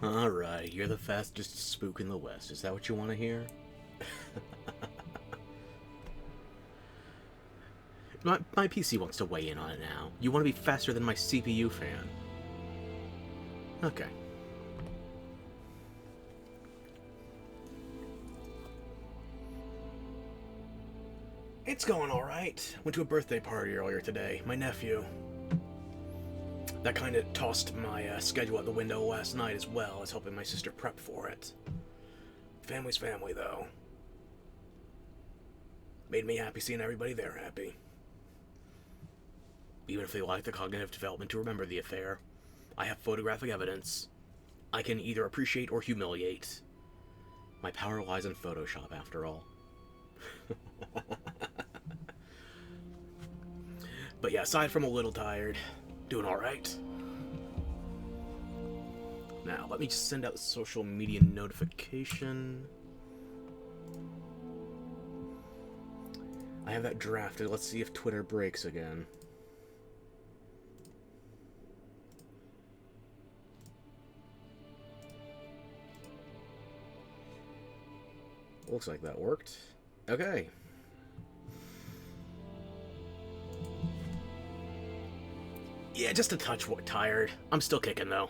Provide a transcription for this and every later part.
Alright, you're the fastest spook in the West. Is that what you want to hear? my PC wants to weigh in on it now. You want to be faster than my CPU fan. Okay. It's going alright. Went to a birthday party earlier today. My nephew. That kind of tossed my schedule out the window last night as well as helping my sister prep for it. Family's family, though. Made me happy seeing everybody there happy. Even if they lack the cognitive development to remember the affair, I have photographic evidence. I can either appreciate or humiliate. My power lies in Photoshop, after all. But yeah, aside from a little tired, doing alright. Now, let me just send out the social media notification. I have that drafted. Let's see if Twitter breaks again. Looks like that worked. Okay. Yeah, just a touch tired. I'm still kicking, though.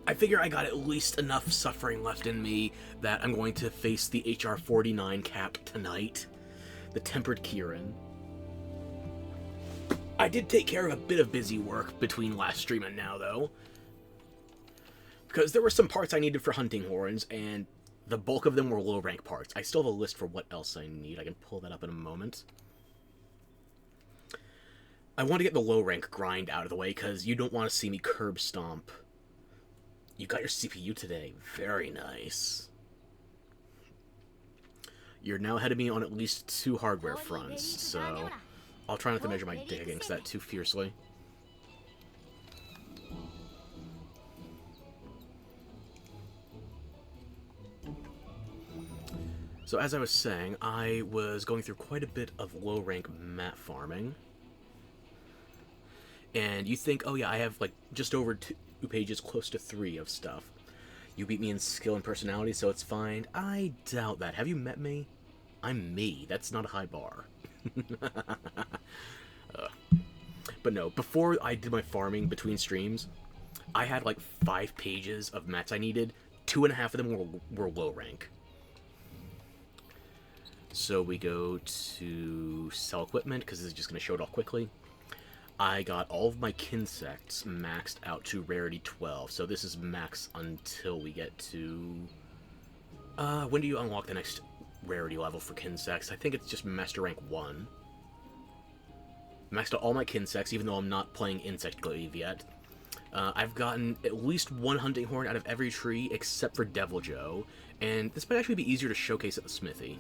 I figure I got at least enough suffering left in me that I'm going to face the HR 49 cap tonight. The Tempered Kirin. I did take care of a bit of busy work between last stream and now, though. Because there were some parts I needed for hunting horns, and the bulk of them were low-rank parts. I still have a list for what else I need. I can pull that up in a moment. I want to get the low-rank grind out of the way, because you don't want to see me curb stomp. You got your CPU today. Very nice. You're now ahead of me on at least 2 hardware fronts, so I'll try not to measure my dick against that too fiercely. So as I was saying, I was going through quite a bit of low-rank mat farming. And you think, oh yeah, I have like just over 2 pages, close to 3 of stuff. You beat me in skill and personality, so it's fine. I doubt that. Have you met me? I'm me. That's not a high bar. But no, before I did my farming between streams, I had like 5 pages of mats I needed. 2.5 of them were low rank. So we go to sell equipment, because this is just going to show it off quickly. I got all of my Kinsects maxed out to rarity 12, so this is max until we get to... when do you unlock the next rarity level for Kinsects? I think it's just Master Rank 1. Maxed out all my Kinsects, even though I'm not playing Insect Glaive yet. I've gotten at least 1 hunting horn out of every tree except for Devil Joe, and this might actually be easier to showcase at the smithy.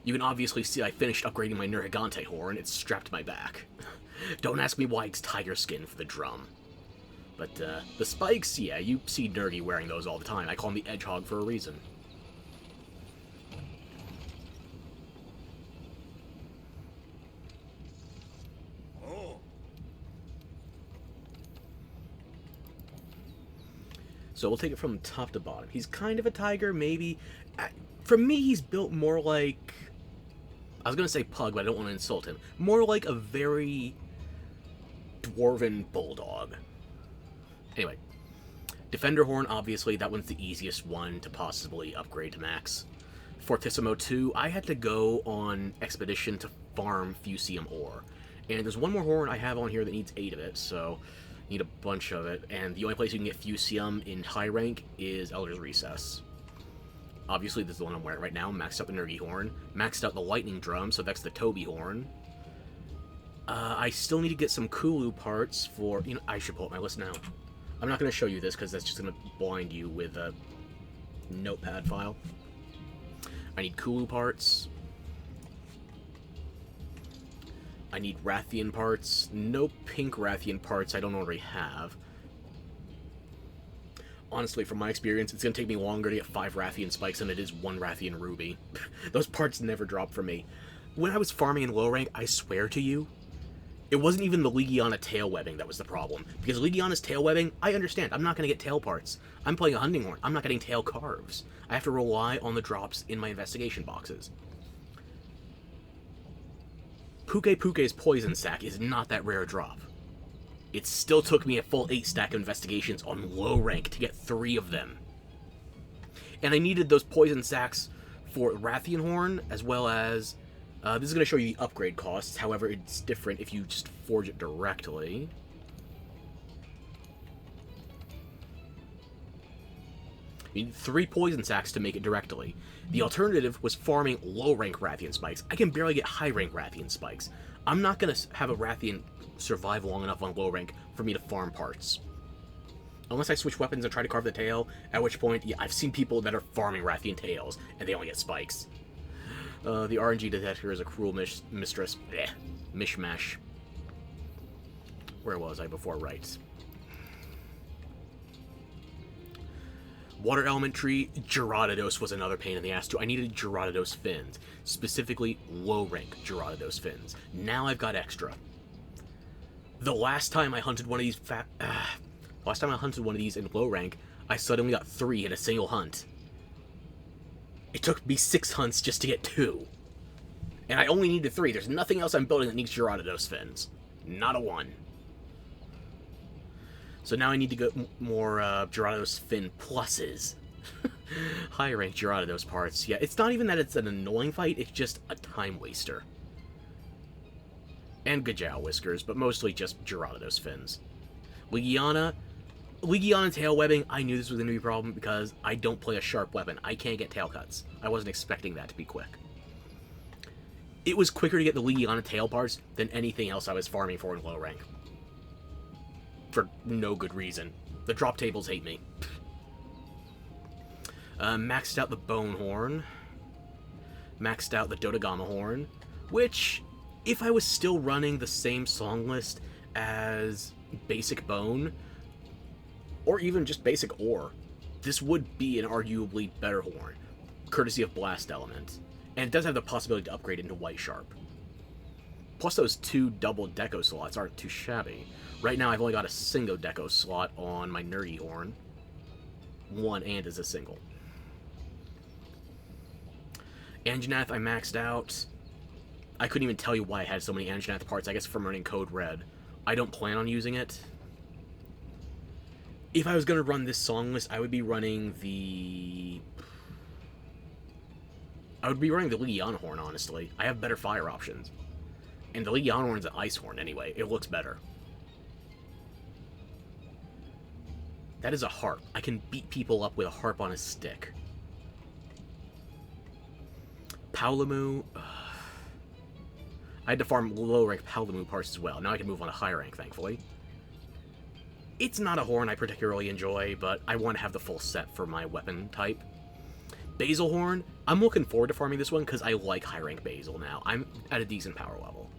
You can obviously see I finished upgrading my Nergigante horn. It's strapped to my back. Don't ask me why it's tiger skin for the drum. But, the spikes, yeah, you see Nergi wearing those all the time. I call him the Edgehog for a reason. So we'll take it from top to bottom. He's kind of a tiger, maybe. For me, he's built more like... I was going to say pug, but I don't want to insult him. More like a very dwarven bulldog. Anyway. Defender Horn, obviously, that one's the easiest one to possibly upgrade to max. Fortissimo 2, I had to go on expedition to farm Fusium ore. And there's one more horn I have on here that needs 8 of it, so... need a bunch of it, and the only place you can get Fusium in high rank is Elder's Recess. Obviously, this is the one I'm wearing right now. Maxed out the Nergi Horn. Maxed out the Lightning Drum, so that's the Toby Horn. I still need to get some Kulu parts for... You know, I should pull up my list now. I'm not going to show you this, because that's just going to blind you with a notepad file. I need Kulu parts. I need Rathian parts. No pink Rathian parts I don't already have. Honestly, from my experience, it's going to take me longer to get 5 Rathian spikes than it is 1 Rathian ruby. Those parts never drop for me. When I was farming in low rank, I swear to you, It wasn't even the Legiana tail webbing that was the problem. Because Legiana's tail webbing, I understand. I'm not going to get tail parts. I'm playing a hunting horn. I'm not getting tail carves. I have to rely on the drops in my investigation boxes. Puke's poison sac is not that rare a drop. It still took me a full 8 stack of investigations on low rank to get 3 of them. And I needed those poison sacs for Rathian Horn, as well as... this is going to show you the upgrade costs, however it's different if you just forge it directly. You need 3 poison sacs to make it directly. The alternative was farming low-rank Rathian spikes. I can barely get high-rank Rathian spikes. I'm not going to have a Rathian survive long enough on low rank for me to farm parts. Unless I switch weapons and try to carve the tail, at which point, yeah, I've seen people that are farming Rathian tails, and they only get spikes. The RNG detector is a cruel mistress. Blech. Mishmash. Where was I before? Right. Water Element Tree, Gerardados was another pain in the ass too. I needed Gerardados fins. Specifically, low-rank Gerardados fins. Now I've got extra. The last time I hunted one of these in low rank, I suddenly got 3 in a single hunt. It took me 6 hunts just to get 2. And I only needed 3. There's nothing else I'm building that needs Gerardados fins. Not a one. So now I need to get more Gerardados fin pluses. High rank Gerardados parts. Yeah, it's not even that it's an annoying fight, it's just a time waster. And Gajau whiskers, but mostly just Gerardados fins. Legiana tail webbing, I knew this was going to be a problem because I don't play a sharp weapon. I can't get tail cuts. I wasn't expecting that to be quick. It was quicker to get the Legiana tail parts than anything else I was farming for in low rank. For no good reason. The drop tables hate me. Maxed out the Bone Horn. Maxed out the Dodagama Horn. Which, if I was still running the same song list as Basic Bone, or even just Basic Ore, this would be an arguably better horn, courtesy of Blast Element. And it does have the possibility to upgrade into White Sharp. Plus those 2 double Deco slots aren't too shabby. Right now I've only got a single Deco slot on my Nerdy Horn. 1 and as a single. Anjanath I maxed out. I couldn't even tell you why I had so many Anjanath parts, I guess from running Code Red. I don't plan on using it. If I was going to run this song list, I would be running the... Legiana Horn, honestly. I have better fire options. And the Legiana Horn's an ice horn anyway. It looks better. That is a harp. I can beat people up with a harp on a stick. Paolumu... I had to farm low-rank Paolumu parts as well. Now I can move on to high-rank, thankfully. It's not a horn I particularly enjoy, but I want to have the full set for my weapon type. Basil Horn, I'm looking forward to farming this one because I like high-rank Basil now. I'm at a decent power level.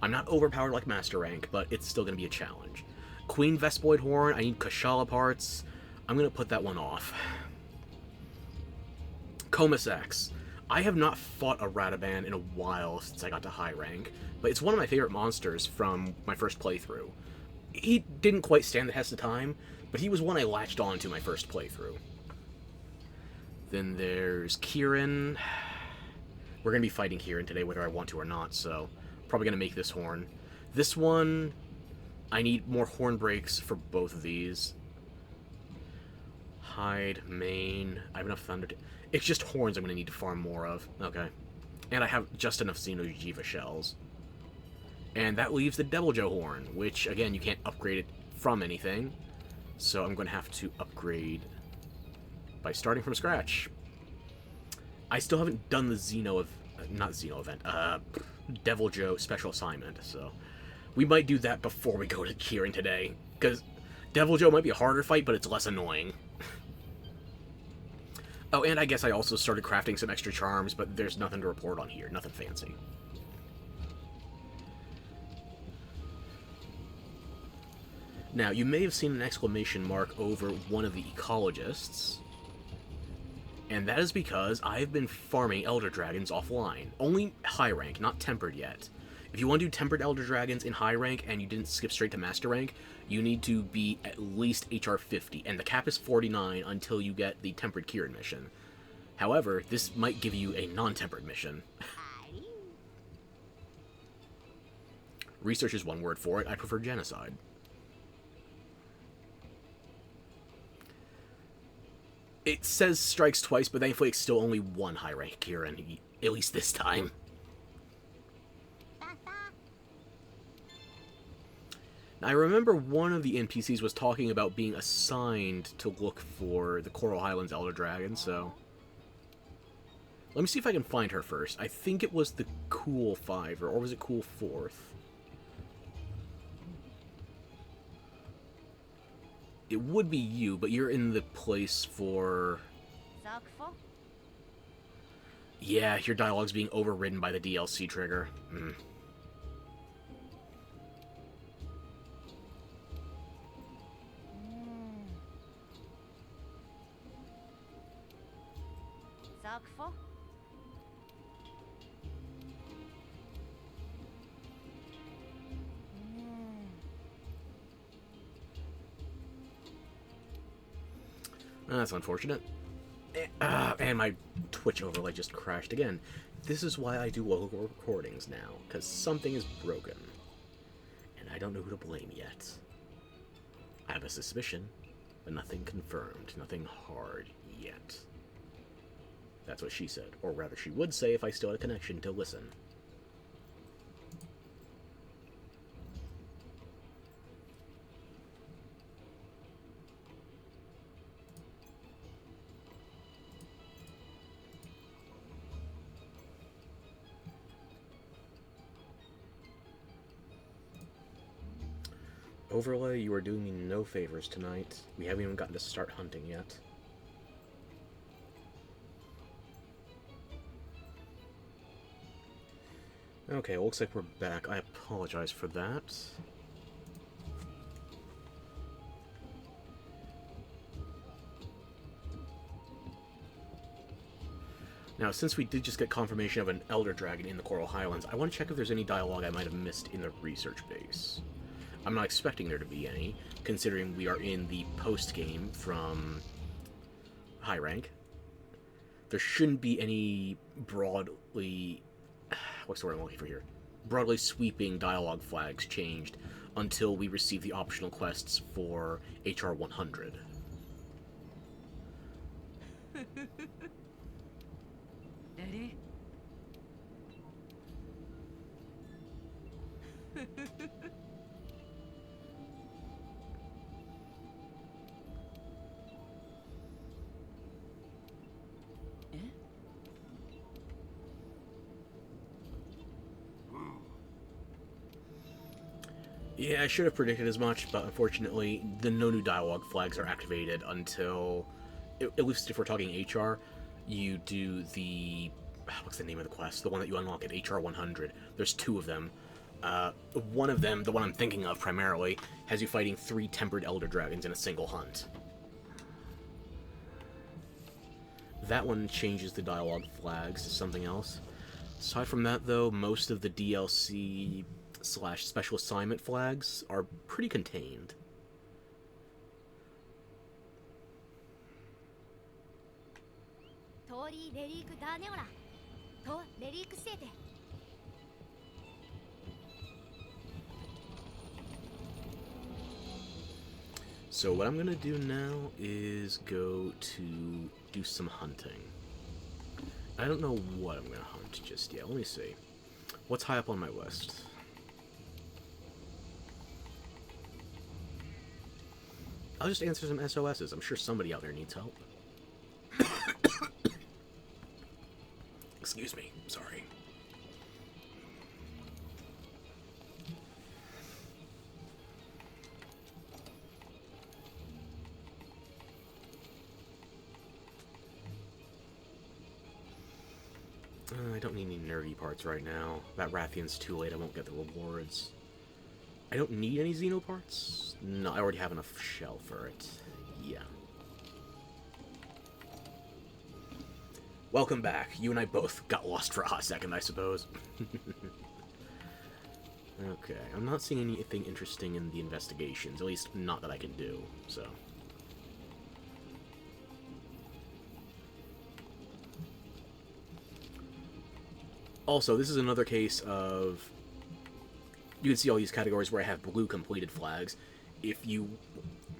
I'm not overpowered like Master Rank, but it's still going to be a challenge. Queen Vespoid Horn, I need Kushala parts. I'm going to put that one off. Comasax. I have not fought a Radaban in a while since I got to high rank, but it's one of my favorite monsters from my first playthrough. He didn't quite stand the test of time, but he was one I latched on to my first playthrough. Then there's Kieran. We're going to be fighting Kieran today, whether I want to or not, so probably going to make this horn. This one, I need more horn breaks for both of these. Hide, main, I have enough thunder. It's just horns I'm going to need to farm more of. Okay. And I have just enough Xeno'jiiva shells. And that leaves the Deviljho horn, which, again, you can't upgrade it from anything. So I'm going to have to upgrade by starting from scratch. I still haven't done the Deviljho special assignment, so we might do that before we go to Kieran today, because Deviljho might be a harder fight, but it's less annoying. Oh, and I guess I also started crafting some extra charms, but there's nothing to report on here, nothing fancy. Now, you may have seen an exclamation mark over one of the ecologists, and that is because I've been farming Elder Dragons offline. Only high rank, not tempered yet. If you want to do Tempered Elder Dragons in high rank and you didn't skip straight to Master rank, you need to be at least HR 50, and the cap is 49 until you get the Tempered Kieran mission. However, this might give you a non-tempered mission. Research is one word for it. I prefer genocide. It says strikes twice, but thankfully it's still only one high rank Kieran, at least this time. Now, I remember one of the NPCs was talking about being assigned to look for the Coral Highlands Elder Dragon, so... Let me see if I can find her first. I think it was the Cool Five, or was it Cool Fourth? It would be you, but you're in the place for... Yeah, your dialogue's being overridden by the DLC trigger. Mm. That's unfortunate. And my Twitch overlay just crashed again. This is why I do local recordings now, because something is broken. And I don't know who to blame yet. I have a suspicion, but nothing confirmed, nothing hard yet. That's what she said, or rather she would say if I still had a connection to listen. Overlay, you are doing me no favors tonight. We haven't even gotten to start hunting yet. Okay, looks like we're back. I apologize for that. Now, since we did just get confirmation of an Elder Dragon in the Coral Highlands, I want to check if there's any dialogue I might have missed in the research base. I'm not expecting there to be any, considering we are in the post-game from high rank. There shouldn't be any broadly... What's the word I'm looking for here? Broadly sweeping dialogue flags changed until we receive the optional quests for HR 100. Ready? Yeah, I should have predicted as much, but unfortunately, the no new dialogue flags are activated until, at least if we're talking HR, you do the, what's the name of the quest? The one that you unlock at HR 100. There's two of them. One of them, the one I'm thinking of primarily, has you fighting 3 tempered elder dragons in a single hunt. That one changes the dialogue flags to something else. Aside from that, though, most of the DLC / special assignment flags are pretty contained. So what I'm gonna do now is go to do some hunting. I don't know what I'm gonna hunt just yet. Let me see. What's high up on my list? I'll just answer some SOSs. I'm sure somebody out there needs help. Excuse me. Sorry. I don't need any nerdy parts right now. That Rathian's too late. I won't get the rewards. I don't need any Xeno parts? No, I already have enough shell for it. Yeah. Welcome back. You and I both got lost for a hot second, I suppose. Okay, I'm not seeing anything interesting in the investigations, at least not that I can do, so... Also, this is another case of... You can see all these categories where I have blue completed flags. If you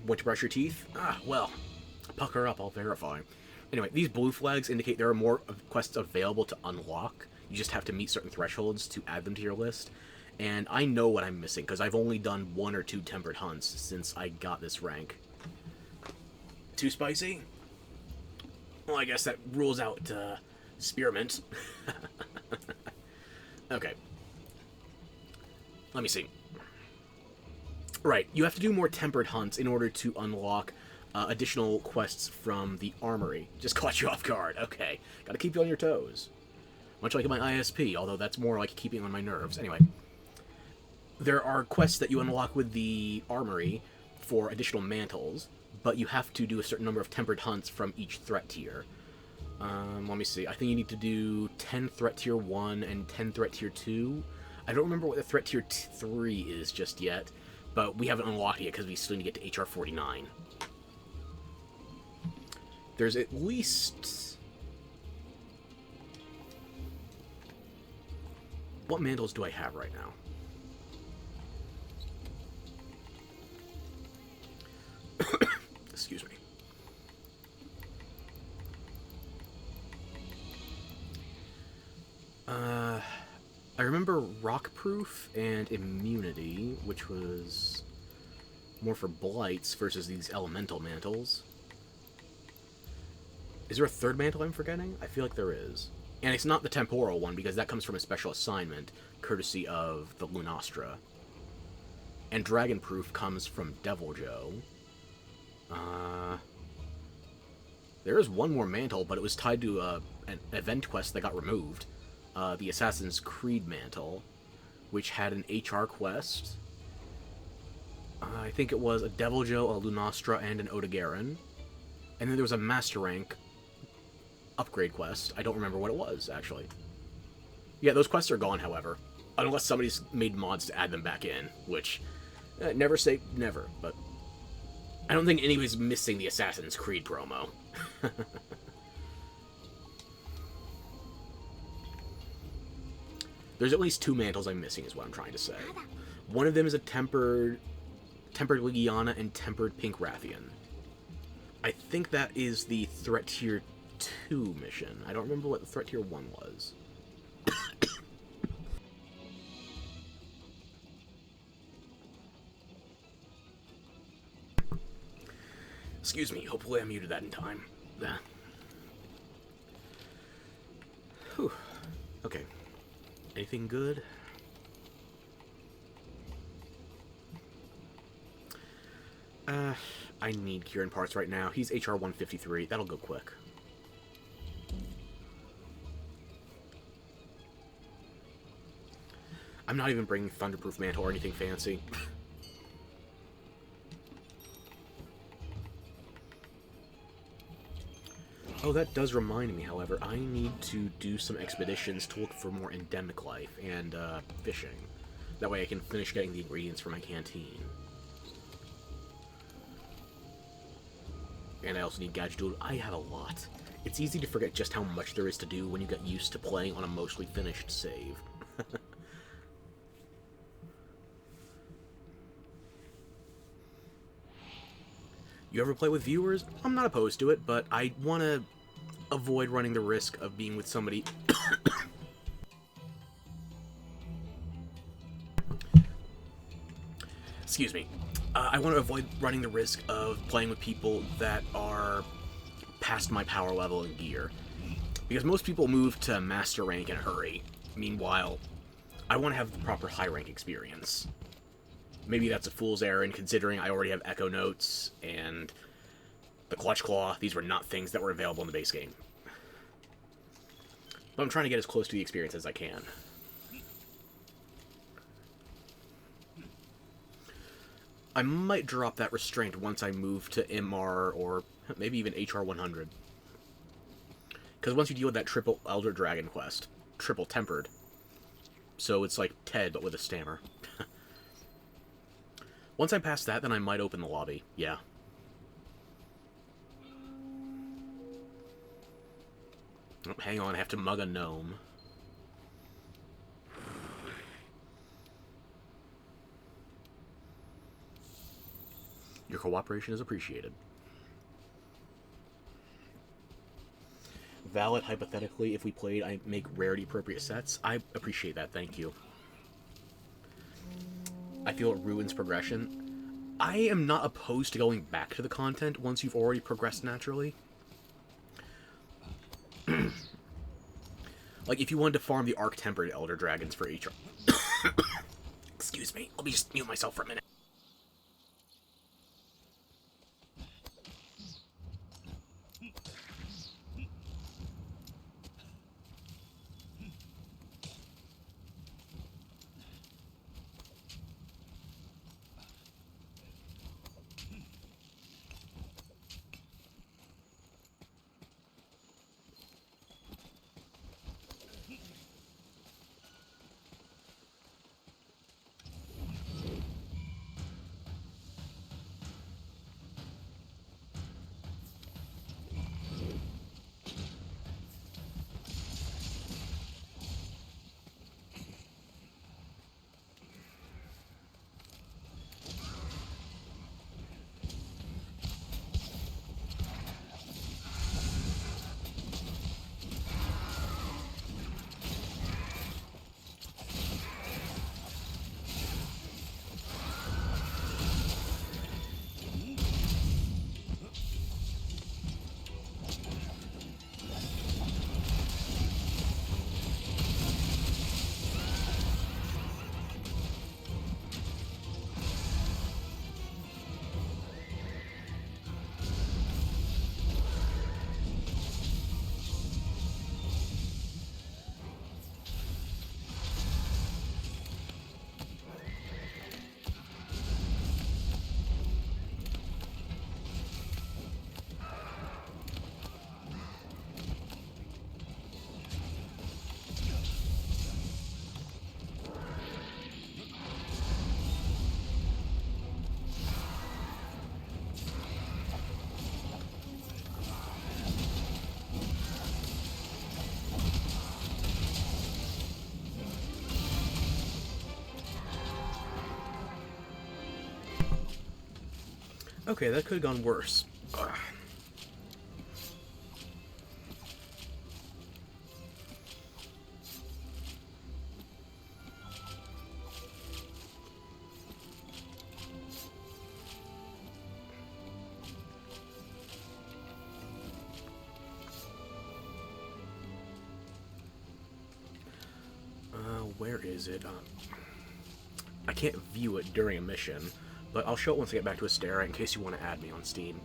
want to brush your teeth, well, pucker up, I'll verify. Anyway, these blue flags indicate there are more quests available to unlock. You just have to meet certain thresholds to add them to your list. And I know what I'm missing, because I've only done 1 or 2 tempered hunts since I got this rank. Too spicy? Well, I guess that rules out spearmint. Okay. Let me see. Right, you have to do more tempered hunts in order to unlock additional quests from the armory. Just caught you off guard. Okay, gotta keep you on your toes. Much like my ISP, although that's more like keeping on my nerves. Anyway, there are quests that you unlock with the armory for additional mantles, but you have to do a certain number of tempered hunts from each threat tier. Let me see. I think you need to do 10 threat tier 1 and 10 threat tier 2. I don't remember what the threat tier 3 is just yet, but we haven't unlocked it yet because we still need to get to HR 49. There's at least... What mantles do I have right now? Excuse me. I remember Rockproof and Immunity, which was more for blights versus these elemental mantles. Is there a third mantle I'm forgetting? I feel like there is. And it's not the temporal one, because that comes from a special assignment, courtesy of the Lunastra. And Dragonproof comes from Deviljho. There is one more mantle, but it was tied to an event quest that got removed. The Assassin's Creed mantle, which had an HR quest. I think it was a Deviljho, a Lunastra, and an Odogaron. And then there was a Master Rank upgrade quest. I don't remember what it was, actually. Yeah, those quests are gone, however. Unless somebody's made mods to add them back in, which... never say never, but... I don't think anybody's missing the Assassin's Creed promo. There's at least 2 mantles I'm missing, is what I'm trying to say. One of them is a Tempered Legiana and Tempered Pink Rathian. I think that is the Threat Tier 2 mission. I don't remember what the Threat Tier 1 was. Excuse me, hopefully I muted that in time. Whew. Okay. Anything good? I need Kieran parts right now. He's HR 153. That'll go quick. I'm not even bringing Thunderproof Mantle or anything fancy. Oh, that does remind me, however, I need to do some expeditions to look for more endemic life and fishing. That way I can finish getting the ingredients for my canteen. And I also need Gadgedoodle. I have a lot. It's easy to forget just how much there is to do when you get used to playing on a mostly finished save. You ever play with viewers? I'm not opposed to it, but I want to avoid running the risk of being with somebody... Excuse me. I want to avoid running the risk of playing with people that are past my power level and gear. Because most people move to Master Rank in a hurry. Meanwhile, I want to have the proper high rank experience. Maybe that's a fool's errand, considering I already have Echo Notes and the Clutch Claw. These were not things that were available in the base game. But I'm trying to get as close to the experience as I can. I might drop that restraint once I move to MR or maybe even HR 100. Because once you deal with that triple Elder Dragon quest, triple tempered, so it's like Ted but with a stammer. Once I pass that, then I might open the lobby. Yeah. Oh, hang on, I have to mug a gnome. Your cooperation is appreciated. Valid, hypothetically, if we played, I make rarity-appropriate sets. I appreciate that, thank you. I feel it ruins progression. I am not opposed to going back to the content once you've already progressed naturally. Like, if you wanted to farm the Arc-Tempered Elder Dragons for HR... Excuse me, let me just mute myself for a minute. Okay, that could have gone worse. Ugh. Where is it? I can't view it during a mission, but I'll show it once I get back to Astera in case you want to add me on Steam.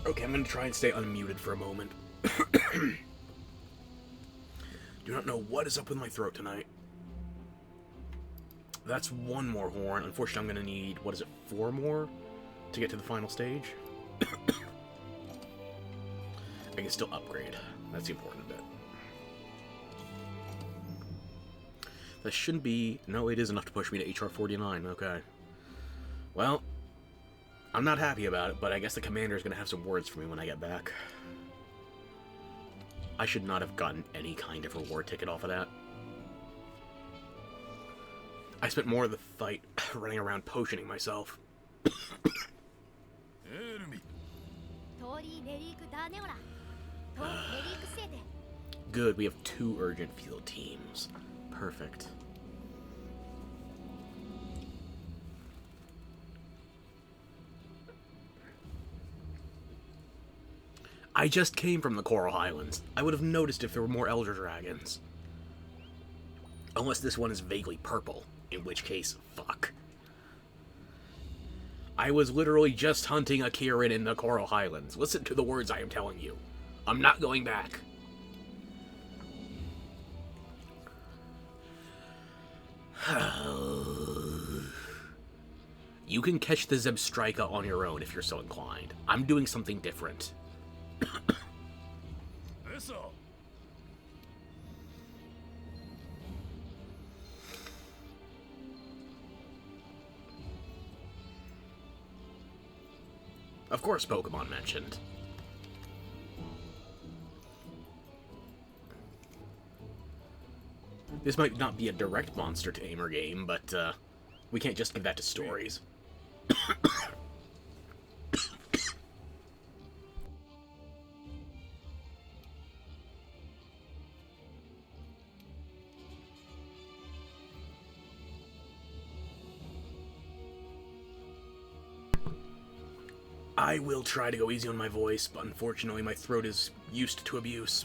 Okay, I'm going to try and stay unmuted for a moment. Do not know what is up with my throat tonight. That's one more horn. Unfortunately, I'm going to need, what is it, 4 more to get to the final stage? I can still upgrade. That's the important bit. That shouldn't be... No, it is enough to push me to HR 49. Okay. Well... I'm not happy about it, but I guess the commander is going to have some words for me when I get back. I should not have gotten any kind of reward ticket off of that. I spent more of the fight running around potioning myself. Good, we have 2 urgent field teams. Perfect. I just came from the Coral Highlands. I would have noticed if there were more Elder Dragons. Unless this one is vaguely purple, in which case, fuck. I was literally just hunting a Kirin in the Coral Highlands. Listen to the words I am telling you. I'm not going back. You can catch the Zebstrika on your own if you're so inclined. I'm doing something different. Of course, Pokemon mentioned. This might not be a direct monster tamer game, but we can't just give that to stories. I will try to go easy on my voice, but unfortunately my throat is used to abuse.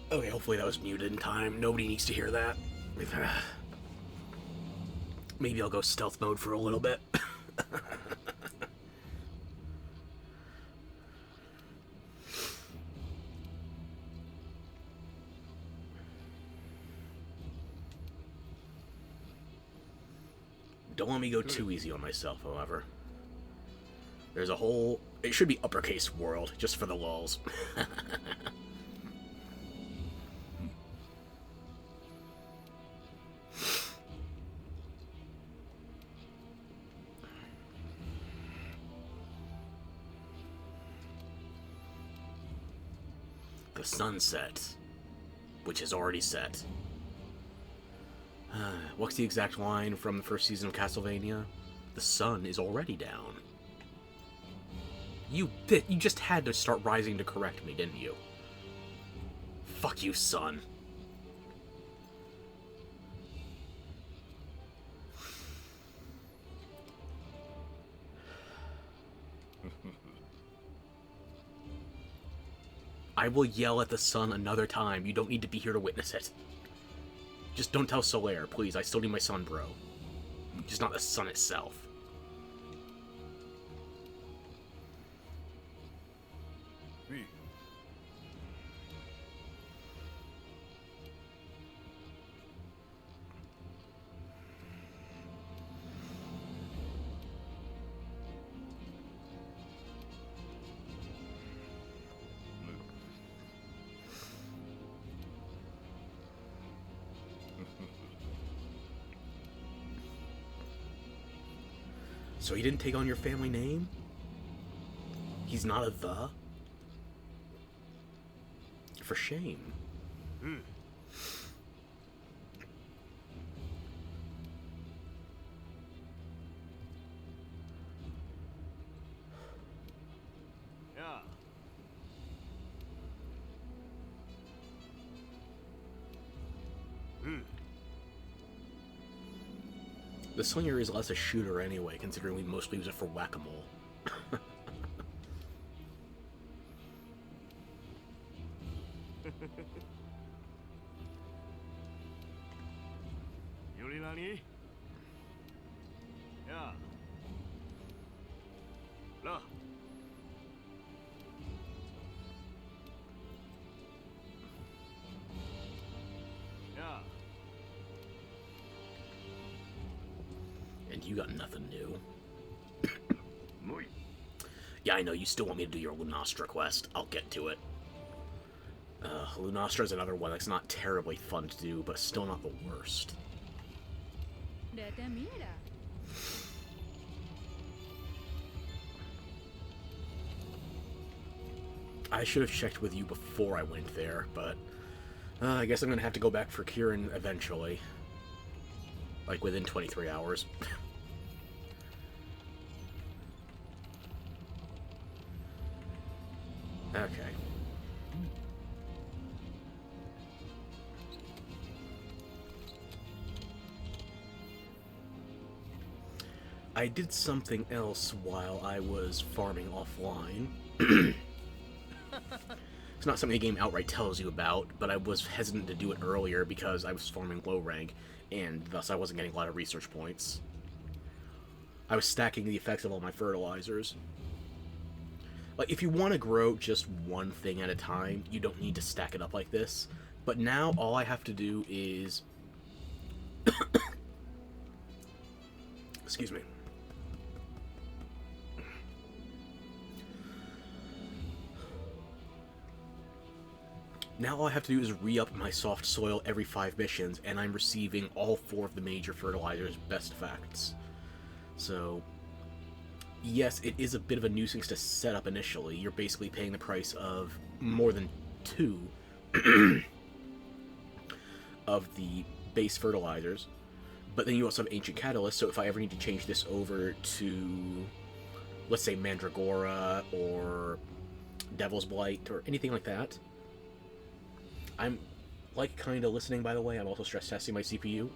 Okay, hopefully that was muted in time. Nobody needs to hear that. Maybe I'll go stealth mode for a little bit. Don't let me go too easy on myself, however. There's a whole... It should be uppercase world, just for the lulz. The sunset, which is already set. What's the exact line from the first season of Castlevania? The sun is already down. You just had to start rising to correct me, didn't you? Fuck you, son. I will yell at the sun another time. You don't need to be here to witness it. Just don't tell Solaire, please. I still need my sun, bro. Just not the sun itself. So he didn't take on your family name? He's not a the? For shame. Yeah. The slinger is less a shooter anyway, considering we mostly use it for whack-a-mole. Yuri nani? Yeah. La. Yeah. And you got nothing new. Yeah, I know, you still want me to do your Lunastra quest. I'll get to it. Lunastra is another one that's not terribly fun to do, but still not the worst. I should have checked with you before I went there, but I guess I'm gonna have to go back for Kieran eventually. Like, within 23 hours. Okay. I did something else while I was farming offline. It's not something the game outright tells you about, but I was hesitant to do it earlier because I was farming low rank, and thus I wasn't getting a lot of research points. I was stacking the effects of all my fertilizers. Like, if you want to grow just one thing at a time, you don't need to stack it up like this. But now all I have to do is... Excuse me. Now all I have to do is re-up my soft soil every 5 missions, and I'm receiving all 4 of the major fertilizers' best effects. So, yes, it is a bit of a nuisance to set up initially. You're basically paying the price of more than 2 of the base fertilizers. But then you also have Ancient Catalyst, so if I ever need to change this over to, let's say, Mandragora or Devil's Blight or anything like that... I'm, like, kind of listening, by the way. I'm also stress testing my CPU.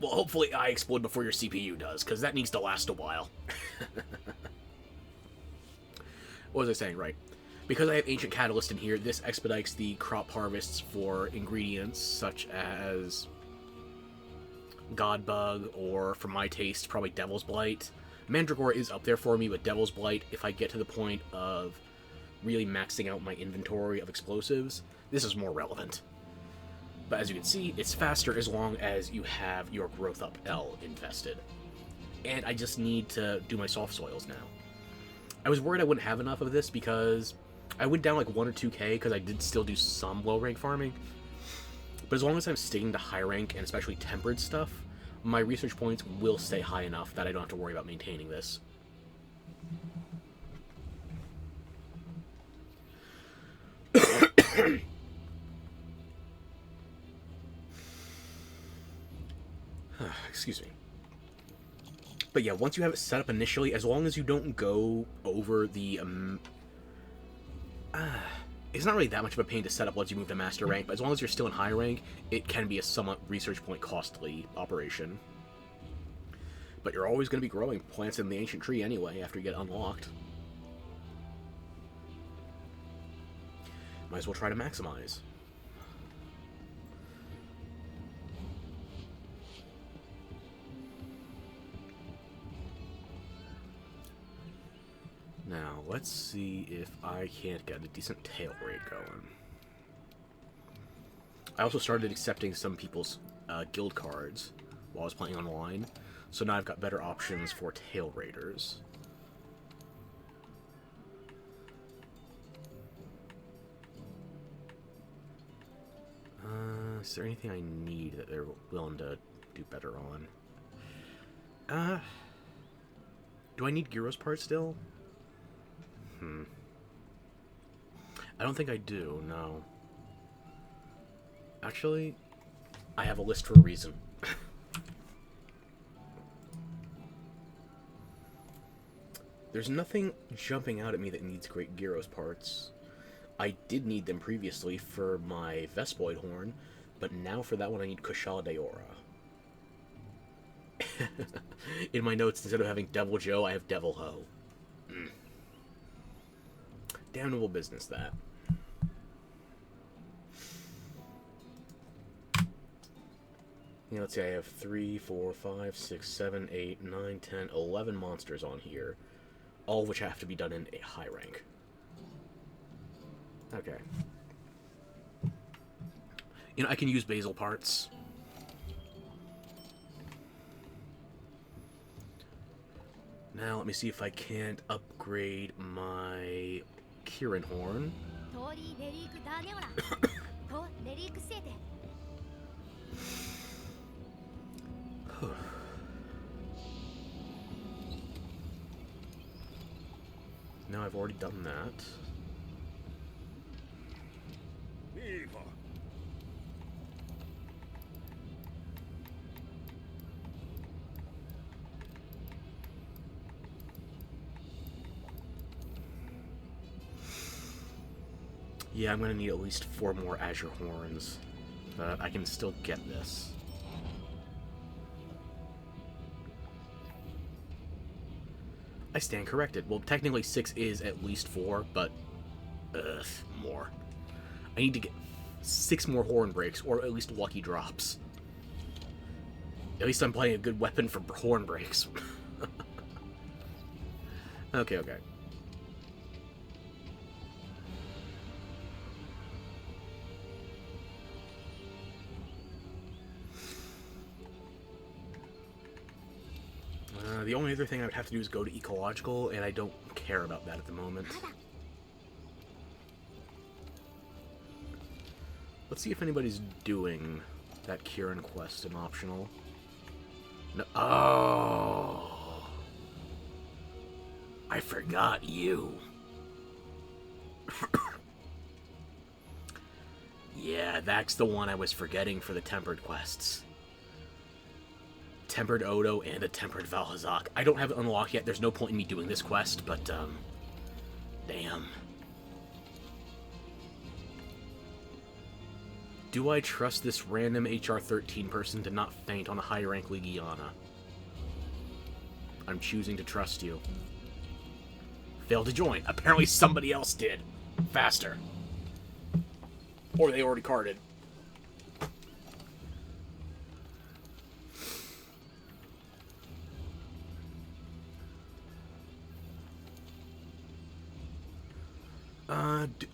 Well, hopefully I explode before your CPU does, because that needs to last a while. What was I saying? Right. Because I have Ancient Catalyst in here, this expedites the crop harvests for ingredients such as Godbug, or, for my taste, probably Devil's Blight. Mandragora is up there for me, but Devil's Blight, if I get to the point of really maxing out my inventory of explosives, this is more relevant. But as you can see, it's faster as long as you have your Growth Up L invested. And I just need to do my soft soils now. I was worried I wouldn't have enough of this because I went down like 1 or 2k because I did still do some low rank farming. But as long as I'm sticking to high rank and especially tempered stuff, my research points will stay high enough that I don't have to worry about maintaining this. Excuse me. But yeah, once you have it set up initially, as long as you don't go over the... it's not really that much of a pain to set up once you move to master rank, but as long as you're still in high rank, it can be a somewhat research point costly operation. But you're always going to be growing plants in the ancient tree anyway after you get unlocked. Might as well try to maximize. Now, let's see if I can't get a decent tail raid going. I also started accepting some people's guild cards while I was playing online, so now I've got better options for tail raiders. Is there anything I need that they're willing to do better on? Do I need Gyros parts still? I don't think I do, no. Actually, I have a list for a reason. There's nothing jumping out at me that needs great Gyros parts. I did need them previously for my Vespoid horn, but now for that one I need Kushala Daora. In my notes, instead of having Devil Joe, I have Devil Ho. Damnable business, that. Yeah, let's see, I have 3, 4, 5, 6, 7, 8, 9, 10, 11 monsters on here, all of which have to be done in a high rank. Okay. You know, I can use basil parts. Now, let me see if I can't upgrade my Kirin horn. Now I've already done that. Yeah, I'm gonna need at least 4 more Azure Horns, but I can still get this. I stand corrected. Well, technically 6 is at least 4, but... more. I need to get 6 more horn breaks, or at least lucky drops. At least I'm playing a good weapon for horn breaks. Okay. The only other thing I would have to do is go to ecological, and I don't care about that at the moment. Let's see if anybody's doing that Kieran quest in optional. No. Oh! I forgot you. Yeah, that's the one I was forgetting for the Tempered quests. Tempered Odo and a Tempered Valhazak. I don't have it unlocked yet. There's no point in me doing this quest, but, damn. Do I trust this random HR-13 person to not faint on a high-rank Legiana? I'm choosing to trust you. Failed to join. Apparently somebody else did. Faster. Or they already carded.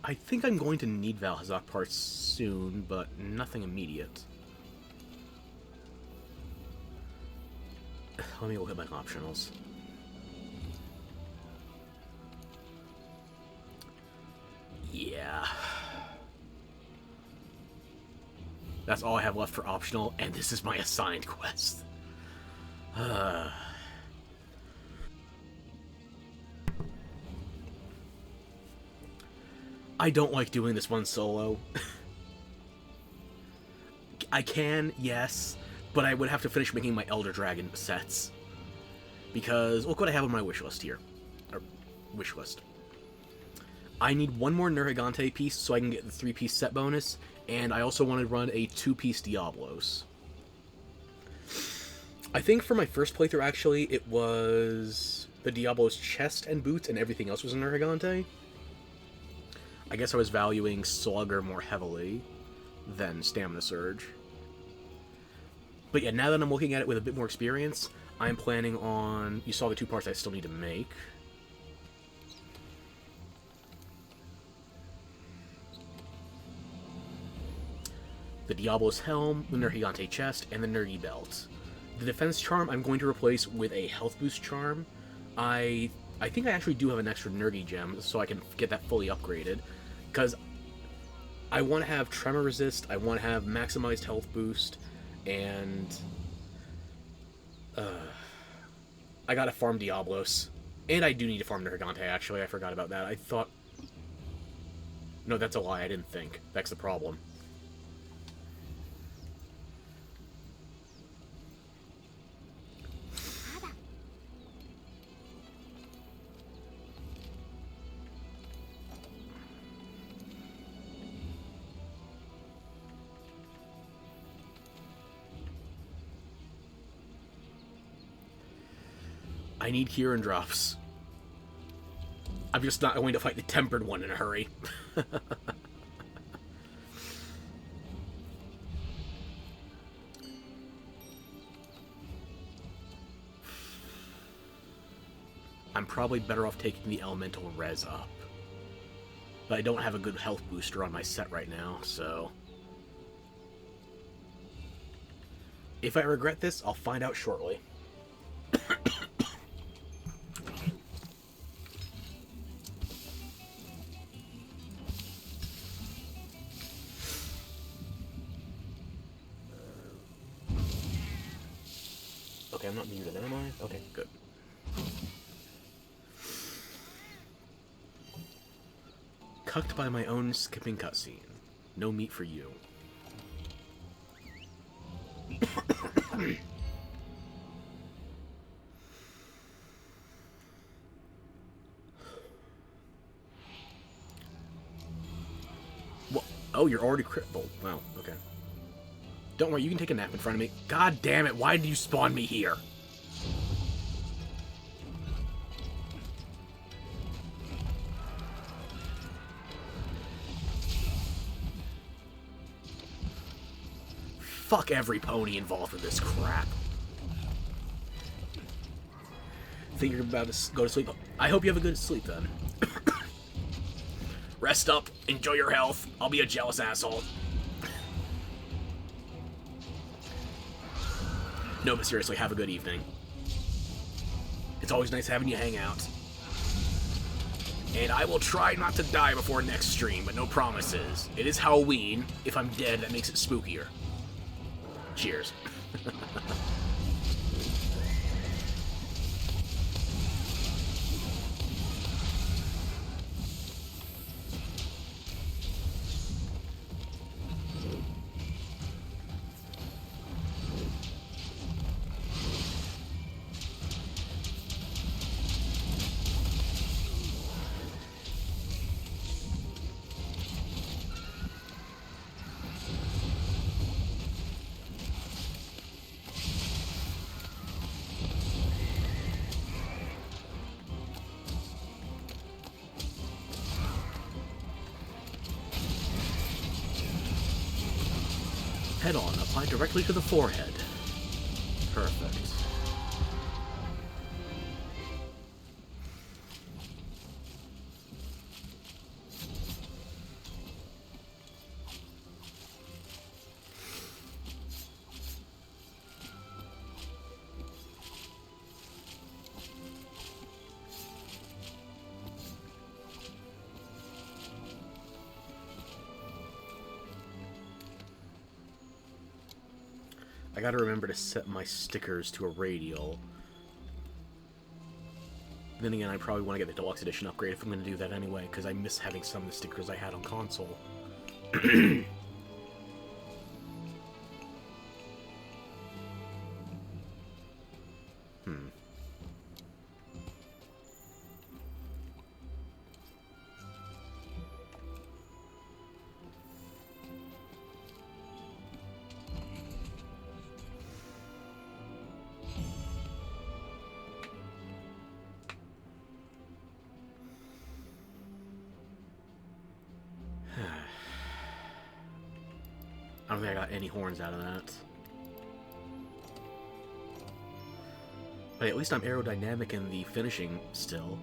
I think I'm going to need Valhazak parts soon, but nothing immediate. Let me look at my optionals. Yeah. That's all I have left for optional, and this is my assigned quest. I don't like doing this one solo. I can, yes, but I would have to finish making my Elder Dragon sets. Because, look what I have on my wish list here. Or, wish list. I need one more Nergigante piece so I can get the 3-piece set bonus, and I also want to run a 2-piece Diablos. I think for my first playthrough, actually, it was the Diablos chest and boots, and everything else was a Nergigante. I guess I was valuing Slugger more heavily than Stamina Surge. But yeah, now that I'm looking at it with a bit more experience, I'm planning on... You saw the 2 parts I still need to make. The Diablo's Helm, the Nergigante chest, and the Nergi belt. The defense charm I'm going to replace with a health boost charm. I think I actually do have an extra Nergi gem, so I can get that fully upgraded. Because I want to have Tremor Resist, I want to have maximized health boost, and I gotta farm Diablos. And I do need to farm Nergigante, actually. I forgot about that. I thought... No, that's a lie. I didn't think. That's the problem. I need Kieran drops. I'm just not going to fight the Tempered one in a hurry. I'm probably better off taking the Elemental Res up. But I don't have a good health booster on my set right now, so... If I regret this, I'll find out shortly. Okay, I'm not muted, am I? Okay, good. Cucked by my own skipping cutscene. No meat for you. Well, oh, you're already crippled. Wow, okay. Don't worry, you can take a nap in front of me. God damn it, why did you spawn me here? Fuck every pony involved with this crap. Think you're about to go to sleep? I hope you have a good sleep then. Rest up, enjoy your health. I'll be a jealous asshole. No, but seriously, have a good evening. It's always nice having you hang out. And I will try not to die before next stream, but no promises. It is Halloween. If I'm dead, that makes it spookier. Cheers. Head on, apply directly to the forehead. Perfect. I gotta remember to set my stickers to a radial. Then again, I probably want to get the Deluxe Edition upgrade if I'm going to do that anyway, because I miss having some of the stickers I had on console. I don't think I got any horns out of that. But at least I'm aerodynamic in the finishing still.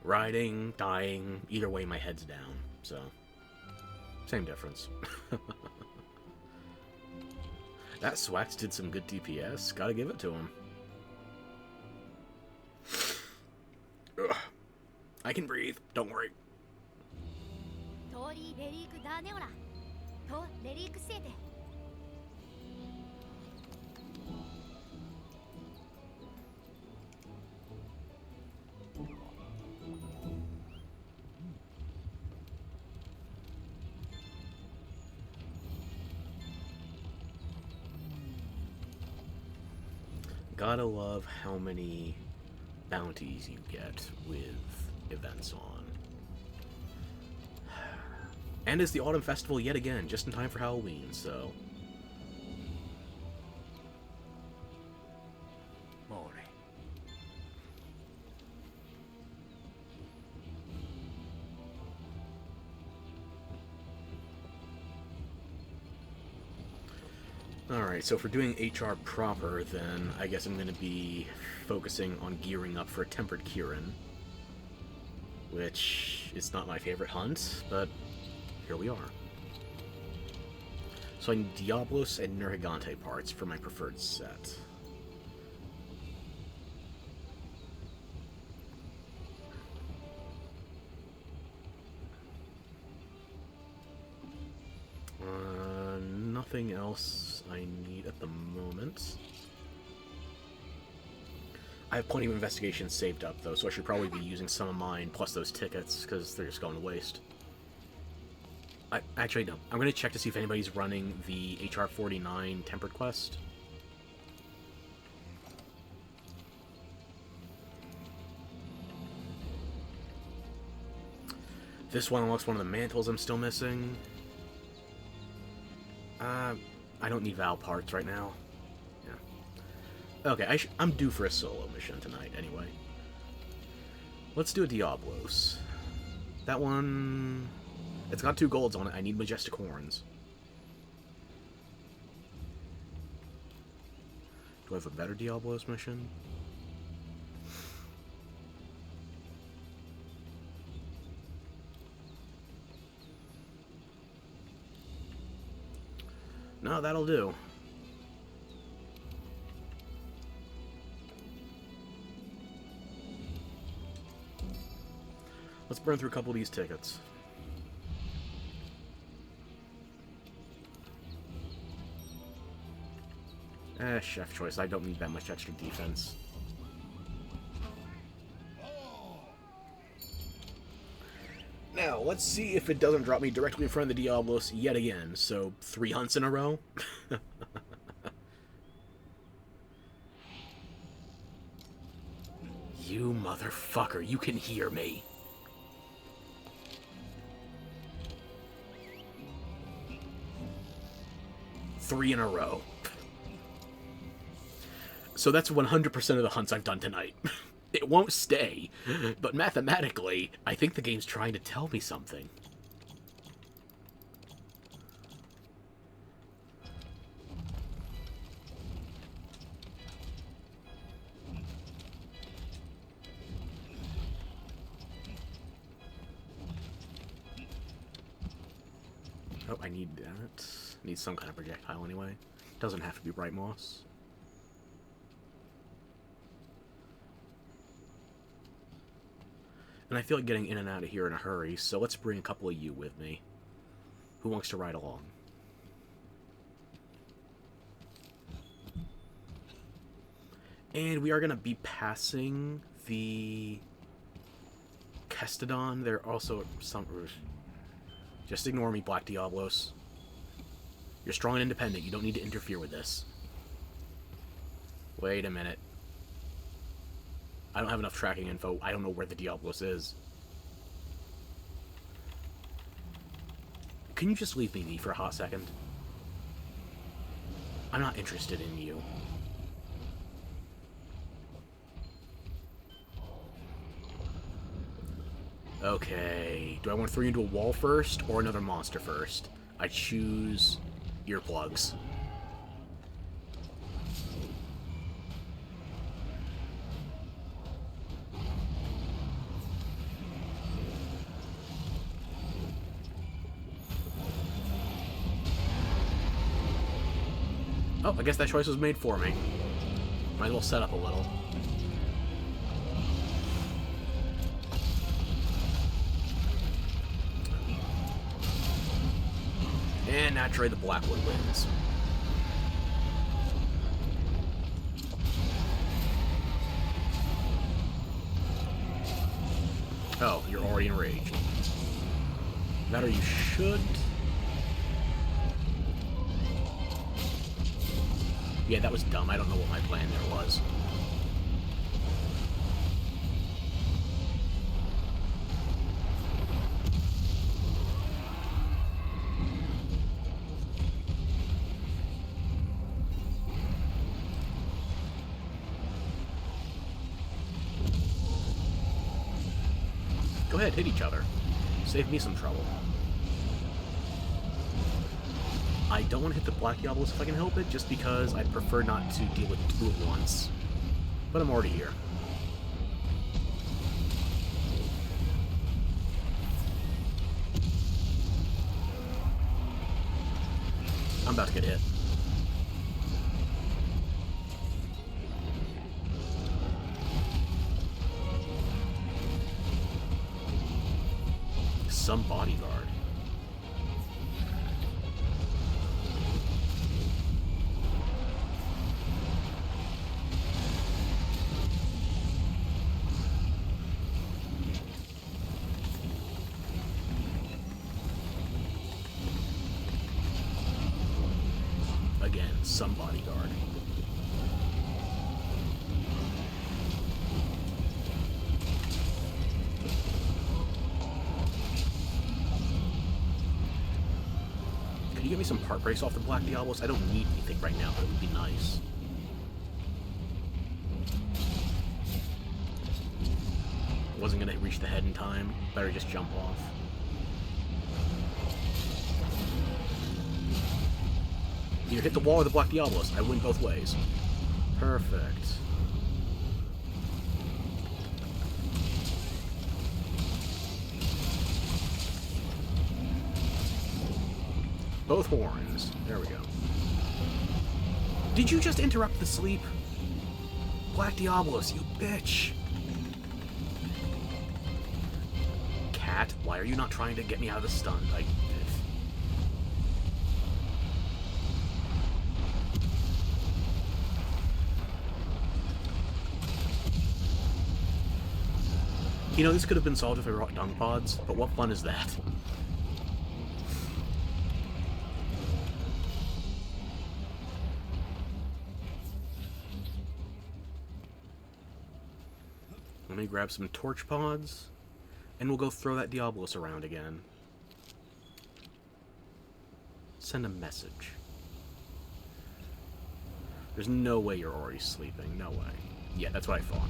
Riding, dying, either way my head's down, so same difference. That Swax did some good DPS, gotta give it to him. Ugh. I can breathe, don't worry. Gotta love how many bounties you get with events on. And it's the Autumn Festival yet again, just in time for Halloween, so... Alright, so for doing HR proper, then I guess I'm going to be focusing on gearing up for Tempered Kirin. Which is not my favorite hunt, but here we are. So I need Diablos and Nergigante parts for my preferred set. Nothing else I need at the moment. I have plenty of investigations saved up, though, so I should probably be using some of mine, plus those tickets, because they're just going to waste. Actually, no. I'm going to check to see if anybody's running the HR49 Tempered Quest. This one unlocks one of the mantles I'm still missing. I don't need Val parts right now. Yeah. Okay, I'm due for a solo mission tonight, anyway. Let's do a Diablos. That one... It's got 2 golds on it. I need Majestic Horns. Do I have a better Diablos mission? No, that'll do. Let's burn through a couple of these tickets. Chef choice. I don't need that much extra defense. Now, let's see if it doesn't drop me directly in front of the Diablos yet again. So, 3 hunts in a row? You motherfucker, you can hear me. Three in a row. So that's 100% of the hunts I've done tonight. It won't stay, but mathematically, I think the game's trying to tell me something. Oh, I need that. Need some kind of projectile anyway. Doesn't have to be bright moss. And I feel like getting in and out of here in a hurry, so let's bring a couple of you with me. Who wants to ride along? And we are going to be passing the Kestodon. There are also some... Just ignore me, Black Diablos. You're strong and independent. You don't need to interfere with this. Wait a minute. I don't have enough tracking info. I don't know where the Diablos is. Can you just leave me be for a hot second? I'm not interested in you. Okay. Do I want to throw you into a wall first or another monster first? I choose earplugs. Oh, I guess that choice was made for me. Might as well set up a little. And naturally, the Blackwood wins. Oh, you're already enraged. That or you should... Yeah, that was dumb. I don't know what my plan there was. Go ahead, hit each other. Save me some trouble. I don't want to hit the Black Diablos if I can help it, just because I prefer not to deal with 2 at once. But I'm already here. I'm about to get hit. Some bodyguard. Again, some bodyguard. Can you get me some part breaks off the Black Diablos? I don't need anything right now, but it would be nice. Wasn't gonna reach the head in time. Better just jump off. You hit the wall or the Black Diablos. I win both ways. Perfect. Both horns. There we go. Did you just interrupt the sleep? Black Diablos, you bitch! Cat, why are you not trying to get me out of the stun? You know, this could have been solved if I brought dung pods, but what fun is that? Let me grab some torch pods, and we'll go throw that Diablos around again. Send a message. There's no way you're already sleeping. No way. Yeah, that's what I thought.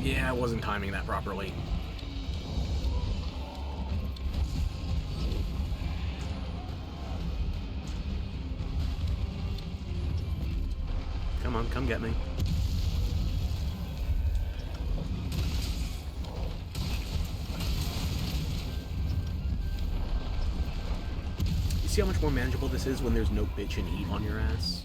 Yeah, I wasn't timing that properly. Come on, come get me. You see how much more manageable this is when there's no bitch and heat on your ass?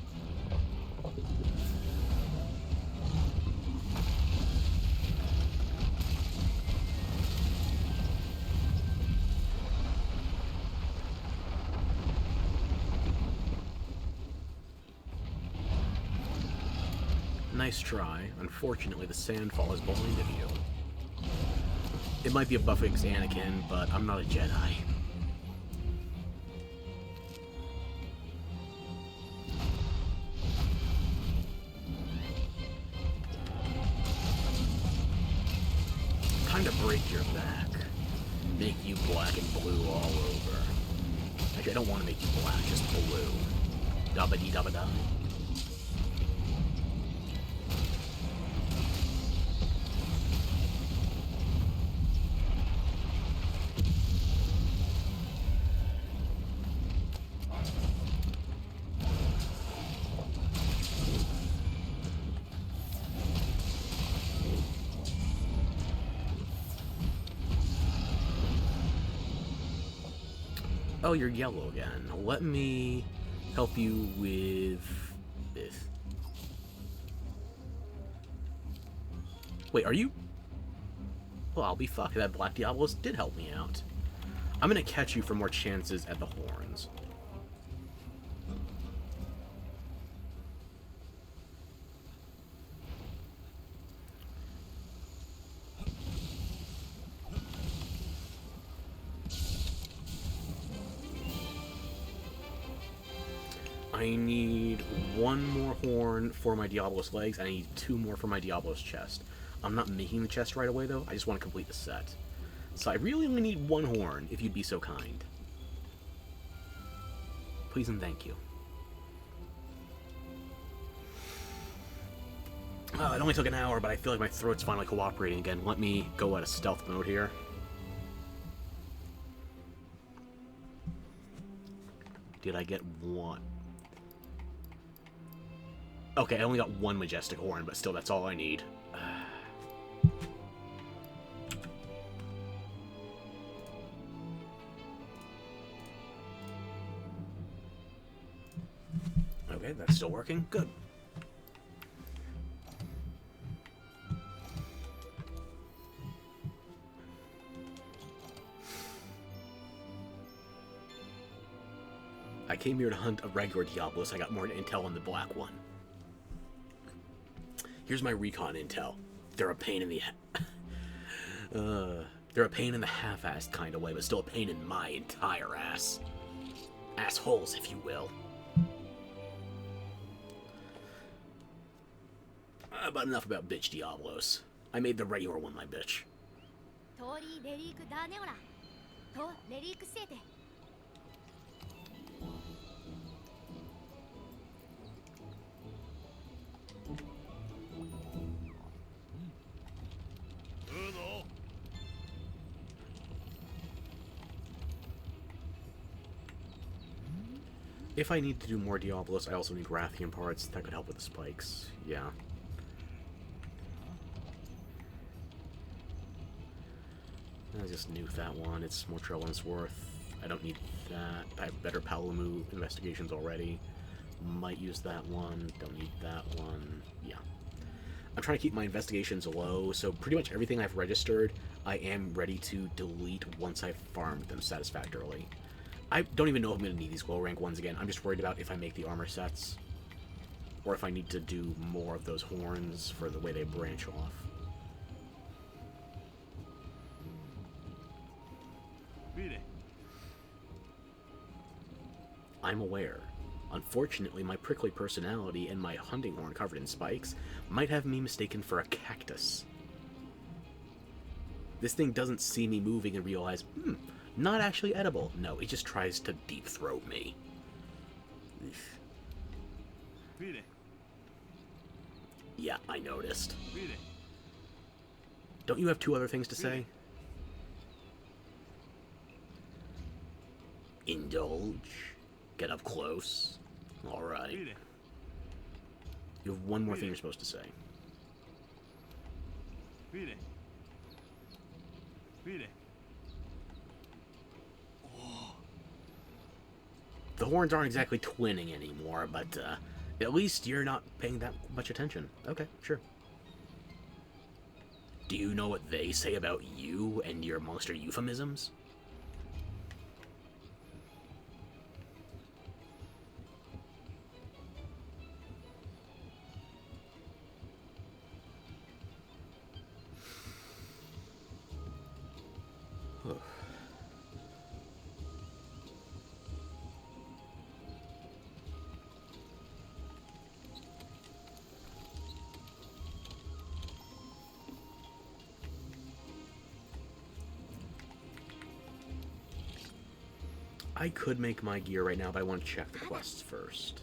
Nice try. Unfortunately, the sandfall is blinded you. It might be a buff against Anakin, but I'm not a Jedi. Time to break your back. Make you black and blue all over. Actually, I don't want to make you black, just blue. Dabba-dee-dabba-da. Oh, you're yellow again. Let me help you with this. Wait, are you? Well, I'll be fucked. That Black Diablos did help me out. I'm gonna catch you for more chances at the horns. I need one more horn for my Diablos legs, and I need 2 more for my Diablos chest. I'm not making the chest right away, though. I just want to complete the set. So I really only need 1 horn, if you'd be so kind. Please and thank you. It only took an hour, but I feel like my throat's finally cooperating again. Let me go out of stealth mode here. Did I get 1? Okay, I only got 1 majestic horn, but still, that's all I need. Okay, that's still working. Good. I came here to hunt a regular Diablos. I got more intel on the black one. Here's my recon intel. They're a pain in the they're They're a pain in the half-assed kind of way, but still a pain in my entire ass. Assholes, if you will. But enough about bitch Diablos. I made the regular one my bitch. 通りレリークダーネオラとレリークセーテ If I need to do more Diablos, I also need Rathian parts. That could help with the spikes. Yeah. I'll just nuke that one. It's more trouble than it's worth. I don't need that. I have better Palamu investigations already. Might use that one. Don't need that one. Yeah. I'm trying to keep my investigations low, so pretty much everything I've registered, I am ready to delete once I've farmed them satisfactorily. I don't even know if I'm going to need these low rank ones again. I'm just worried about if I make the armor sets. Or if I need to do more of those horns for the way they branch off. I'm aware. Unfortunately, my prickly personality and my hunting horn covered in spikes might have me mistaken for a cactus. This thing doesn't see me moving and realize, not actually edible. No, it just tries to deep throat me. Yeah, I noticed. Don't you have two other things to say? Indulge. Get up close. Alright. You have one more thing you're supposed to say. The horns aren't exactly twinning anymore, but at least you're not paying that much attention. Okay, sure. Do you know what they say about you and your monster euphemisms? I could make my gear right now, but I want to check the quests first.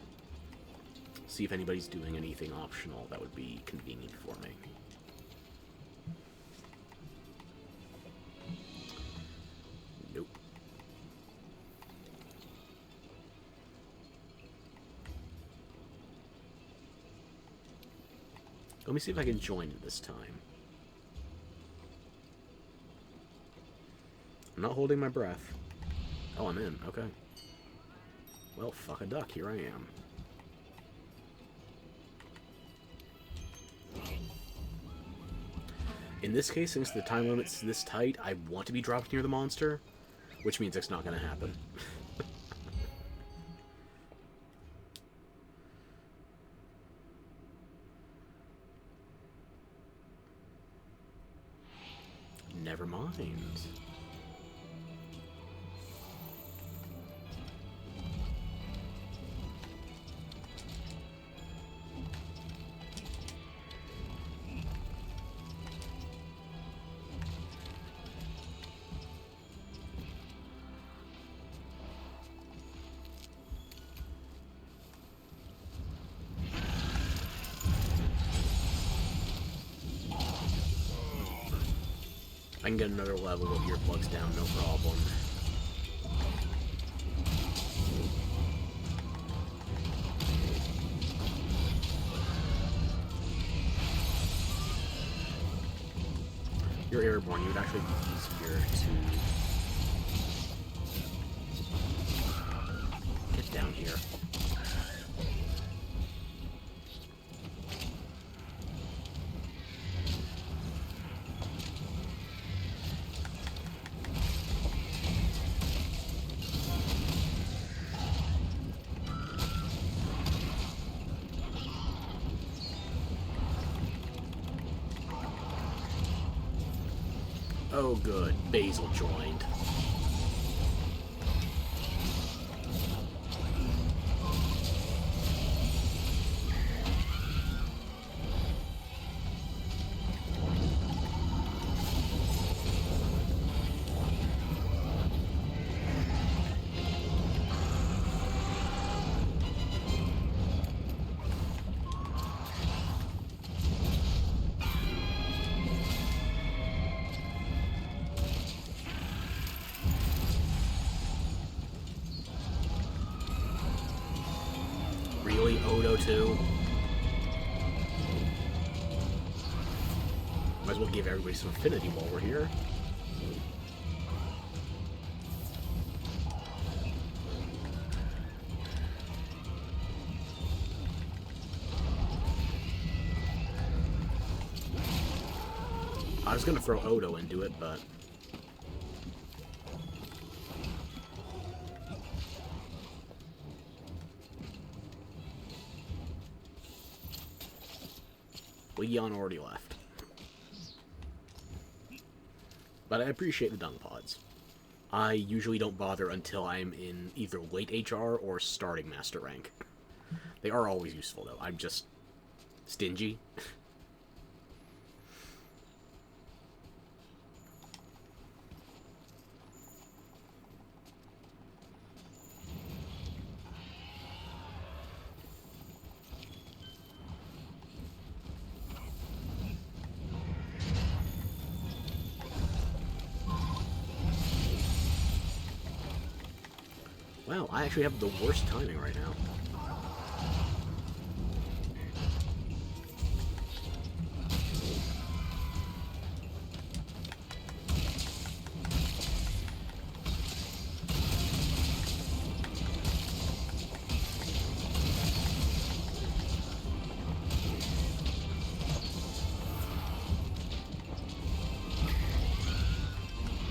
See if anybody's doing anything optional that would be convenient for me. Nope. Let me see if I can join it this time. I'm not holding my breath. Oh, I'm in. Okay. Well, fuck a duck. Here I am. In this case, since the time limit's this tight, I want to be dropped near the monster, which means it's not going to happen. Never mind. I can get another level of earplugs down, no problem. You're airborne, you would actually be easier to get down here. Oh good, Basil joined. Really, Odo too? Might as well give everybody some affinity while we're here. I was gonna throw Odo into it, but... Leon already left. But I appreciate the dung pods. I usually don't bother until I'm in either late HR or starting master rank. They are always useful, though. I'm just... stingy. Wow, I actually have the worst timing right now.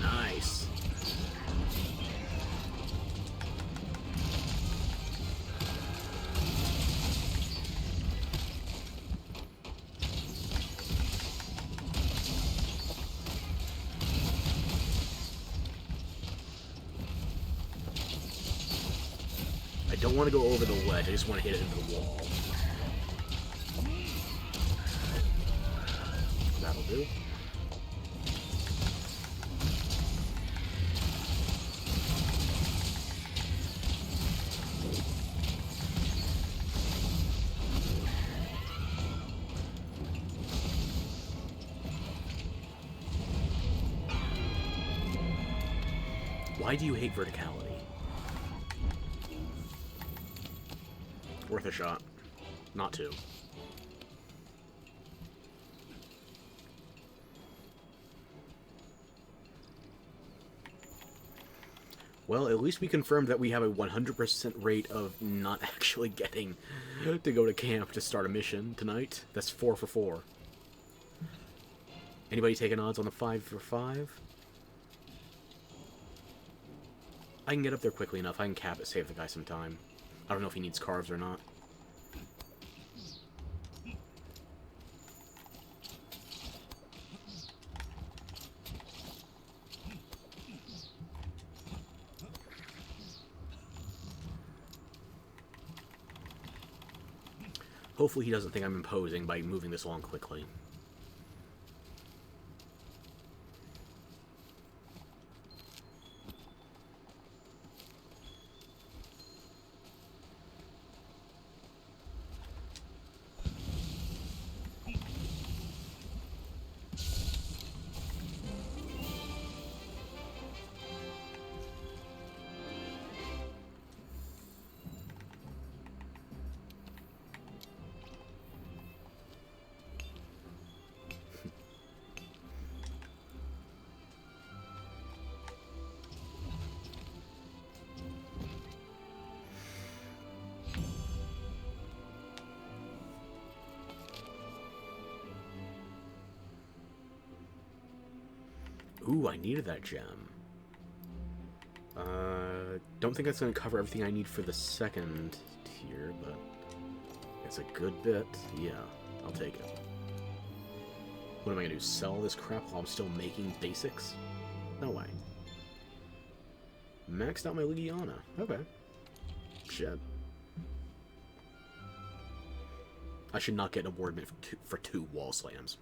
Nice. I don't want to go over the ledge, I just want to hit it into the wall. That'll do. Why do you hate verticality? Worth a shot. Not two. Well, at least we confirmed that we have a 100% rate of not actually getting to go to camp to start a mission tonight. That's 4 for 4. Anybody taking odds on the 5 for 5? I can get up there quickly enough. I can cap it, save the guy some time. I don't know if he needs carves or not. Hopefully he doesn't think I'm imposing by moving this along quickly. Ooh, I needed that gem. Don't think that's going to cover everything I need for the second tier, but it's a good bit. Yeah, I'll take it. What am I gonna do? Sell this crap while I'm still making basics? No way. Maxed out my Legiana. Okay. Shit. I should not get an awardment for two wall slams.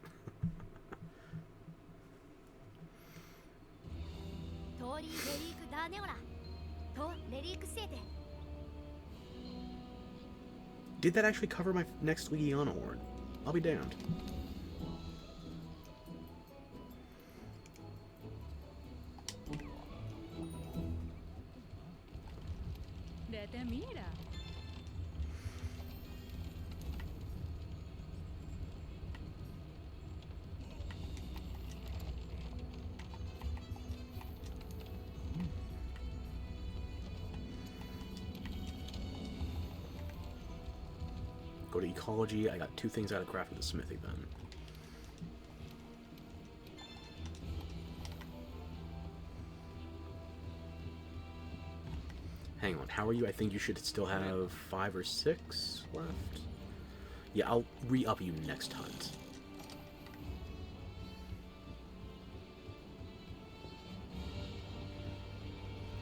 トーリー・レリーク・ダーネオラとレリーク・セーテ Did that actually cover my next Legiana award? I'll be damned. Dete mira. Go to ecology. I got 2 things out of craft with the smithy then. Hang on, how are you? I think you should still have 5 or 6 left. Yeah, I'll re-up you next hunt.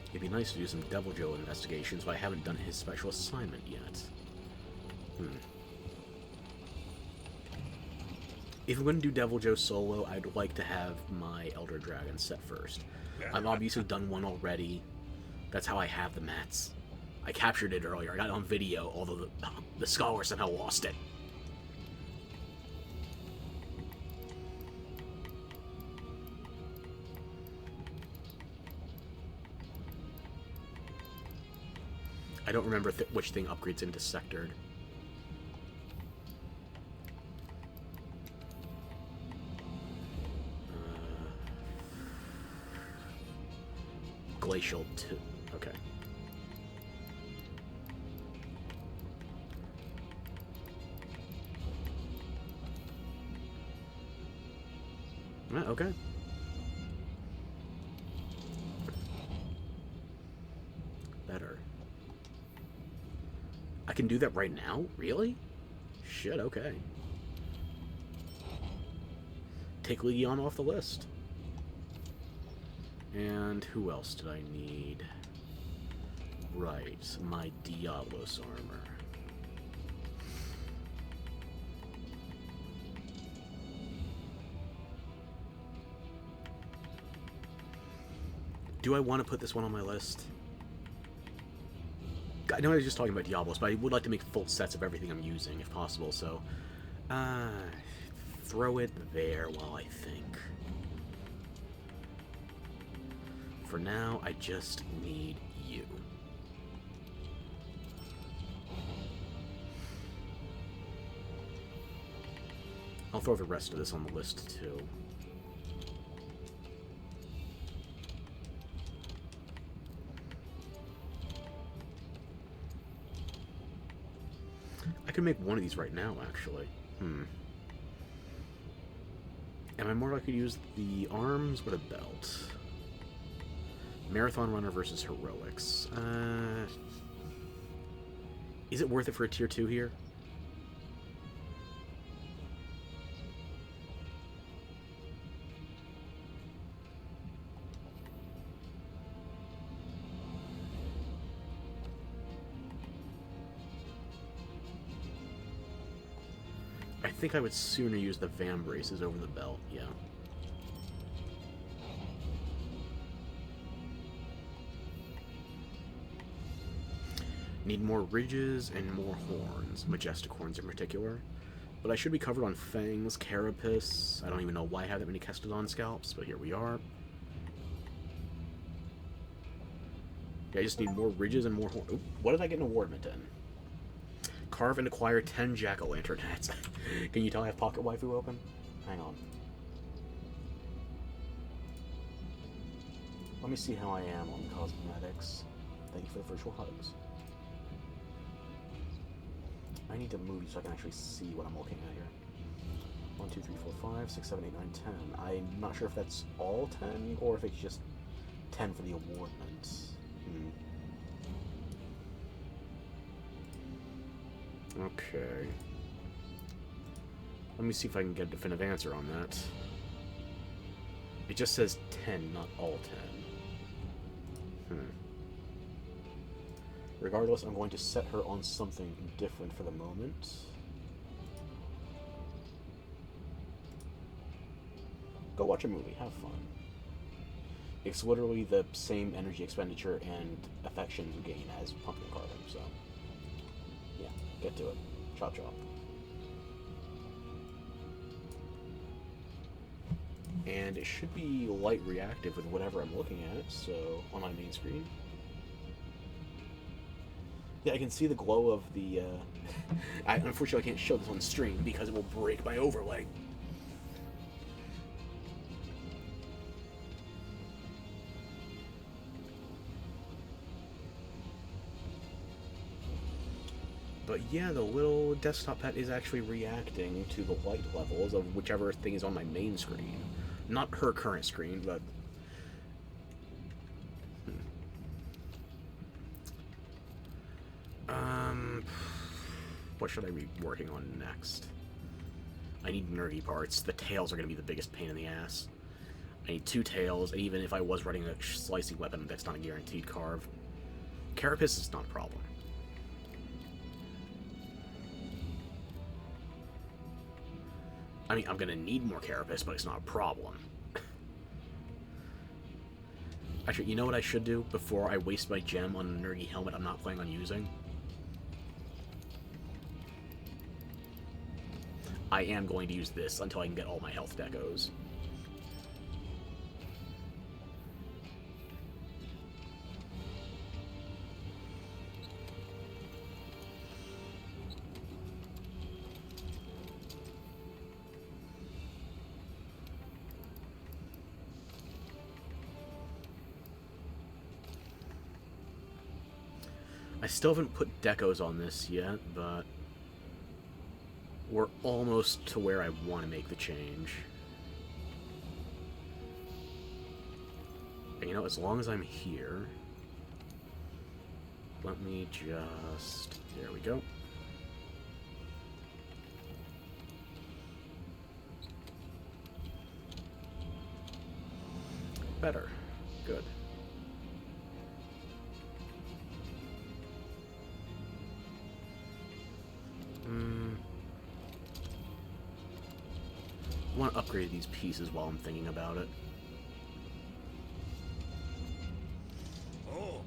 It'd be nice to do some Devil Joe investigations, but I haven't done his special assignment yet. If I'm going to do Devil Joe solo, I'd like to have my Elder Dragon set first. I've obviously done one already. That's how I have the mats. I captured it earlier. I got it on video, although the scholar somehow lost it. I don't remember which thing upgrades into Sectored. Glacial 2. Okay. Okay. Better. I can do that right now? Really? Shit, okay. Take Legion off the list. And who else did I need? Right, my Diablos armor. Do I want to put this one on my list? I know I was just talking about Diablos, but I would like to make full sets of everything I'm using, if possible, so... throw it there while I think. For now, I just need you. I'll throw the rest of this on the list, too. I could make one of these right now, actually. Am I more likely to use the arms or the belt? Marathon Runner versus Heroics. Is it worth it for a tier 2 here? I think I would sooner use the Vam Braces over the belt, yeah. Need more ridges and more horns, majestic horns in particular. But I should be covered on fangs, carapace. I don't even know why I have that many Kestodon scalps, but here we are. Yeah, I just need more ridges and more horns. What did I get an awardment in? Carve and acquire 10 jack-o'-lantern hats. Can you tell I have Pocket Waifu open? Hang on. Let me see how I am on cosmetics. Thank you for the virtual hugs. I need to move so I can actually see what I'm looking at here. 1, 2, 3, 4, 5, 6, 7, 8, 9, 10. I'm not sure if that's all 10 or if it's just 10 for the awardment. Okay. Let me see if I can get a definitive answer on that. It just says 10, not all 10. Regardless, I'm going to set her on something different for the moment. Go watch a movie, have fun. It's literally the same energy expenditure and affection you gain as pumpkin carving, so yeah, get to it. Chop chop. And it should be light reactive with whatever I'm looking at, so on my main screen. Yeah, I can see the glow of the, unfortunately I can't show this on stream because it will break my overlay. But yeah, the little desktop pet is actually reacting to the light levels of whichever thing is on my main screen. Not her current screen, but... What should I be working on next? I need nerdy parts. The tails are going to be the biggest pain in the ass. I need 2 tails, and even if I was running a slicing weapon, that's not a guaranteed carve. Carapace is not a problem. I mean, I'm gonna need more Carapace, but it's not a problem. Actually, you know what I should do before I waste my gem on a nerdy helmet I'm not planning on using? I am going to use this until I can get all my health decos. I still haven't put decos on this yet, but we're almost to where I want to make the change. And you know, as long as I'm here, let me just... There we go. Better. Good. I want to upgrade these pieces while I'm thinking about it. Oh.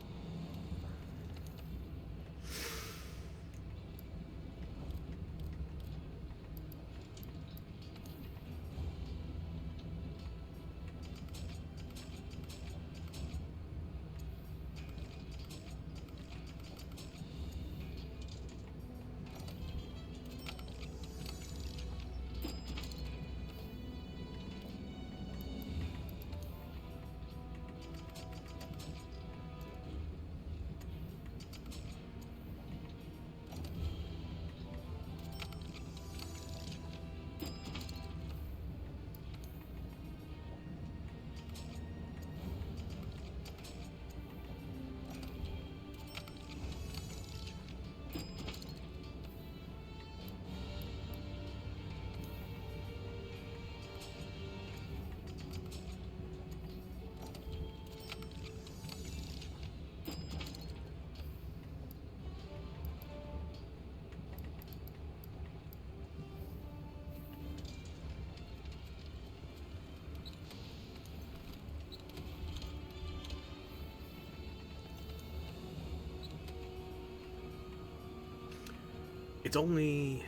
It's only...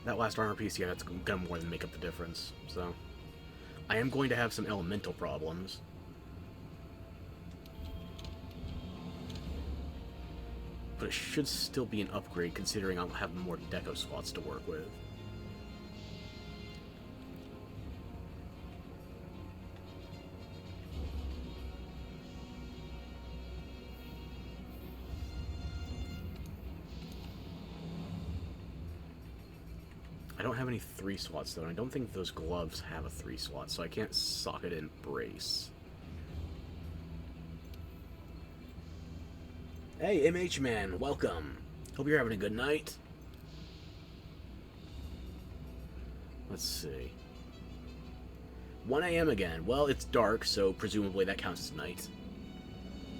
that last armor piece, yeah, that's gonna more than make up the difference, so... I am going to have some elemental problems. But it should still be an upgrade, considering I'll have more deco slots to work with. I don't have any 3 slots though, and I don't think those gloves have a 3 slot, so I can't socket in brace. Hey, MH Man, welcome. Hope you're having a good night. Let's see. 1 a.m. again. Well, it's dark, so presumably that counts as night.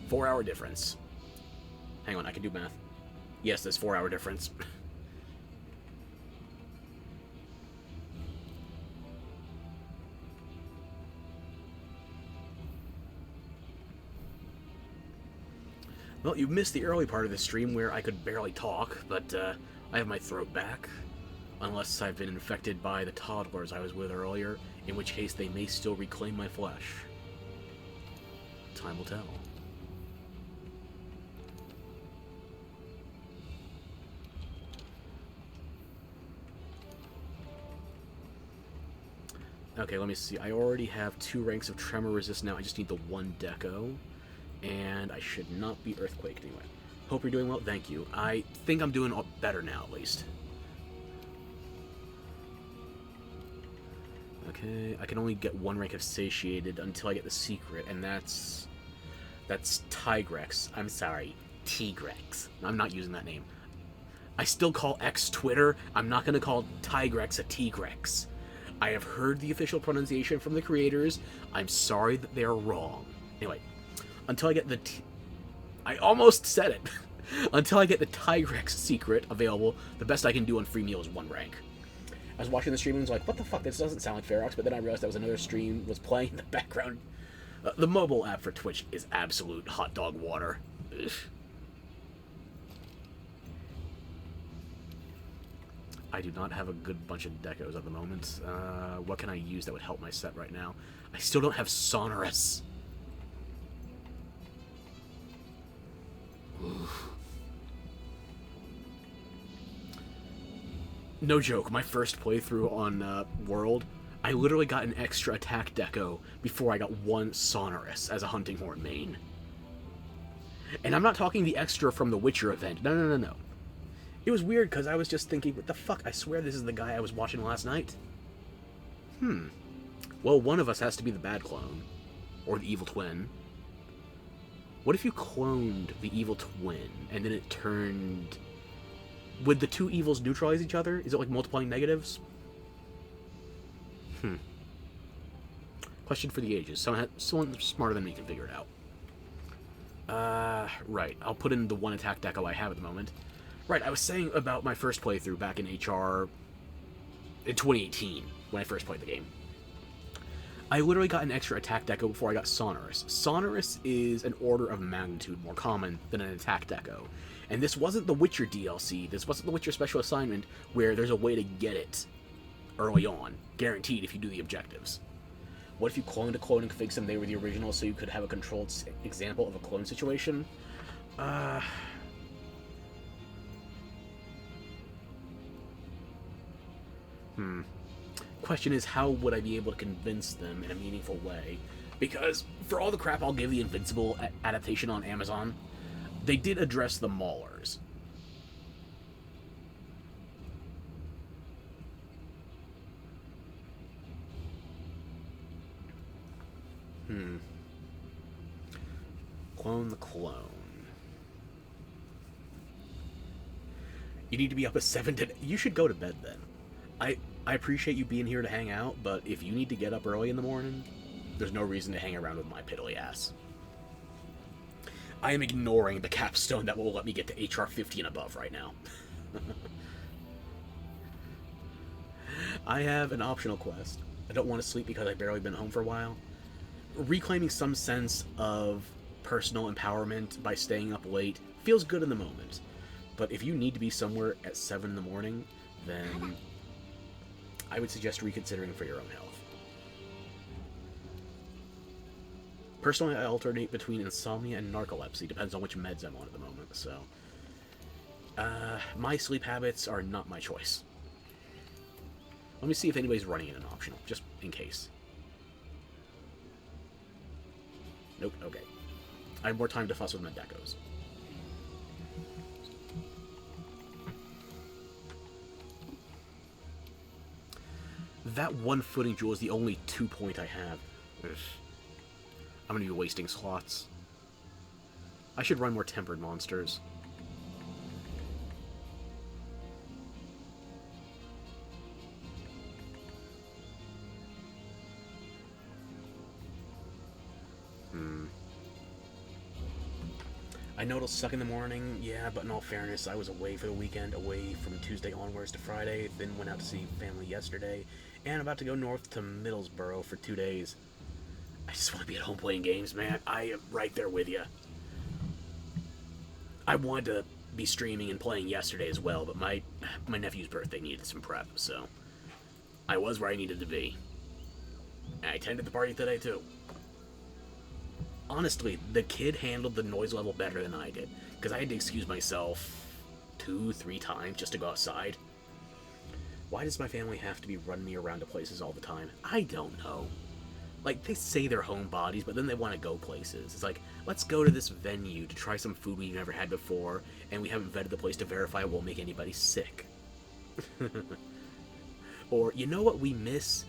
4-hour difference. Hang on, I can do math. Yes, there's 4-hour difference. Well, you missed the early part of the stream where I could barely talk, but I have my throat back. Unless I've been infected by the toddlers I was with earlier, in which case they may still reclaim my flesh. Time will tell. Okay, let me see. I already have 2 ranks of Tremor Resist now. I just need the 1 Deco. And I should not be Earthquake anyway. Hope you're doing well. Thank you. I think I'm doing better now, at least. Okay, I can only get 1 rank of Satiated until I get the secret, and that's Tigrex. I'm sorry, Tigrex. I'm not using that name. I still call X Twitter. I'm not going to call Tigrex a Tigrex. I have heard the official pronunciation from the creators. I'm sorry that they're wrong. Anyway, until I get the... I almost said it. Until I get the Tigrex secret available, the best I can do on free meal is 1 rank. I was watching the stream and was like, what the fuck, this doesn't sound like Ferox, but then I realized that was another stream was playing in the background. The mobile app for Twitch is absolute hot dog water. Ugh. I do not have a good bunch of decos at the moment. What can I use that would help my set right now? I still don't have Sonorous. Oof. No joke, my first playthrough on World, I literally got an extra attack deco before I got 1 Sonorous as a Hunting Horn main. And I'm not talking the extra from the Witcher event. No. It was weird because I was just thinking, what the fuck? I swear this is the guy I was watching last night. Well, one of us has to be the bad clone. Or the evil twin. What if you cloned the evil twin and then it turned... Would the 2 evils neutralize each other? Is it like multiplying negatives? Question for the ages. Someone smarter than me can figure it out. Right. I'll put in the 1 attack deco I have at the moment. Right, I was saying about my first playthrough back in HR... in 2018, when I first played the game. I literally got an extra attack deco before I got Sonorous. Sonorous is an order of magnitude more common than an attack deco. And this wasn't the Witcher DLC, this wasn't the Witcher Special Assignment, where there's a way to get it early on, guaranteed if you do the objectives. What if you cloned a clone and configured them they were the original so you could have a controlled example of a clone situation? Question is, how would I be able to convince them in a meaningful way? Because, for all the crap I'll give the Invincible adaptation on Amazon, they did address the Maulers. Clone the clone. You need to be up at 7 today. You should go to bed then. I appreciate you being here to hang out, but if you need to get up early in the morning, there's no reason to hang around with my piddly ass. I am ignoring the capstone that will let me get to HR 50 and above right now. I have an optional quest. I don't want to sleep because I've barely been home for a while. Reclaiming some sense of personal empowerment by staying up late feels good in the moment. But if you need to be somewhere at 7 in the morning, then I would suggest reconsidering for your own health. Personally, I alternate between insomnia and narcolepsy, depends on which meds I'm on at the moment, so... my sleep habits are not my choice. Let me see if anybody's running in an optional, just in case. Nope, okay. I have more time to fuss with my decos. That 1 footing jewel is the only 2 point I have. Ugh. I'm gonna be wasting slots. I should run more tempered monsters. I know it'll suck in the morning, yeah, but in all fairness, I was away for the weekend, away from Tuesday onwards to Friday, then went out to see family yesterday, and about to go north to Middlesbrough for 2 days. I just want to be at home playing games, man. I am right there with you. I wanted to be streaming and playing yesterday as well, but my nephew's birthday needed some prep, so I was where I needed to be. And I attended the party today, too. Honestly, the kid handled the noise level better than I did, because I had to excuse myself 2-3 times just to go outside. Why does my family have to be running me around to places all the time? I don't know. Like, they say they're homebodies, but then they want to go places. It's like, let's go to this venue to try some food we've never had before, and we haven't vetted the place to verify it won't make anybody sick. Or, you know what we miss?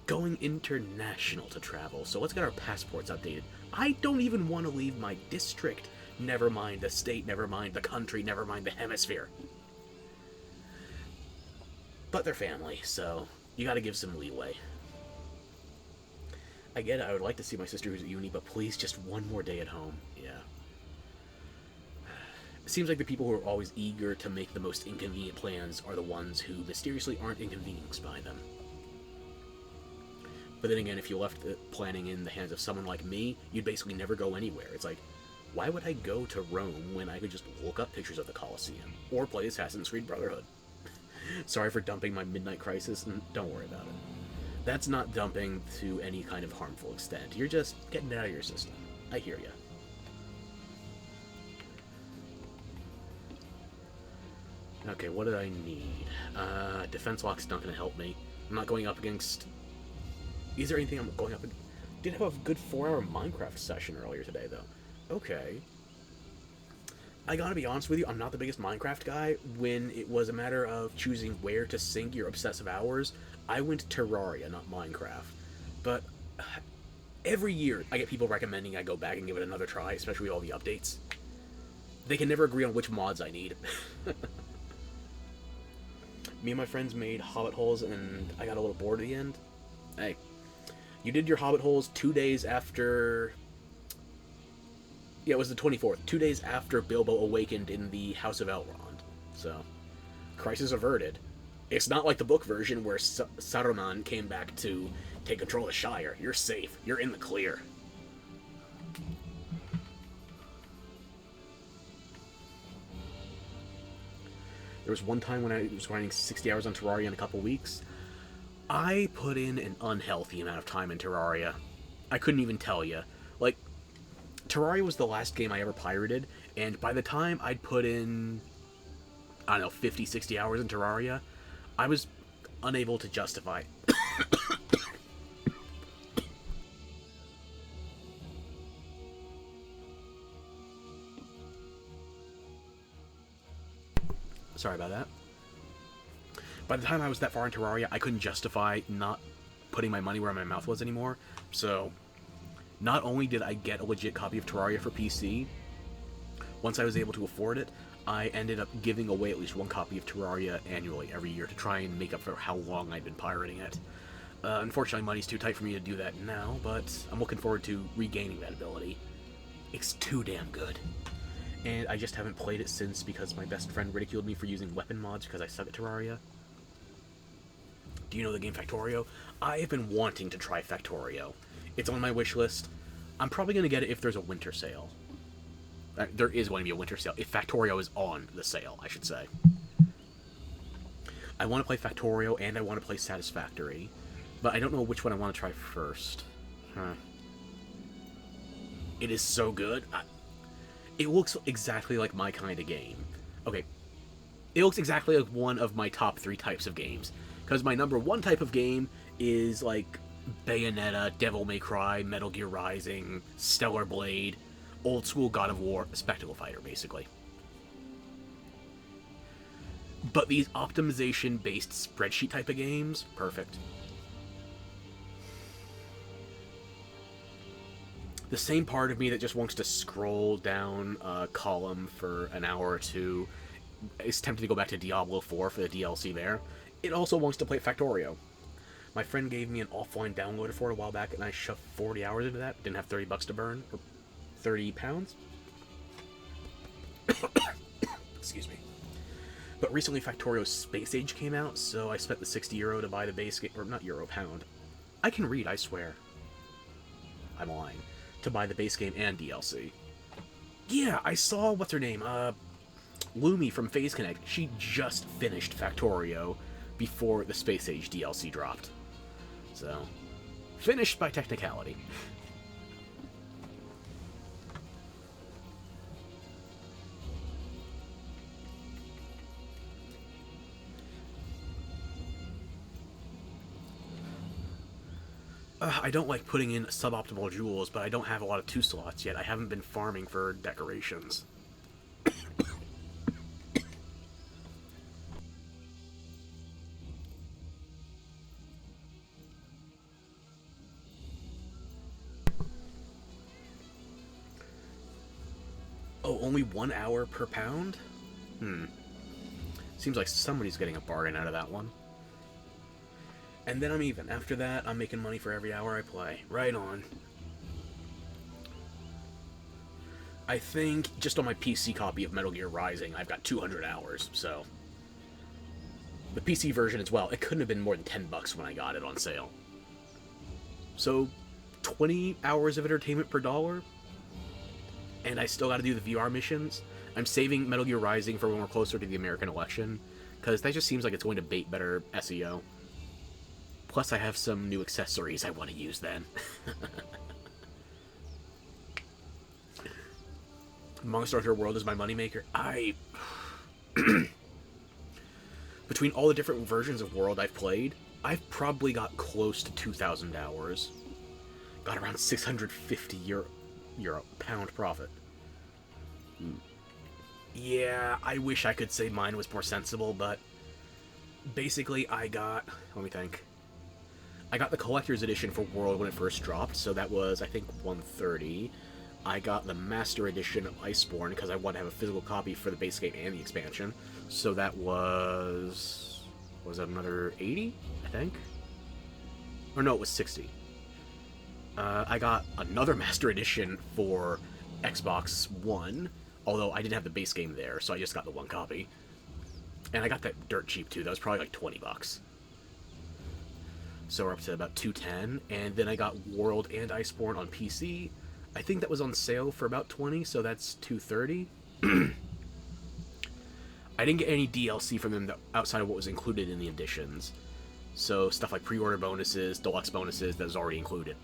Going international to travel, so let's get our passports updated. I don't even want to leave my district. Never mind the state, never mind the country, never mind the hemisphere. But they're family, so you gotta give some leeway. I get it, I would like to see my sister who's at uni, but please, just one more day at home. Yeah. It seems like the people who are always eager to make the most inconvenient plans are the ones who mysteriously aren't inconvenienced by them. But then again, if you left the planning in the hands of someone like me, you'd basically never go anywhere. It's like, why would I go to Rome when I could just look up pictures of the Colosseum? Or play Assassin's Creed Brotherhood? Sorry for dumping my Midnight Crisis, and don't worry about it. That's not dumping to any kind of harmful extent. You're just getting it out of your system. I hear ya. Okay, what did I need? Defense Lock's not gonna help me. I'm not going up against... Is there anything I'm going up against? Did have a good 4-hour Minecraft session earlier today, though. Okay. I gotta be honest with you, I'm not the biggest Minecraft guy. When it was a matter of choosing where to sink your obsessive hours, I went Terraria, not Minecraft. But every year, I get people recommending I go back and give it another try, especially with all the updates. They can never agree on which mods I need. Me and my friends made hobbit holes, and I got a little bored at the end. Hey, you did your hobbit holes 2 days after... Yeah, it was the 24th. 2 days after Bilbo awakened in the House of Elrond. So, crisis averted. It's not like the book version where Saruman came back to take control of the Shire. You're safe. You're in the clear. There was one time when I was grinding 60 hours on Terraria in a couple weeks. I put in an unhealthy amount of time in Terraria. I couldn't even tell you. Like, Terraria was the last game I ever pirated, and by the time I'd put in, I don't know, 50, 60 hours in Terraria, I was unable to justify. Sorry about that. By the time I was that far in Terraria, I couldn't justify not putting my money where my mouth was anymore. So, not only did I get a legit copy of Terraria for PC, once I was able to afford it, I ended up giving away at least one copy of Terraria annually every year to try and make up for how long I'd been pirating it. Unfortunately, money's too tight for me to do that now, but I'm looking forward to regaining that ability. It's too damn good. And I just haven't played it since because my best friend ridiculed me for using weapon mods because I suck at Terraria. Do you know the game Factorio? I have been wanting to try Factorio. It's on my wish list. I'm probably going to get it if there's a winter sale. There is going to be a winter sale. If Factorio is on the sale, I should say. I want to play Factorio and I want to play Satisfactory. But I don't know which one I want to try first. It is so good. It looks exactly like my kind of game. Okay. It looks exactly like one of my top 3 types of games. Because my number 1 type of game is like Bayonetta, Devil May Cry, Metal Gear Rising, Stellar Blade, old school God of War, spectacle fighter, basically. But these optimization-based spreadsheet type of games, perfect. The same part of me that just wants to scroll down a column for an hour or two is tempted to go back to Diablo 4 for the DLC there. It also wants to play Factorio. My friend gave me an offline downloader for it a while back, and I shoved 40 hours into that. Didn't have $30 to burn, or 30 pounds. Excuse me. But recently Factorio's Space Age came out, so I spent the €60 to buy the base game, or not euro, pound. I can read, I swear. I'm lying. To buy the base game and DLC. Yeah, I saw, what's her name, Lumi from FaZe Connect. She just finished Factorio before the Space Age DLC dropped. So, finished by technicality. I don't like putting in suboptimal jewels, but I don't have a lot of 2 slots yet. I haven't been farming for decorations. Oh, only 1 hour per pound? Seems like somebody's getting a bargain out of that one. And then I'm even. After that, I'm making money for every hour I play. Right on. I think just on my PC copy of Metal Gear Rising, I've got 200 hours, so... The PC version as well, it couldn't have been more than $10 when I got it on sale. So, 20 hours of entertainment per dollar? And I still gotta do the VR missions? I'm saving Metal Gear Rising for when we're closer to the American election, because that just seems like it's going to bait better SEO. Plus, I have some new accessories I want to use then. Monster Hunter World is my moneymaker. Between all the different versions of World I've played, I've probably got close to 2,000 hours. Got around 650 pound profit. Yeah, I wish I could say mine was more sensible, but basically I got... Let me think. I got the collector's edition for World when it first dropped, so that was, I think, 130. I got the master edition of Iceborne because I wanted to have a physical copy for the base game and the expansion, so that was that another 80, I think? Or no, it was 60. I got another master edition for Xbox One, although I didn't have the base game there, so I just got the 1 copy. And I got that dirt cheap, too. That was probably like $20. So we're up to about 210, and then I got World and Iceborne on PC. I think that was on sale for about 20, so that's 230. I didn't get any DLC from them outside of what was included in the editions. So stuff like pre-order bonuses, deluxe bonuses, that was already included.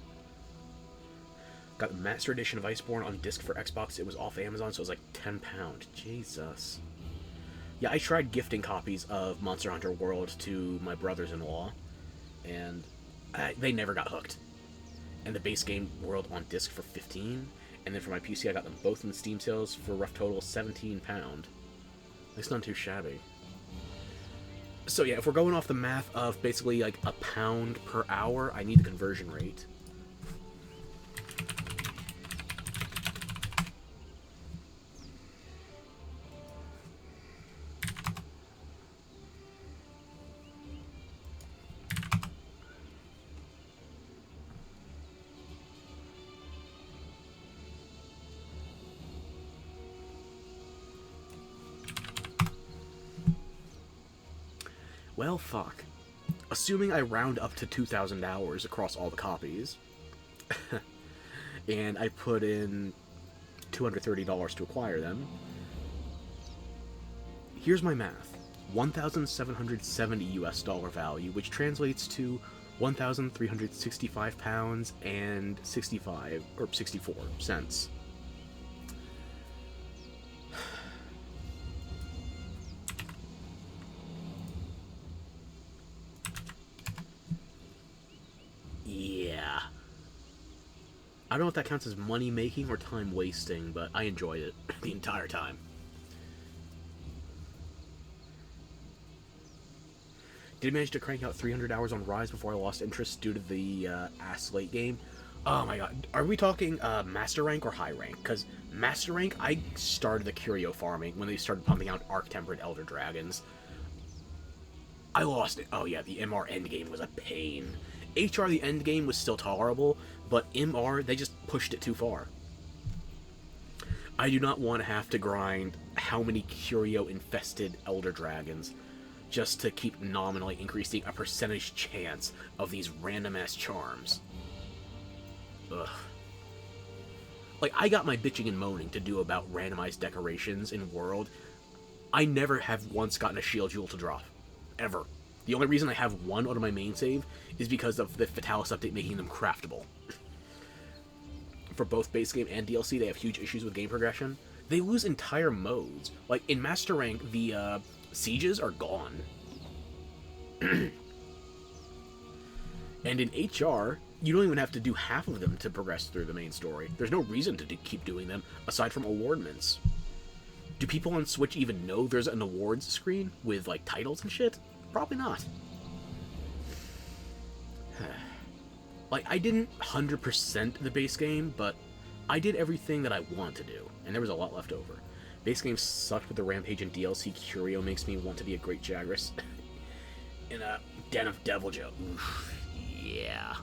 Got the Master Edition of Iceborne on disc for Xbox. It was off Amazon, so it was like £10. Jesus. Yeah, I tried gifting copies of Monster Hunter World to my brothers-in-law, and they never got hooked. And the base game World on disc for 15, and then for my PC I got them both in the Steam sales for a rough total £17. It's not too shabby. So yeah, if we're going off the math of basically like a pound per hour, I need the conversion rate. Well, fuck. Assuming I round up to 2,000 hours across all the copies, and I put in $230 to acquire them, here's my math. 1,770 US dollar value, which translates to 1,365 pounds and 64 cents. Yeah. I don't know if that counts as money making or time wasting, but I enjoyed it the entire time. Did manage to crank out 300 hours on Rise before I lost interest due to the ass late game. Oh my god. Are we talking Master Rank or High Rank? Because Master Rank, I started the curio farming when they started pumping out Arc-Tempered Elder Dragons. I lost it. Oh yeah, the MR endgame was a pain. HR, the endgame, was still tolerable, but MR, they just pushed it too far. I do not want to have to grind how many Curio-infested Elder Dragons just to keep nominally increasing a percentage chance of these random-ass charms. Ugh. Like, I got my bitching and moaning to do about randomized decorations in World. I never have once gotten a shield jewel to drop. Ever. The only reason I have one out of my main save is because of the Fatalis update making them craftable. For both base game and DLC, they have huge issues with game progression. They lose entire modes. Like, in Master Rank, the sieges are gone. And in HR, you don't even have to do half of them to progress through the main story. There's no reason to keep doing them, aside from awardments. Do people on Switch even know there's an awards screen with, like, titles and shit? Probably not. Like, I didn't 100% the base game, but I did everything that I want to do, and there was a lot left over. Base game sucked with the Rampage and DLC. Curio makes me want to be a great Jagras. In a Den of Deviljho. Oof, yeah.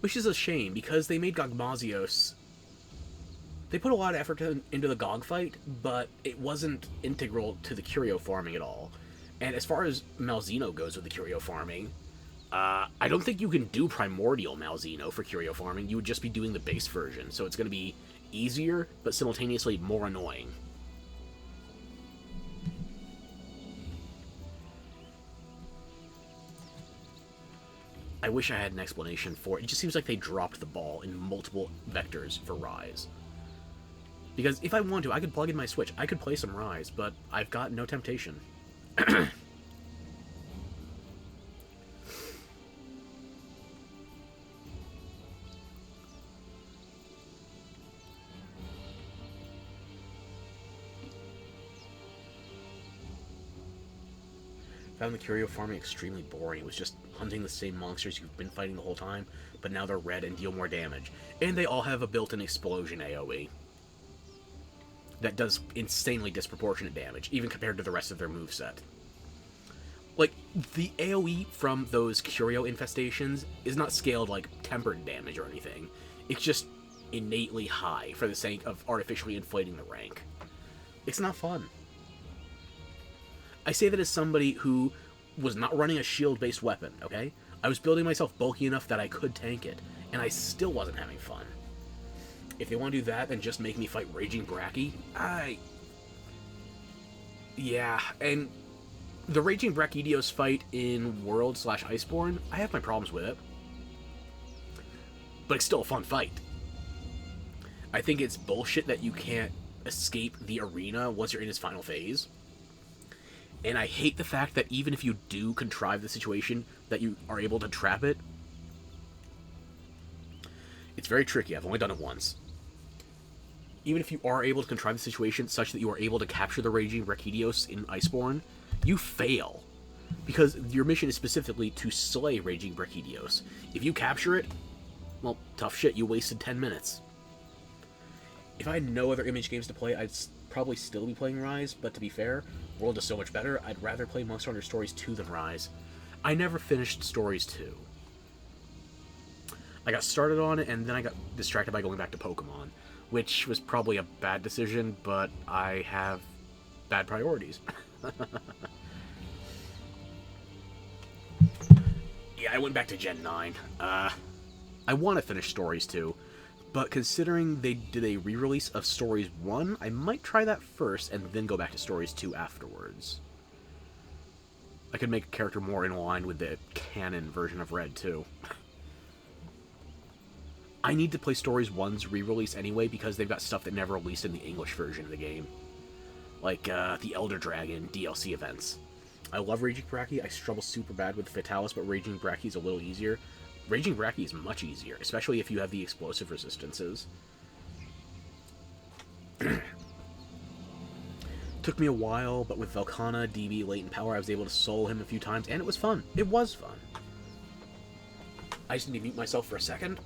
Which is a shame, because they made Gogmazios. They put a lot of effort into the GOG fight, but it wasn't integral to the Curio farming at all. And as far as Malzeno goes with the Curio farming, I don't think you can do Primordial Malzeno for Curio farming. You would just be doing the base version, so it's going to be easier, but simultaneously more annoying. I wish I had an explanation for it. It just seems like they dropped the ball in multiple vectors for Rise. Because if I want to, I could plug in my Switch. I could play some Rise, but I've got no temptation. Found the Curio farming extremely boring. It was just hunting the same monsters you've been fighting the whole time, but now they're red and deal more damage. And they all have a built-in explosion AoE that does insanely disproportionate damage, even compared to the rest of their moveset. Like, the AoE from those Curio infestations is not scaled like tempered damage or anything. It's just innately high for the sake of artificially inflating the rank. It's not fun. I say that as somebody who was not running a shield-based weapon, okay? I was building myself bulky enough that I could tank it, and I still wasn't having fun. If they want to do that, then just make me fight Raging Bracky. Yeah, and the Raging Brachydios fight in World/Iceborne, I have my problems with it. But it's still a fun fight. I think it's bullshit that you can't escape the arena once you're in its final phase. And I hate the fact that even if you do contrive the situation, that you are able to trap it. It's very tricky. I've only done it once. Even if you are able to contrive the situation such that you are able to capture the Raging Brachydios in Iceborne, you fail. Because your mission is specifically to slay Raging Brachydios. If you capture it, well, tough shit, you wasted 10 minutes. If I had no other Image games to play, I'd probably still be playing Rise, but to be fair, World is so much better, I'd rather play Monster Hunter Stories 2 than Rise. I never finished Stories 2. I got started on it, and then I got distracted by going back to Pokemon, which was probably a bad decision, but I have bad priorities. Yeah, I went back to Gen 9. I want to finish Stories 2, but considering they did a re-release of Stories 1, I might try that first and then go back to Stories 2 afterwards. I could make a character more in line with the canon version of Red, too. I need to play Stories 1's re-release anyway because they've got stuff that never released in the English version of the game. Like, the Elder Dragon DLC events. I love Raging Bracky. I struggle super bad with Fatalis, but Raging Bracky is a little easier. Raging Bracky is much easier, especially if you have the explosive resistances. Took me a while, but with Velkhana, DB, Latent Power, I was able to solo him a few times, and it was fun. It was fun. I just need to mute myself for a second.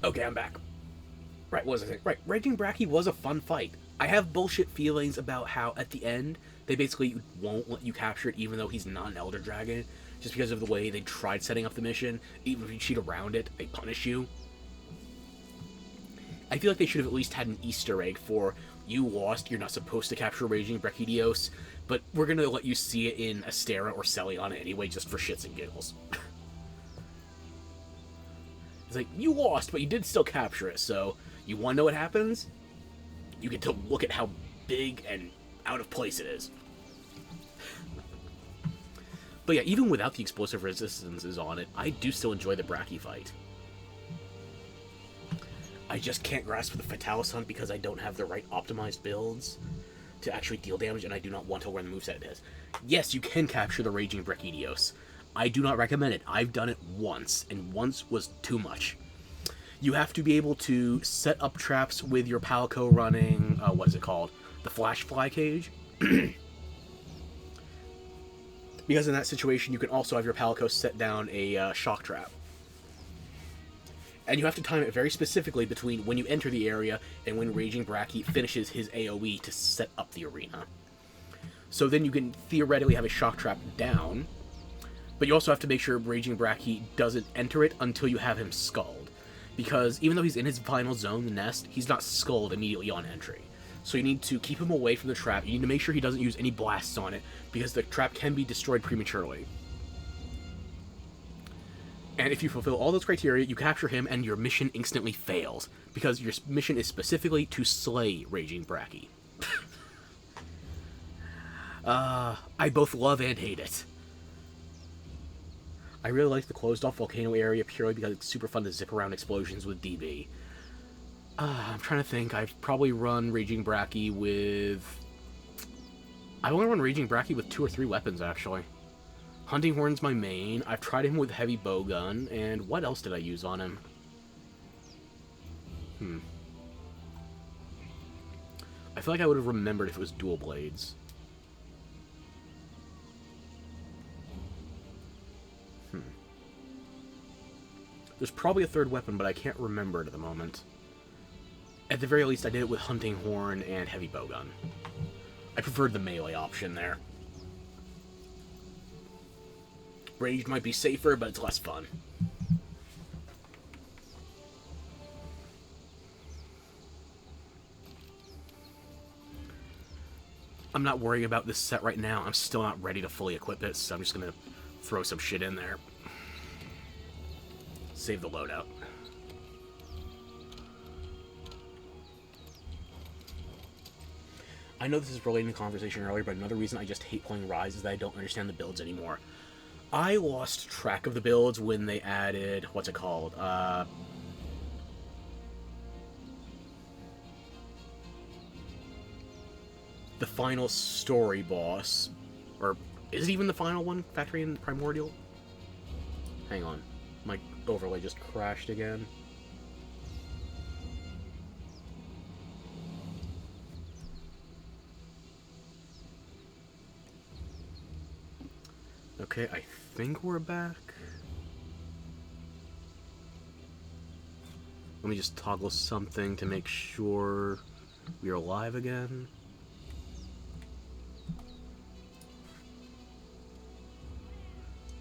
Okay, I'm back. Right, what was I saying? Right, Raging Bracky was a fun fight. I have bullshit feelings about how, at the end, they basically won't let you capture it even though he's not an Elder Dragon, just because of the way they tried setting up the mission. Even if you cheat around it, they punish you. I feel like they should have at least had an Easter egg for, you lost, you're not supposed to capture Raging Brachydios, but we're gonna let you see it in Astera or Celiana anyway, just for shits and giggles. It's like, you lost, but you did still capture it, so you wanna know what happens? You get to look at how big and out of place it is. But yeah, even without the explosive resistances on it, I do still enjoy the Bracky fight. I just can't grasp the Fatalis Hunt because I don't have the right optimized builds to actually deal damage, and I do not want to learn the moveset it has. Yes, you can capture the Raging Brachydios. I do not recommend it. I've done it once, and once was too much. You have to be able to set up traps with your Palico running, what is it called? The Flash Fly Cage. Because in that situation, you can also have your Palico set down a shock trap. And you have to time it very specifically between when you enter the area and when Raging Bracky finishes his AoE to set up the arena. So then you can theoretically have a shock trap down, but you also have to make sure Raging Bracky doesn't enter it until you have him skulled. Because even though he's in his final zone, the nest, he's not skulled immediately on entry. So you need to keep him away from the trap. You need to make sure he doesn't use any blasts on it, because the trap can be destroyed prematurely. And if you fulfill all those criteria, you capture him and your mission instantly fails, because your mission is specifically to slay Raging Bracky. I both love and hate it. I really like the closed-off volcano area purely because it's super fun to zip around explosions with DB. I'm trying to think. I've probably run Raging Bracky with... I've only run Raging Bracky with 2 or 3 weapons, actually. Hunting Horn's my main. I've tried him with Heavy Bowgun, and what else did I use on him? I feel like I would have remembered if it was Dual Blades. There's probably a 3rd weapon, but I can't remember it at the moment. At the very least, I did it with Hunting Horn and Heavy Bowgun. I preferred the melee option there. Ranged might be safer, but it's less fun. I'm not worrying about this set right now. I'm still not ready to fully equip it, so I'm just going to throw some shit in there. Save the loadout. I know this is related to the conversation earlier, but another reason I just hate playing Rise is that I don't understand the builds anymore. I lost track of the builds when they added... what's it called? The final story boss. Or, is it even the final one? Factory and Primordial? Hang on. My overlay just crashed again. Okay, I think we're back. Let me just toggle something to make sure we are live again.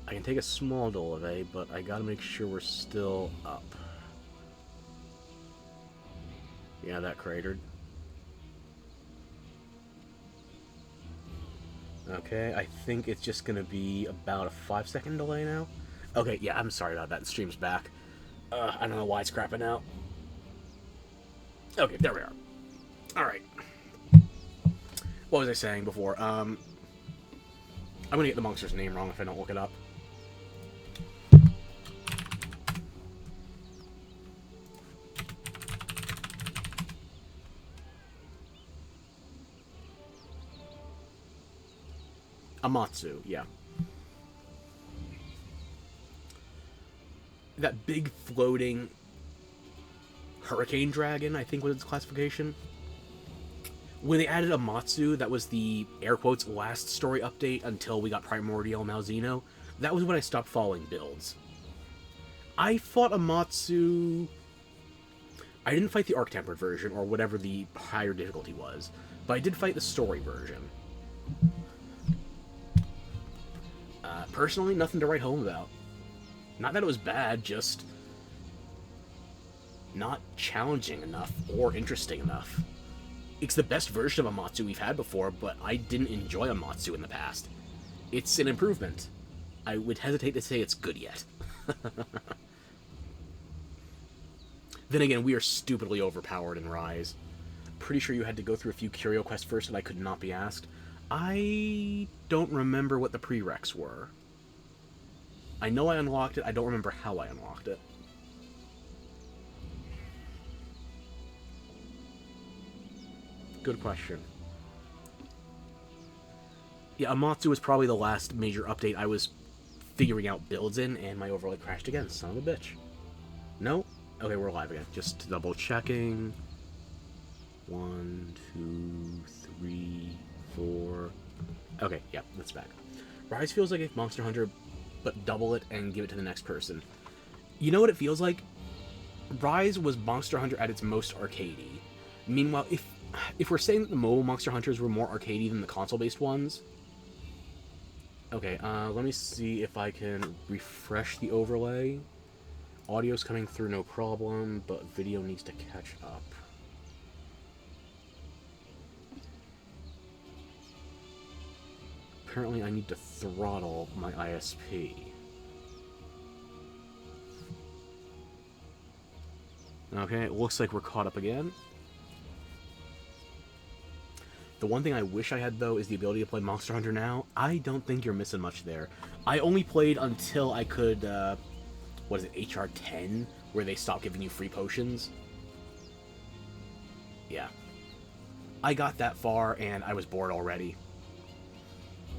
I can take a small delay, but I gotta make sure we're still up. Yeah, that cratered. Okay, I think it's just gonna be about a 5-second delay now. Okay, yeah, I'm sorry about that. The stream's back. I don't know why it's crapping out. Okay, there we are. Alright. What was I saying before? I'm gonna get the monster's name wrong if I don't look it up. Amatsu, yeah. That big floating hurricane dragon, I think was its classification. When they added Amatsu, that was the, air quotes, last story update until we got Primordial Malzeno. That was when I stopped following builds. I fought Amatsu I didn't fight the Arc-Tempered version, or whatever the higher difficulty was, but I did fight the story version. Personally, nothing to write home about. Not that it was bad, just not challenging enough or interesting enough. It's the best version of Amatsu we've had before, but I didn't enjoy Amatsu in the past. It's an improvement. I would hesitate to say it's good yet. Then again, we are stupidly overpowered in Rise. Pretty sure you had to go through a few curio quests first that I could not be asked. I don't remember what the prereqs were. I know I unlocked it, I don't remember how I unlocked it. Good question. Yeah, Amatsu was probably the last major update I was figuring out builds in, and my overlay crashed again, son of a bitch. No? Okay, we're live again. Just double checking. 1, 2, 3, 4. Okay, yeah, that's back. Rise feels like a Monster Hunter, but double it and give it to the next person. You know what it feels like? Rise was Monster Hunter at its most arcadey. Meanwhile, if we're saying that the mobile Monster Hunters were more arcadey than the console-based ones... Okay, let me see if I can refresh the overlay. Audio's coming through no problem, but video needs to catch up. Apparently I need to throttle my ISP. Okay, it looks like we're caught up again. The one thing I wish I had, though, is the ability to play Monster Hunter now. I don't think you're missing much there. I only played until I could, what is it, HR 10, where they stopped giving you free potions. Yeah. I got that far, and I was bored already.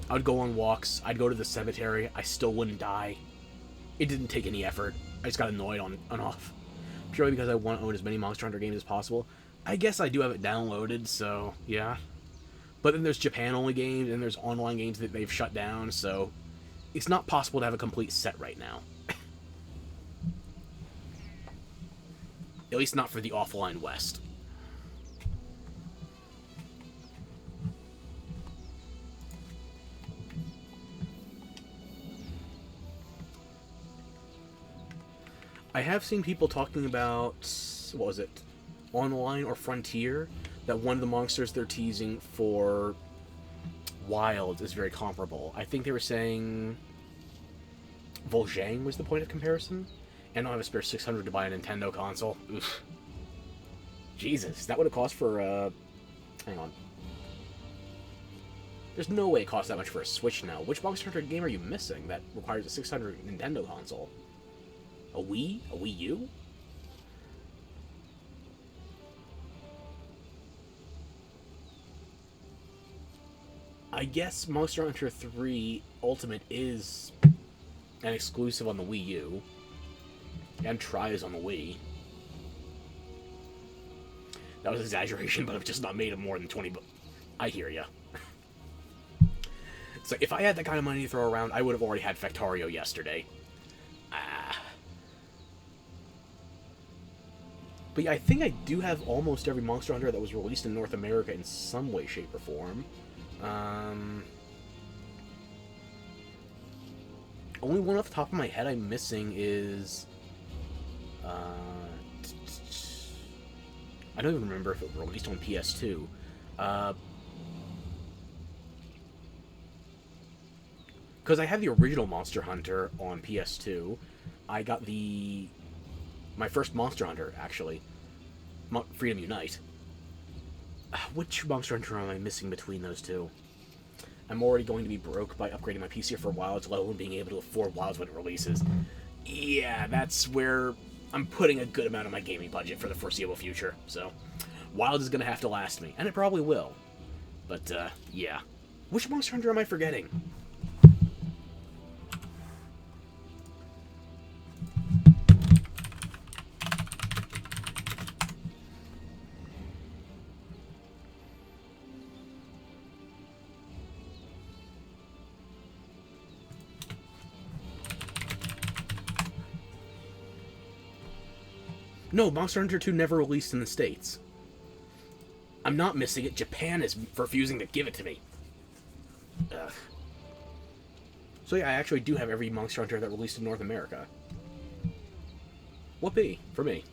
I would go on walks, I'd go to the cemetery, I still wouldn't die. It didn't take any effort. I just got annoyed on and off. Purely because I want to own as many Monster Hunter games as possible. I guess I do have it downloaded, so yeah. But then there's Japan-only games, and there's online games that they've shut down, so it's not possible to have a complete set right now. At least not for the offline West. I have seen people talking about, what was it, Online or Frontier, that one of the monsters they're teasing for Wild is very comparable. I think they were saying Vol'jang was the point of comparison. And I don't have a spare 600 to buy a Nintendo console. Oof. Jesus, is that what it cost for, hang on. There's no way it costs that much for a Switch now. Which Monster Hunter game are you missing that requires a 600 Nintendo console? A Wii? A Wii U? I guess Monster Hunter 3 Ultimate is an exclusive on the Wii U. And tries on the Wii. That was an exaggeration, but I've just not made it more than 20 bucks. I hear ya. So if I had that kind of money to throw around, I would have already had Factorio yesterday. But yeah, I think I do have almost every Monster Hunter that was released in North America in some way, shape, or form. Only one off the top of my head I'm missing is... I don't even remember if it was released on PS2. Because I have the original Monster Hunter on PS2. I got my first Monster Hunter, actually. Freedom Unite. Which Monster Hunter am I missing between those two? I'm already going to be broke by upgrading my PC for Wilds, let alone being able to afford Wilds when it releases. Yeah, that's where I'm putting a good amount of my gaming budget for the foreseeable future. So, Wilds is going to have to last me, and it probably will. But, yeah. Which Monster Hunter am I forgetting? No, Monster Hunter 2 never released in the States. I'm not missing it. Japan is refusing to give it to me. Ugh. So yeah, I actually do have every Monster Hunter that released in North America. Whoopee, for me.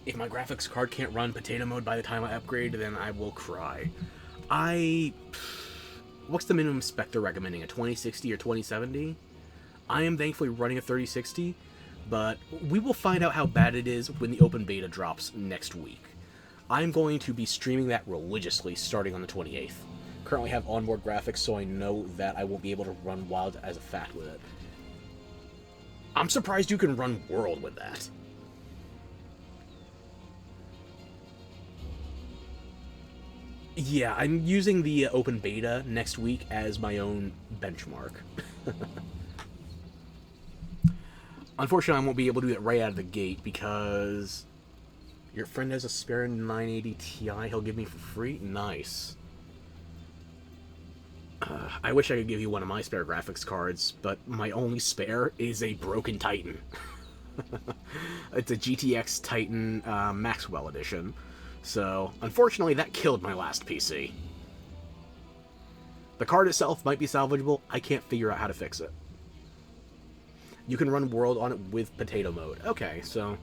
If my graphics card can't run potato mode by the time I upgrade, then I will cry. What's the minimum spec they're recommending? A 2060 or 2070? I am thankfully running a 3060, but we will find out how bad it is when the open beta drops next week. I'm going to be streaming that religiously starting on the 28th. Currently have onboard graphics, so I know that I won't be able to run Wild as a fact with it. I'm surprised you can run World with that. Yeah, I'm using the open beta next week as my own benchmark. Unfortunately, I won't be able to do it right out of the gate because your friend has a spare 980 Ti he'll give me for free? Nice. I wish I could give you one of my spare graphics cards, but my only spare is a broken Titan. It's a GTX Titan Maxwell edition. So, unfortunately, that killed my last PC. The card itself might be salvageable. I can't figure out how to fix it. You can run World on it with potato mode. Okay, so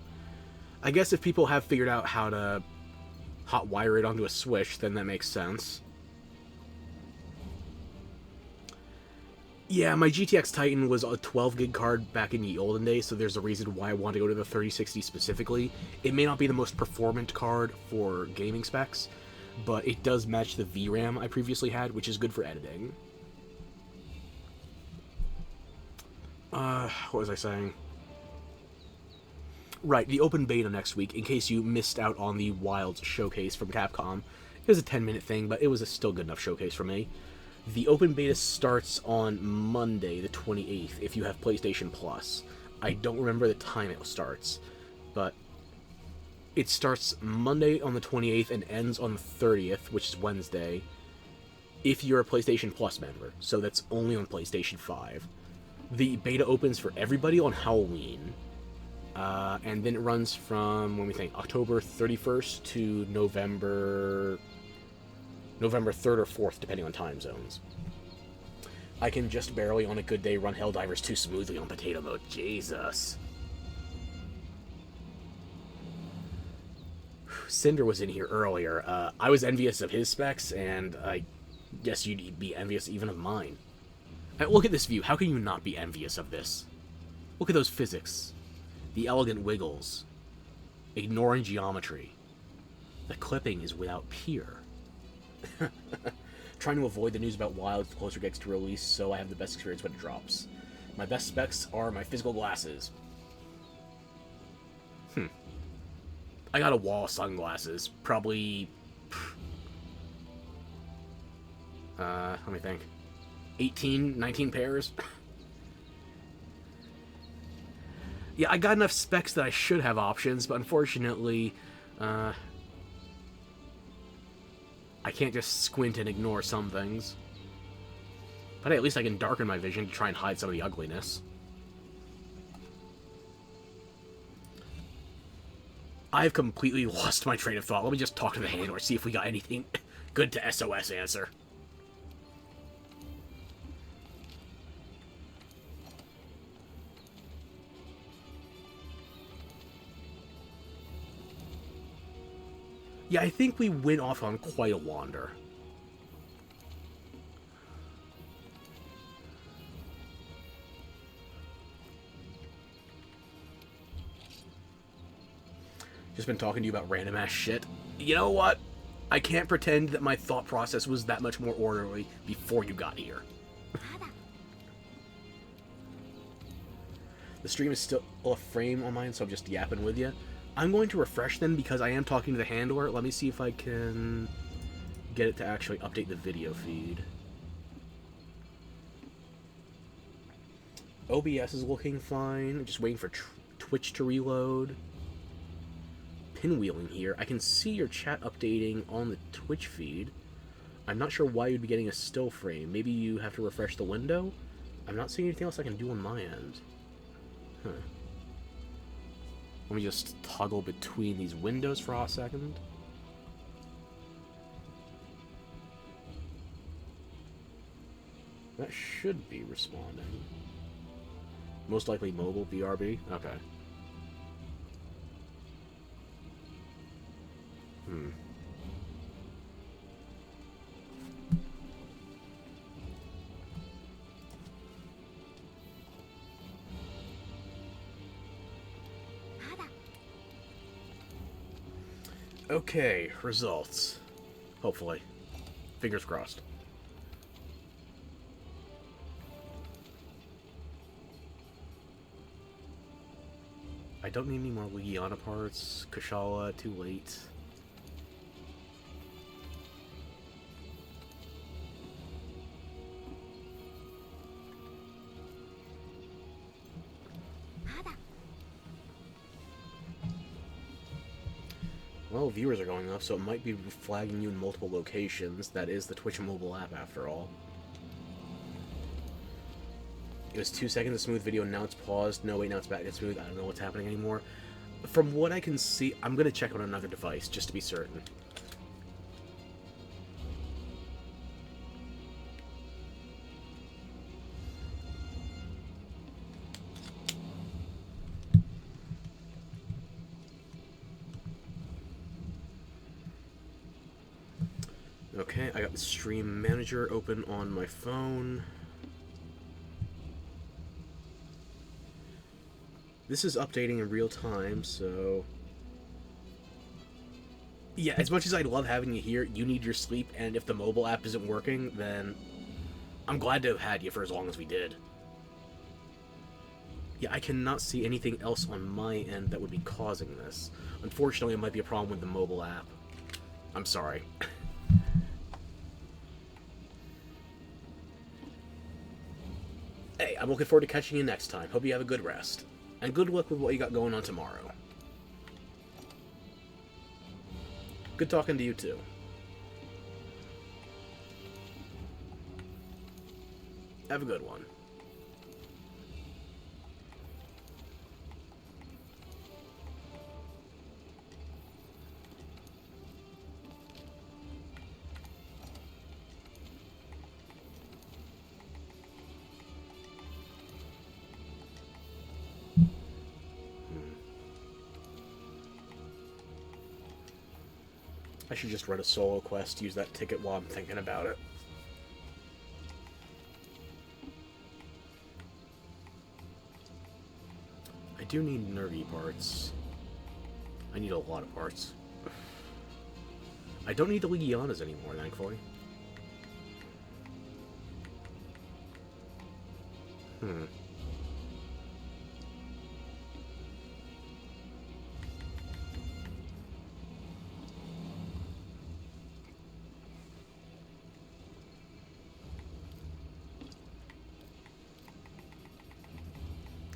I guess if people have figured out how to hot wire it onto a Switch, then that makes sense. Yeah, my GTX Titan was a 12 gig card back in the olden days, so there's a reason why I want to go to the 3060 specifically. It may not be the most performant card for gaming specs, but it does match the VRAM I previously had, which is good for editing. What was I saying? Right, the open beta next week, in case you missed out on the Wild showcase from Capcom. It was a 10-minute thing, but it was a still good enough showcase for me. The open beta starts on Monday, the 28th, if you have PlayStation Plus. I don't remember the time it starts, but it starts Monday on the 28th and ends on the 30th, which is Wednesday, if you're a PlayStation Plus member. So that's only on PlayStation 5. The beta opens for everybody on Halloween, and then it runs from, when we think, October 31st to November 3rd or 4th, depending on time zones. I can just barely, on a good day, run Helldivers 2 smoothly on potato mode. Jesus. Cinder was in here earlier. I was envious of his specs, and I guess you'd be envious even of mine. Look at this view. How can you not be envious of this? Look at those physics. The elegant wiggles. Ignoring geometry. The clipping is without peer. Trying to avoid the news about Wild the closer it gets to release, so I have the best experience when it drops. My best specs are my physical glasses. I got a wall of sunglasses. Probably... let me think. 18, 19 pairs? Yeah, I got enough specs that I should have options, but unfortunately, I can't just squint and ignore some things. But hey, at least I can darken my vision to try and hide some of the ugliness. I've completely lost my train of thought. Let me just talk to the handler, see if we got anything good to SOS answer. Yeah, I think we went off on quite a wander. Just been talking to you about random ass shit. You know what? I can't pretend that my thought process was that much more orderly before you got here. The stream is still a frame on mine, so I'm just yapping with you. I'm going to refresh them because I am talking to the handler. Let me see if I can get it to actually update the video feed. OBS is looking fine. Just waiting for Twitch to reload. Pinwheeling here. I can see your chat updating on the Twitch feed. I'm not sure why you'd be getting a still frame. Maybe you have to refresh the window? I'm not seeing anything else I can do on my end. Huh. Let me just toggle between these windows for a hot second. That should be responding. Most likely mobile, BRB? Okay. Okay, results. Hopefully. Fingers crossed. I don't need any more Legiana parts. Kushala, too late. Well, viewers are going up, so it might be flagging you in multiple locations. That is the Twitch mobile app, after all. It was 2 seconds of smooth video, now it's paused. No, wait, now it's back to smooth. I don't know what's happening anymore. From what I can see, I'm going to check on another device, just to be certain. Okay, I got the stream manager open on my phone. This is updating in real time, so... Yeah, as much as I love having you here, you need your sleep, and if the mobile app isn't working, then I'm glad to have had you for as long as we did. Yeah, I cannot see anything else on my end that would be causing this. Unfortunately, it might be a problem with the mobile app. I'm sorry. Hey, I'm looking forward to catching you next time. Hope you have a good rest. And good luck with what you got going on tomorrow. Good talking to you, too. Have a good one. I should just run a solo quest, use that ticket while I'm thinking about it. I do need nerdy parts. I need a lot of parts. I don't need the Legianas anymore, thankfully.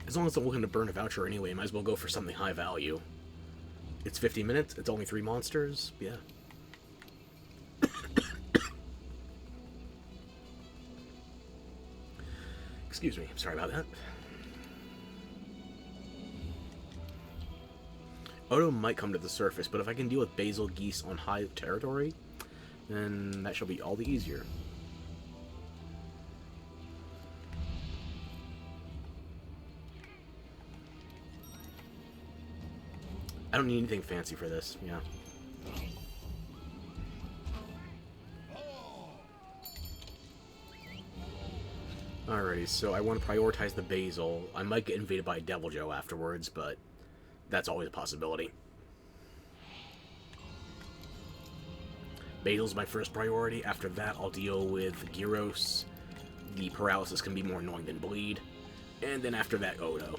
As long as I'm looking to burn a voucher anyway, might as well go for something high value. It's 50 minutes, it's only 3 monsters, yeah. Excuse me, sorry about that. Odo might come to the surface, but if I can deal with Basil Geese on high territory, then that shall be all the easier. I don't need anything fancy for this, yeah. Alrighty, so I want to prioritize the Basil. I might get invaded by a Deviljho afterwards, but that's always a possibility. Basil's my first priority. After that, I'll deal with Gyros. The paralysis can be more annoying than bleed. And then after that, Odo.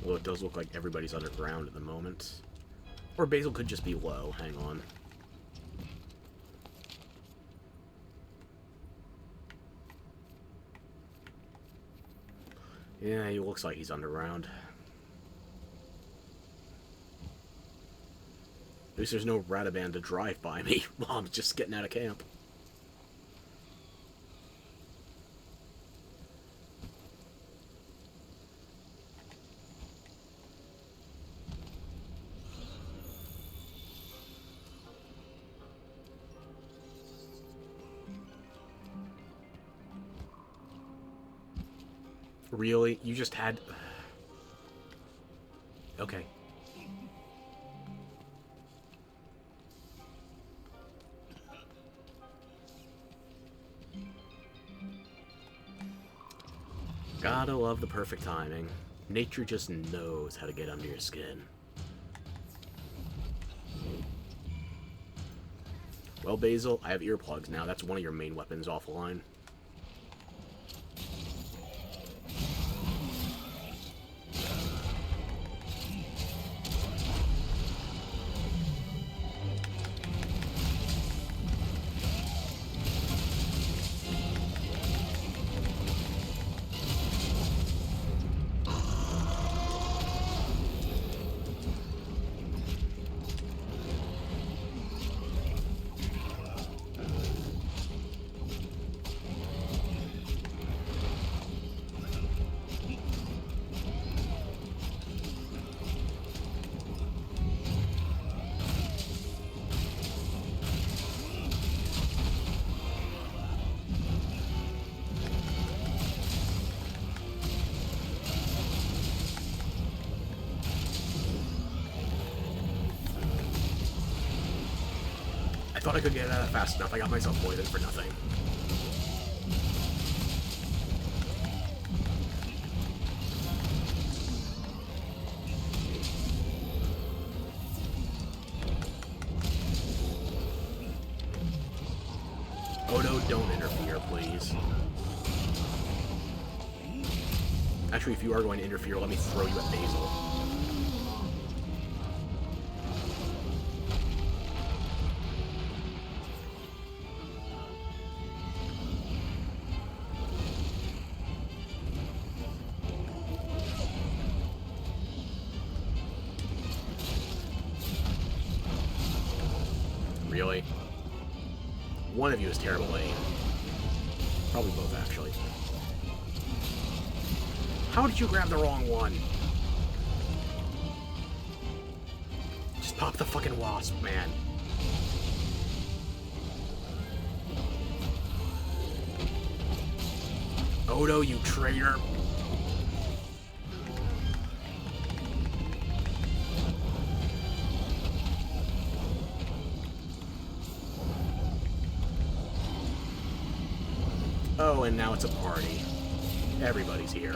Well, it does look like everybody's underground at the moment. Or Basil could just be low. Hang on. Yeah, he looks like he's underground. At least there's no Radaban to drive by me while I'm just getting out of camp. Really? You just had... Okay. Gotta love the perfect timing. Nature just knows how to get under your skin. Well, Basil, I have earplugs now. That's one of your main weapons offline. I thought I could get out of that fast enough. I got myself poisoned for nothing. Odo, don't interfere, please. Actually, if you are going to interfere, let me throw you at Basil. Really? One of you is terrible aim. Probably both, actually. How did you grab the wrong one? Just pop the fucking wasp, man. Odo, you traitor. Oh, and now it's a party. Everybody's here.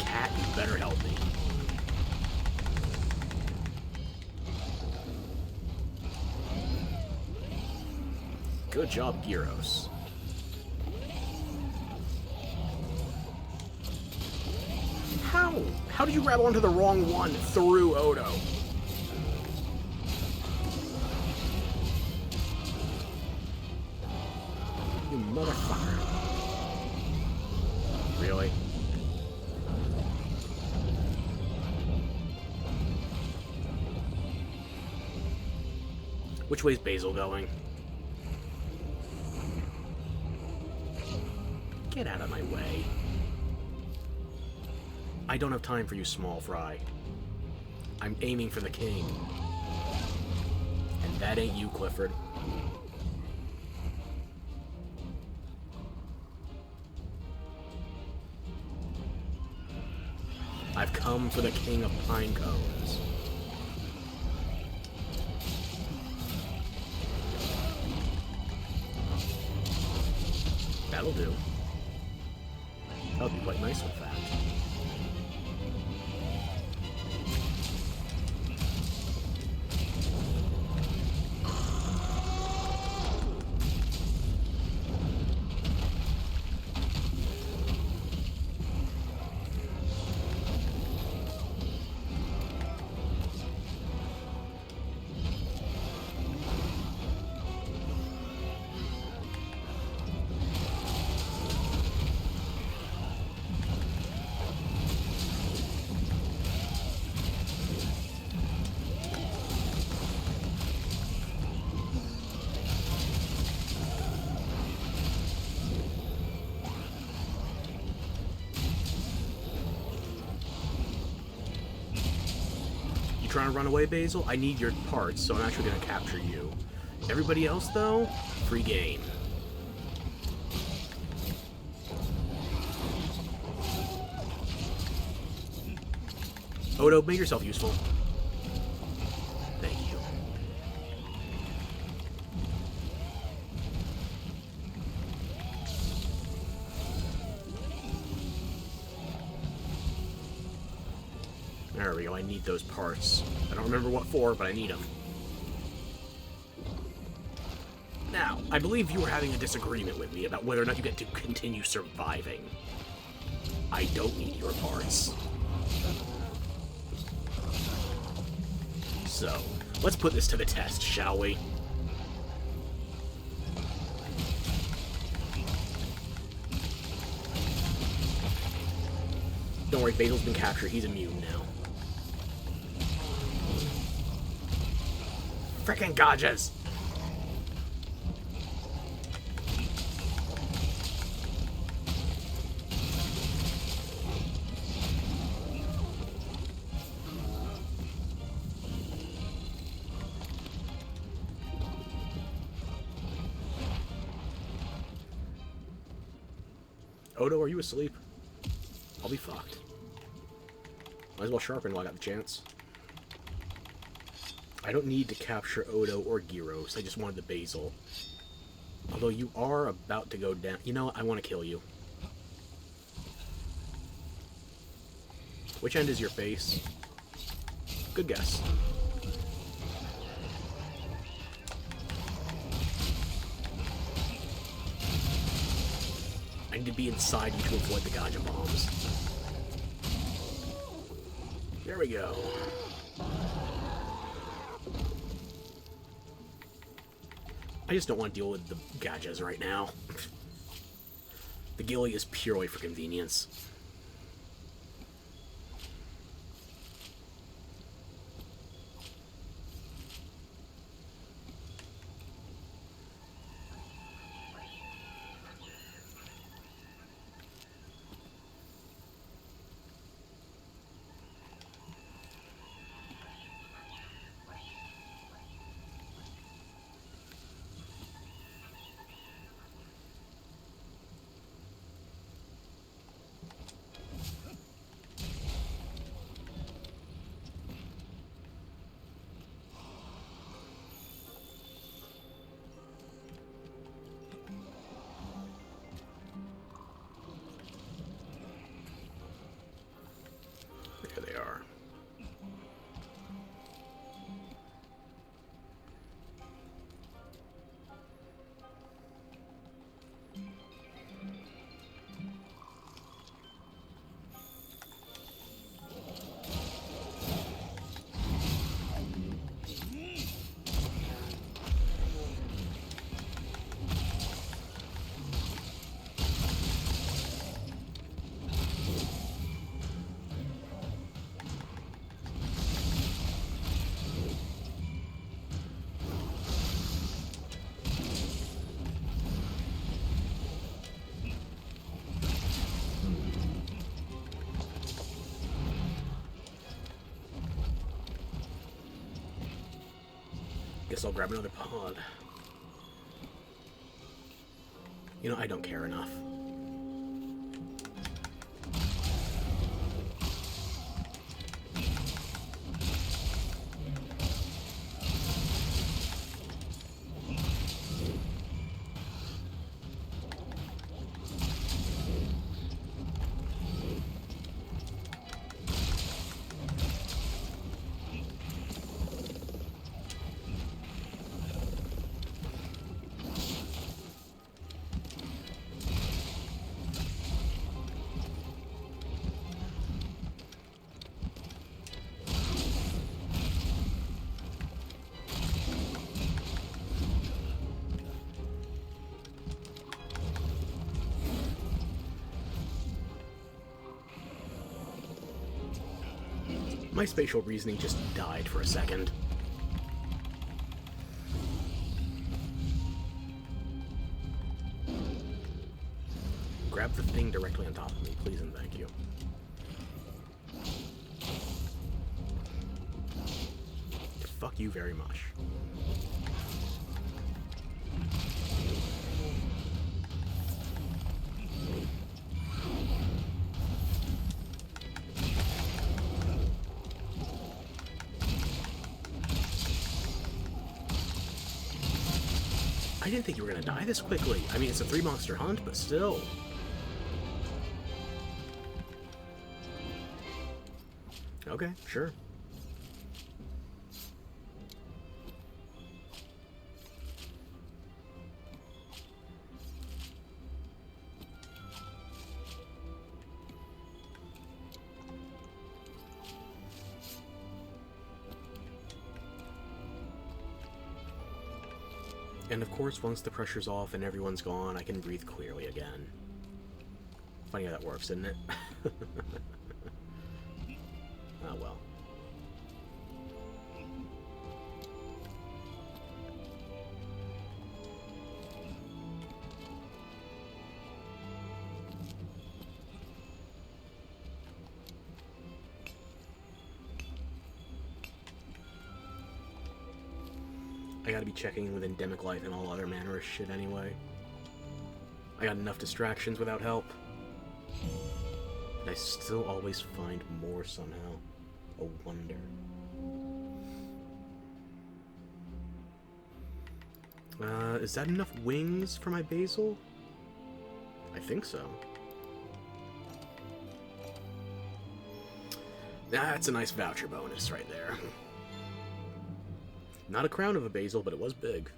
Cat, you better help me. Good job, Gyros. How? How did you grab onto the wrong one through Odo? You motherfucker. Really? Which way's Basil going? Get out of my way. I don't have time for you, small fry. I'm aiming for the king. And that ain't you, Clifford. I've come for the king of pine cones. That'll do. That would be quite nice with that. Trying to run away, Basil? I need your parts, so I'm actually going to capture you. Everybody else, though, free game. Odo, make yourself useful. Thank you. There we go, I need those parts. I don't remember what for, but I need them. Now, I believe you were having a disagreement with me about whether or not you get to continue surviving. I don't need your parts. So, let's put this to the test, shall we? Don't worry, Basil's been captured. He's immune now. Frickin' Gajas! Odo, are you asleep? I'll be fucked. Might as well sharpen while I got the chance. I don't need to capture Odo or Gyros. I just wanted the Basil. Although you are about to go down. You know what? I want to kill you. Which end is your face? Good guess. I need to be inside you to avoid the Gaja bombs. There we go. I just don't want to deal with the Gajas right now. The Gilly is purely for convenience. There they are. Guess I'll grab another pod. You know, I don't care enough. My spatial reasoning just died for a second. Grab the thing directly on top of me, please and thank you. Fuck you very much. I didn't think you were gonna die this quickly. I mean, it's a 3-monster hunt, but still. Okay, sure. And of course, once the pressure's off and everyone's gone, I can breathe clearly again. Funny how that works, isn't it? Oh well. I gotta be checking with endemic life and all other manner of shit anyway. I got enough distractions without help. But I still always find more somehow. A wonder. Is that enough wings for my basil? I think so. That's a nice voucher bonus right there. Not a crown of a basil, but it was big.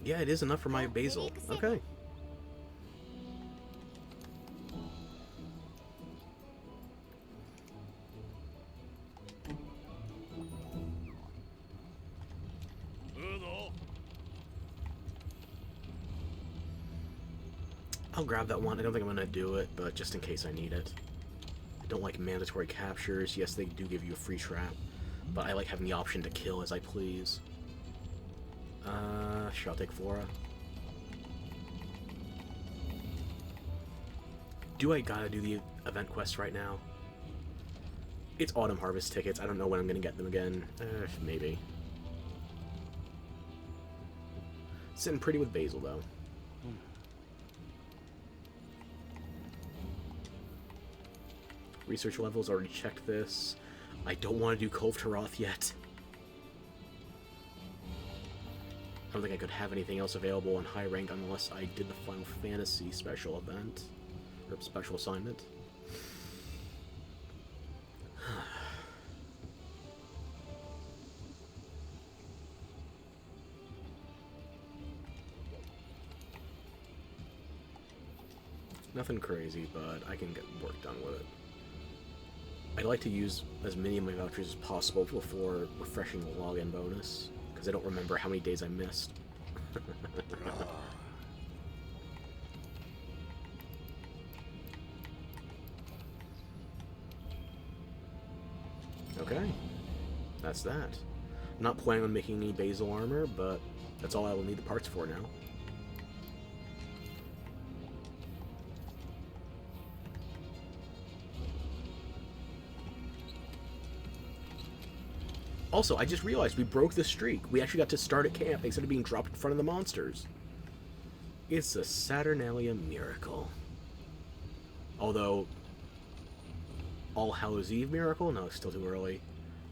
Yeah, it is enough for my basil. Okay. I'll grab that one. I don't think I'm going to do it, but just in case I need it. I don't like mandatory captures. Yes, they do give you a free trap, but I like having the option to kill as I please. Sure, I'll take Flora. Do I gotta do the event quest right now? It's Autumn Harvest tickets. I don't know when I'm gonna get them again. Maybe. Sitting pretty with Basil, though. Research levels, already checked this. I don't want to do Cove Taroth yet. I don't think I could have anything else available on high rank unless I did the Final Fantasy special event. Or special assignment. Nothing crazy, but I can get work done with it. I'd like to use as many of my vouchers as possible before refreshing the login bonus, because I don't remember how many days I missed. Okay, that's that. I'm not planning on making any Basil armor, but that's all I will need the parts for now. Also, I just realized we broke the streak. We actually got to start at camp instead of being dropped in front of the monsters. It's a Saturnalia miracle. Although, All Hallows Eve miracle? No, it's still too early.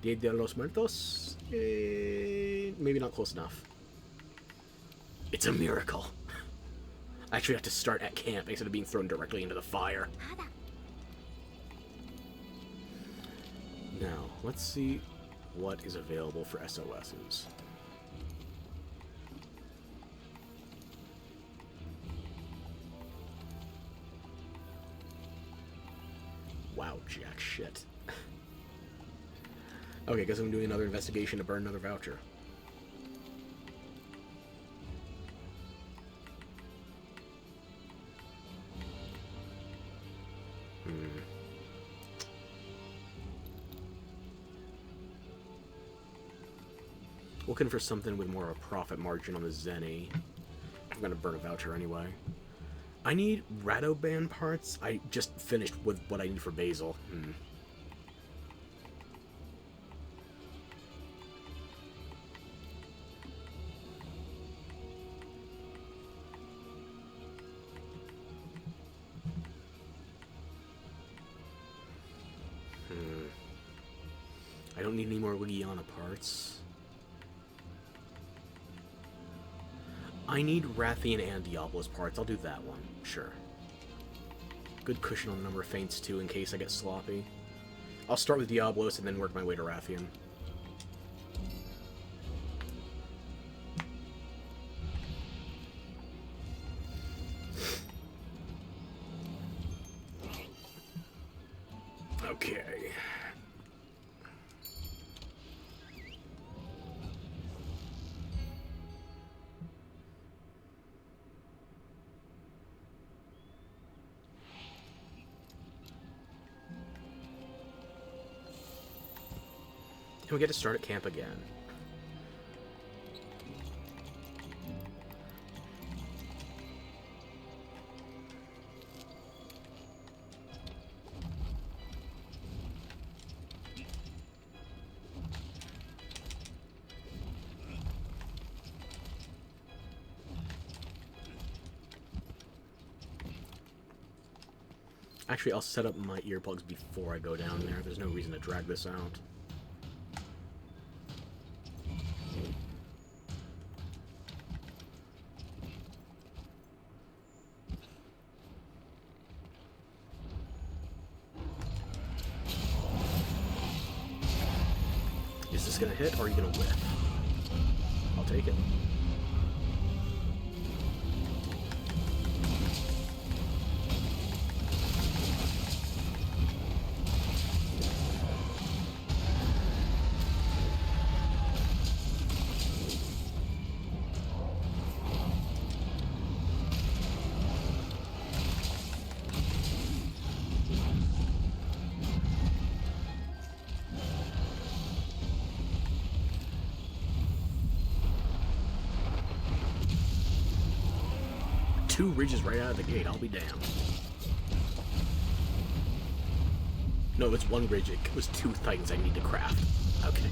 Dia de los Muertos? Maybe not close enough. It's a miracle. I actually got to start at camp instead of being thrown directly into the fire. Now, let's see what is available for SOSs. Wow, jack shit. Okay, guess I'm doing another investigation to burn another voucher. Looking for something with more of a profit margin on the Zenny. I'm gonna burn a voucher anyway. I need Radoban parts. I just finished with what I need for Basil. I don't need any more Legiana parts. I need Rathian and Diablo's parts. I'll do that one. Sure. Good cushion on the number of feints, too, in case I get sloppy. I'll start with Diablos and then work my way to Rathian. Okay. And we get to start at camp again. Actually, I'll set up my earplugs before I go down there. There's no reason to drag this out. Is this gonna hit, or are you gonna whiff? I'll take it. Two ridges right out of the gate, I'll be damned. No, it's one ridge. It was two titans I need to craft. Okay.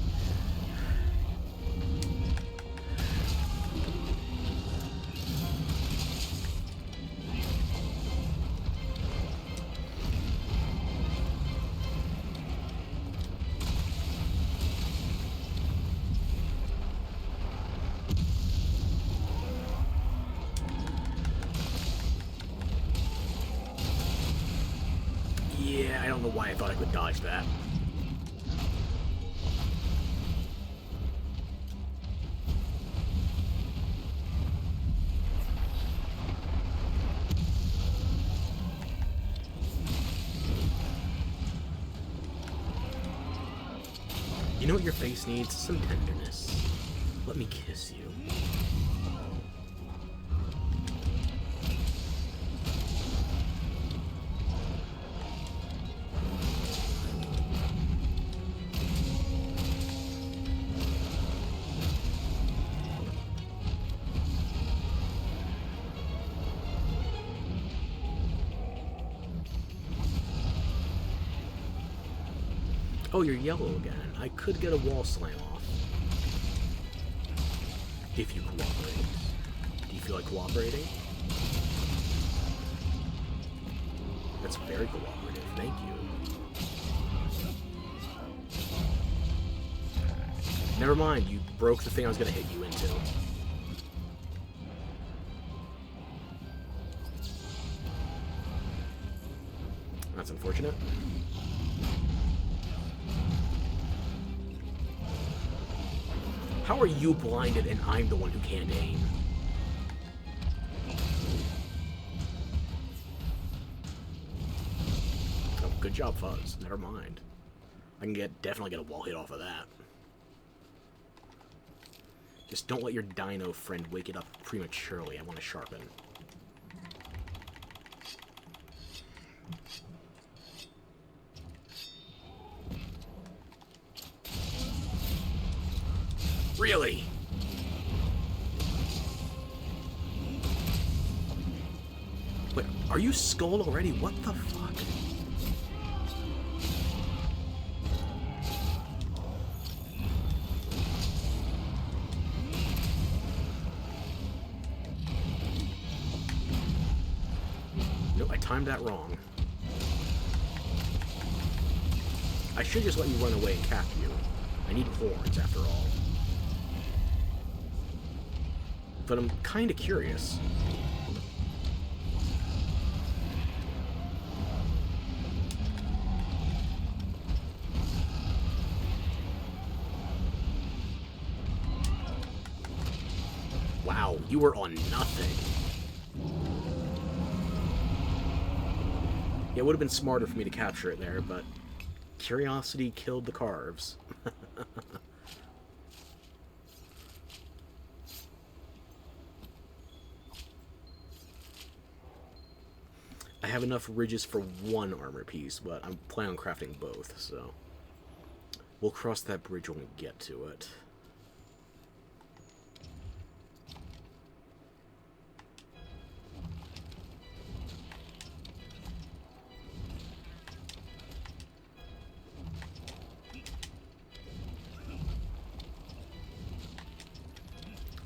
Yeah, I don't know why I thought I could dodge that. You know what your face needs? Some tenderness. Let me kiss you. Oh, you're yellow again. I could get a wall slam off. If you cooperate. Do you feel like cooperating? That's very cooperative. Thank you. Never mind. You broke the thing I was going to hit you into. That's unfortunate. How are you blinded and I'm the one who can't aim? Oh, good job, Fuzz. Never mind. I can definitely get a wall hit off of that. Just don't let your dino friend wake it up prematurely. I want to sharpen. Really? Wait, are you skulled already? What the fuck? Nope, I timed that wrong. I should just let you run away and cap you. I need horns, after all. But I'm kind of curious. Wow, you were on nothing. Yeah, it would have been smarter for me to capture it there, but curiosity killed the carves. I have enough ridges for one armor piece, but I'm planning on crafting both, so we'll cross that bridge when we get to it.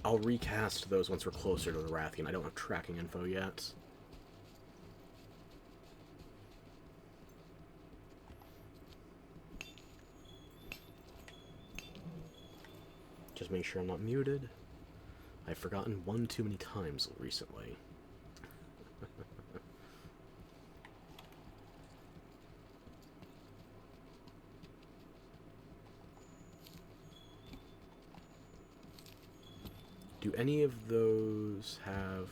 I'll recast those once we're closer to the Rathian. I don't have tracking info yet. Just make sure I'm not muted. I've forgotten one too many times recently. Do any of those have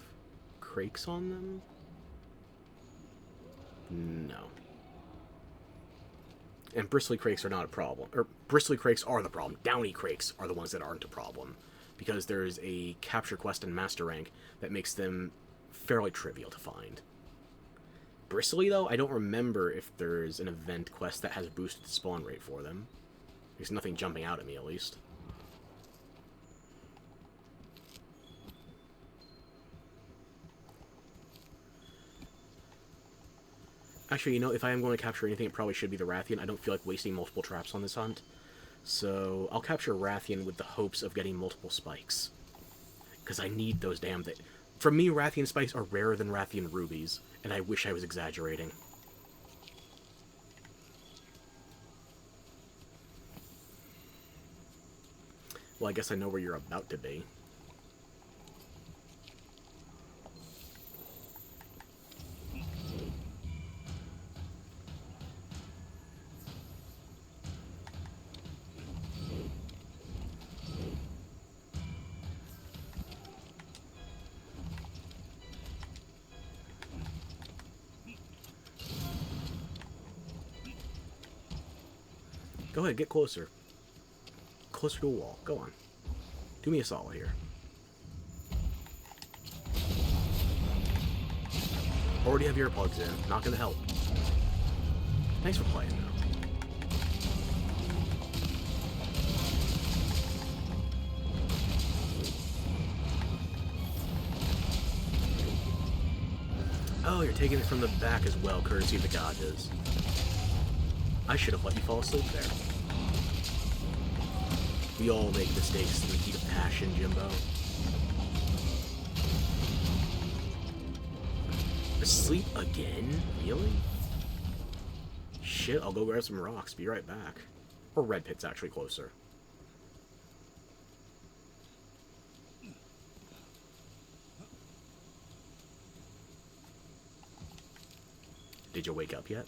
crakes on them? No. And bristly crakes are not a problem. Or, bristly crakes are the problem. Downy crakes are the ones that aren't a problem. Because there's a capture quest in Master Rank that makes them fairly trivial to find. Bristly, though, I don't remember if there's an event quest that has a boosted spawn rate for them. There's nothing jumping out at me, at least. Actually, you know, if I am going to capture anything, it probably should be the Rathian. I don't feel like wasting multiple traps on this hunt. So, I'll capture Rathian with the hopes of getting multiple spikes. Because I need those damn things. For me, Rathian spikes are rarer than Rathian rubies, and I wish I was exaggerating. Well, I guess I know where you're about to be. Go ahead, get closer. Closer to a wall. Go on. Do me a solid here. Already have earplugs in. Not gonna help. Thanks for playing, though. Oh, you're taking it from the back as well, courtesy of the Gajas. I should have let you fall asleep there. We all make mistakes in the heat of passion, Jimbo. Asleep again? Really? Shit, I'll go grab some rocks. Be right back. Or Red Pit's actually closer. Did you wake up yet?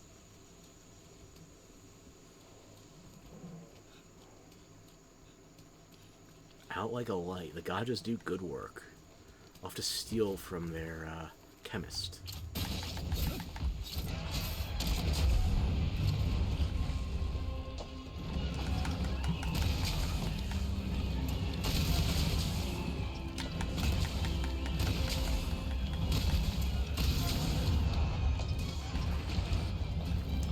Out like a light. The Gajas do good work. I'll have to steal from their, chemist.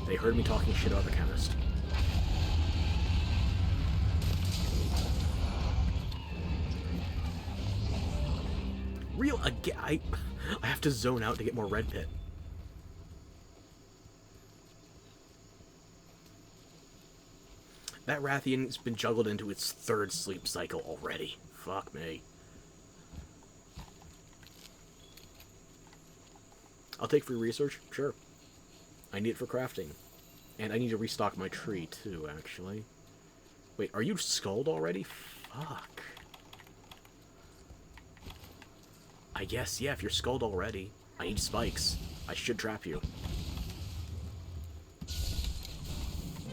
They heard me talking shit about the chemist. Real again. I have to zone out to get more Red Pit. That Rathian's been juggled into its third sleep cycle already. Fuck me. I'll take free research, sure. I need it for crafting. And I need to restock my tree, too, actually. Wait, are you skulled already? Fuck. I guess, yeah, if you're skulled already. I need spikes. I should trap you.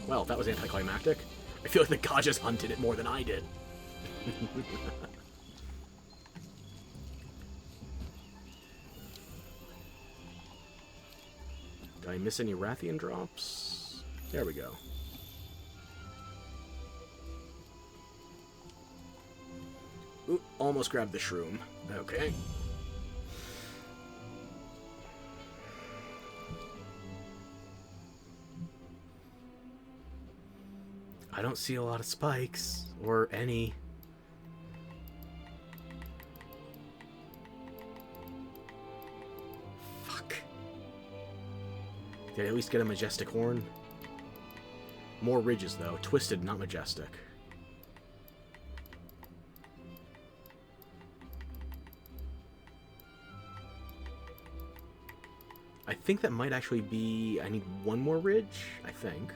Well, that was anticlimactic. I feel like the god just hunted it more than I did. Did I miss any Rathian drops? There we go. Ooh, almost grabbed the shroom. Okay. I don't see a lot of spikes, or any. Fuck. Did I at least get a majestic horn? More ridges, though. Twisted, not majestic. I think that might actually be... I need one more ridge, I think.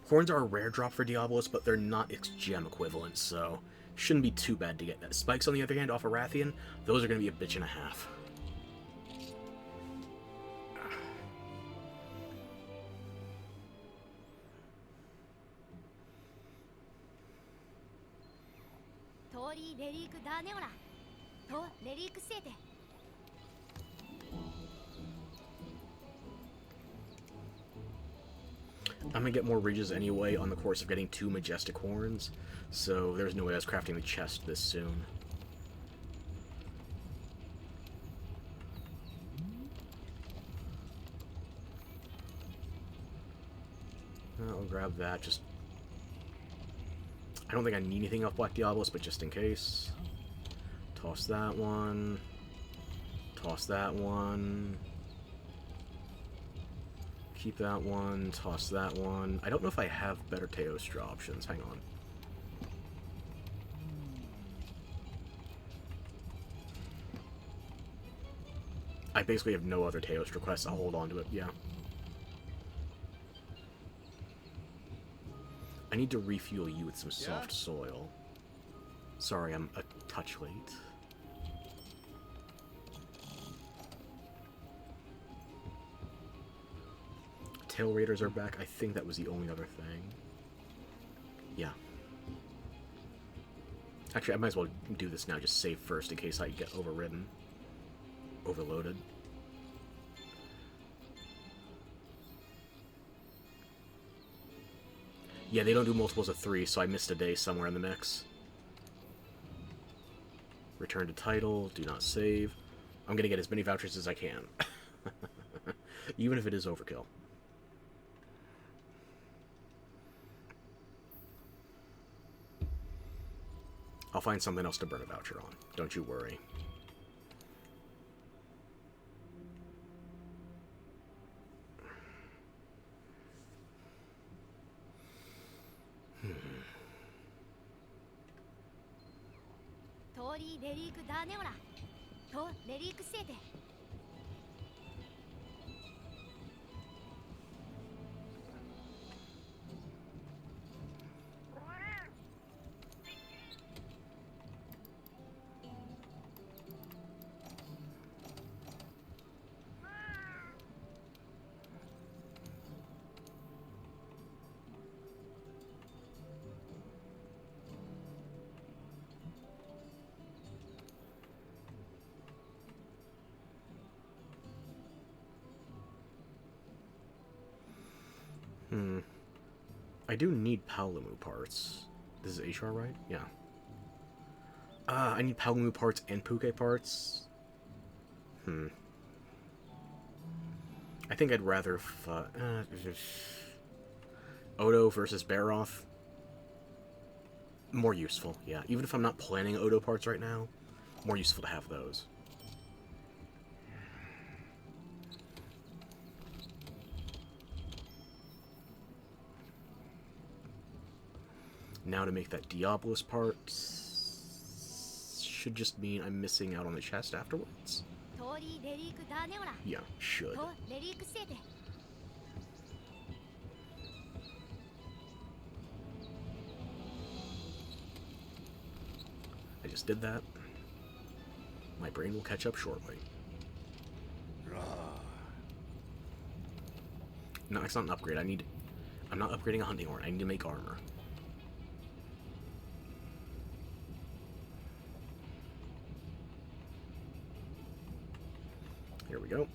Horns are a rare drop for Diabolos, but they're not its gem equivalent, so shouldn't be too bad to get that. Spikes, on the other hand, off a Rathian, those are going to be a bitch and a half. I'm gonna get more ridges anyway on the course of getting 2 majestic horns, so there's no way I was crafting the chest this soon. I'll grab that, just... I don't think I need anything off Black Diabolos, but just in case. Toss that one. Toss that one. Keep that one. Toss that one. I don't know if I have better Teostra options. Hang on. I basically have no other Teostra quests. I'll hold on to it, yeah. I need to refuel you with some soft soil. Sorry, I'm a touch late. Tail Raiders are back. I think that was the only other thing. Yeah. Actually, I might as well do this now. Just save first in case I get overridden. Overloaded. Yeah, they don't do multiples of 3, so I missed a day somewhere in the mix. Return to title. Do not save. I'm gonna get as many vouchers as I can. Even if it is overkill. I'll find something else to burn a voucher on. Don't you worry. I do need Paolumu parts. This is HR, right? Yeah. I need Paolumu parts and Puke parts. I think I'd rather Odo versus Baroth. More useful, yeah. Even if I'm not planning Odo parts right now, more useful to have those. Now to make that Diabolos part should just mean I'm missing out on the chest afterwards. 通りレリークダーネオラ Yeah, should. とレリークセーテ I just did that. My brain will catch up shortly. No, it's not an upgrade. I'm not upgrading a hunting horn. I need to make armor. Here we go.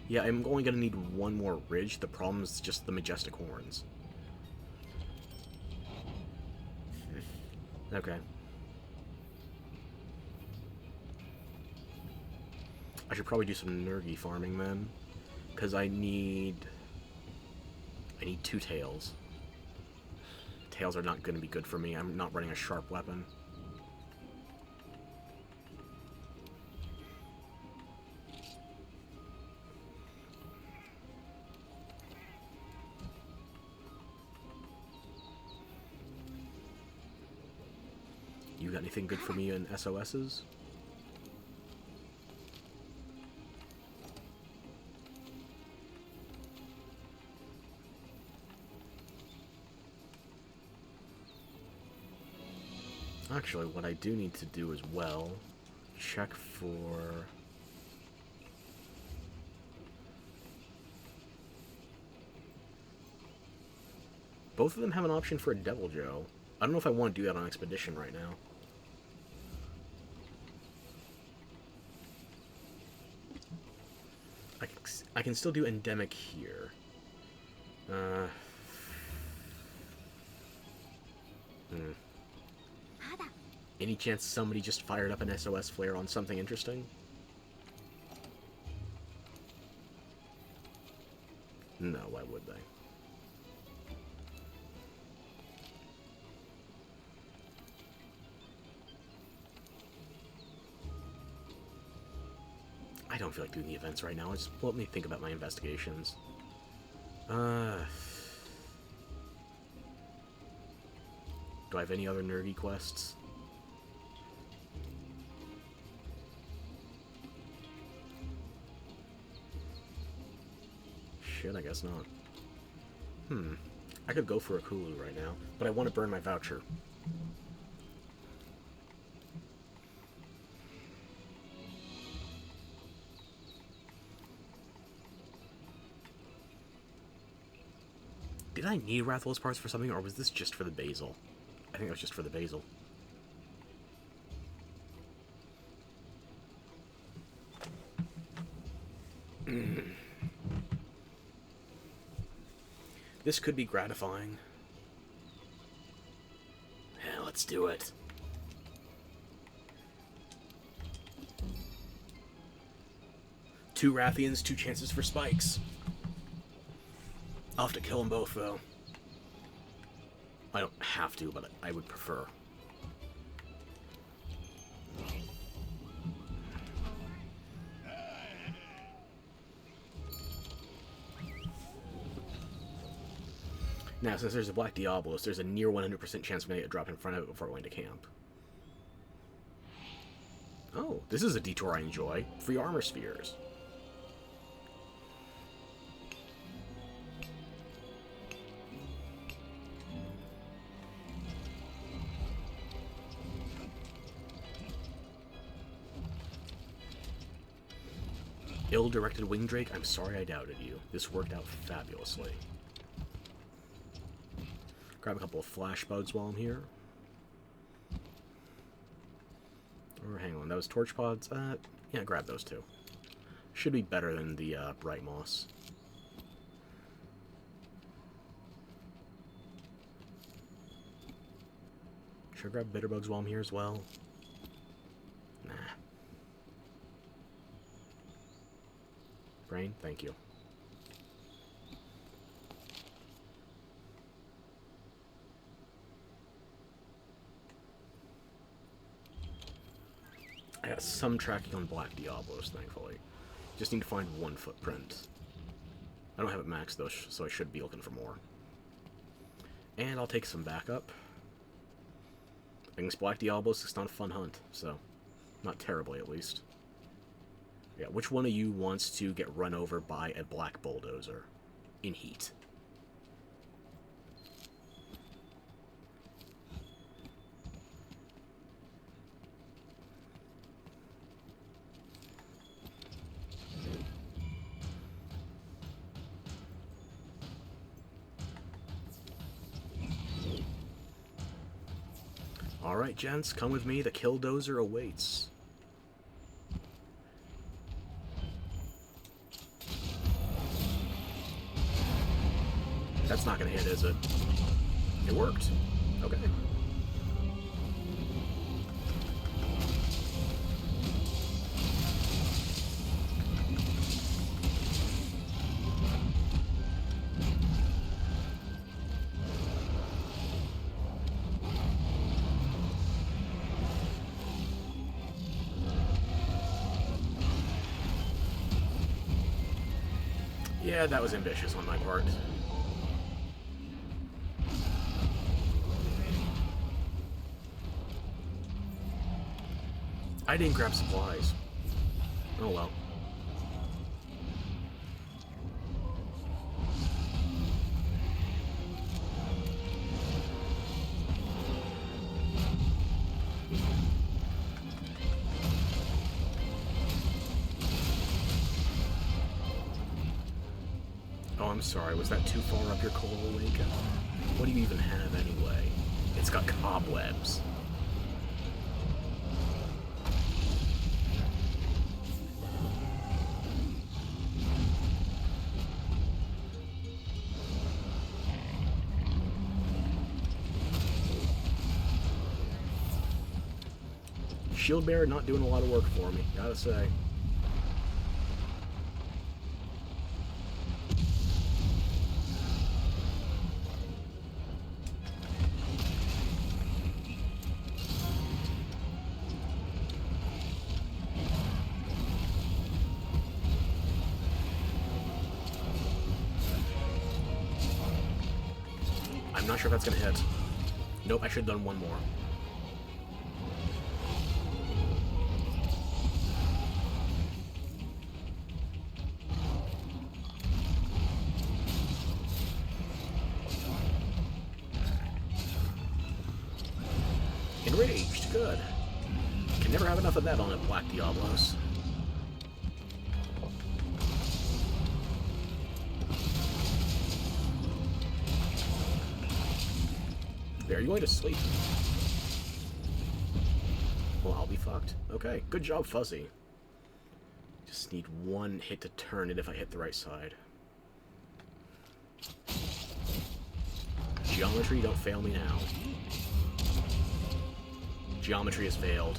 Yeah, I'm only going to need one more ridge. The problem is just the majestic horns. Okay. I should probably do some Nergi farming then. Because I need 2 tails. Tails are not going to be good for me. I'm not running a sharp weapon. You got anything good for me in SOSs? Actually, what I do need to do as well, check for... Both of them have an option for a Devil Joe. I don't know if I want to do that on Expedition right now. I can still do Endemic here. Any chance somebody just fired up an SOS flare on something interesting? No, why would they? I don't feel like doing the events right now. Just let me think about my investigations. Do I have any other nerdy quests? Shit, I guess not. I could go for a Kulu right now, but I want to burn my voucher. Did I need Rathalos parts for something, or was this just for the basil? I think it was just for the basil. This could be gratifying. Yeah, let's do it. Two Rathians, 2 chances for spikes. I'll have to kill them both, though. I don't have to, but I would prefer. Now, since there's a Black Diablos, there's a near 100% chance I'm going to get dropped in front of it before going to camp. Oh, this is a detour I enjoy. Free armor spheres. Ill-directed Wing Drake, I'm sorry I doubted you. This worked out fabulously. Grab a couple of flash bugs while I'm here. Or hang on, those torch pods? Yeah, grab those too. Should be better than the bright moss. Should I grab bitter bugs while I'm here as well? Nah. Brain, thank you. I got some tracking on Black Diablos, thankfully. Just need to find 1 footprint. I don't have it maxed, though, so I should be looking for more. And I'll take some backup. Against Black Diablos, it's not a fun hunt, so Not terribly, at least. Yeah, which one of you wants to get run over by a black bulldozer in heat? Alright, gents, come with me. The Killdozer awaits. That's not gonna hit, is it? It worked. Okay. Yeah, that was ambitious on my part. I didn't grab supplies. Oh well. Oh, I'm sorry. Was that too far up your coal lake? What do you even have anyway? It's got cobwebs. Shield Bearer not doing a lot of work for me, gotta say. I'm not sure if that's gonna hit. Nope, I should have done one more. Enraged, good. Can never have enough of that on a Black Diablos. There, are you going to sleep? Well, I'll be fucked. Okay, good job, Fuzzy. Just need one hit to turn it if I hit the right side. Geometry, don't fail me now. Geometry has failed.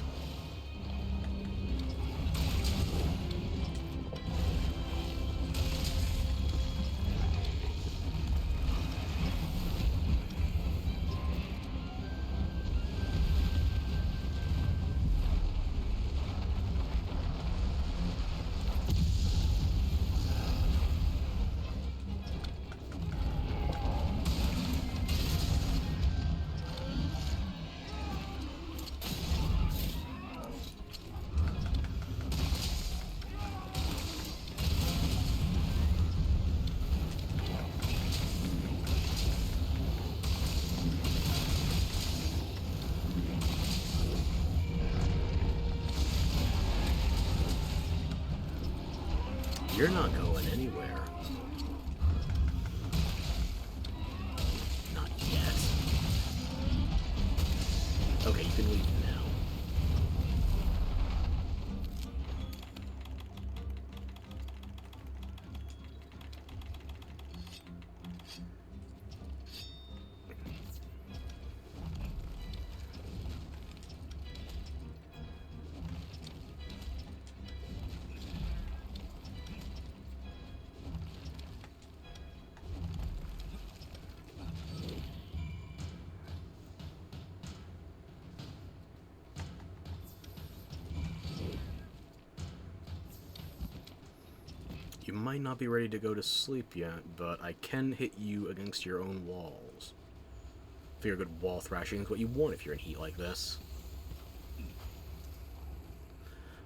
You're not going anywhere. Not yet. Okay, you can leave now. You might not be ready to go to sleep yet, but I can hit you against your own walls. Figure good wall thrashing is what you want if you're in heat like this.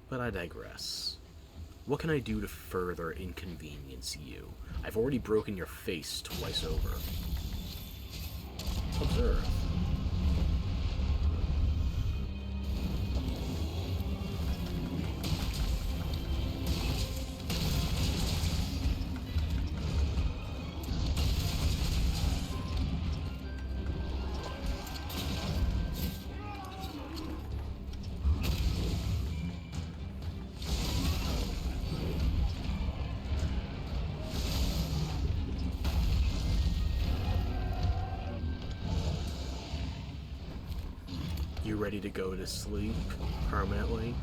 But I digress. What can I do to further inconvenience you? I've already broken your face twice over. Observe. You ready to go to sleep permanently?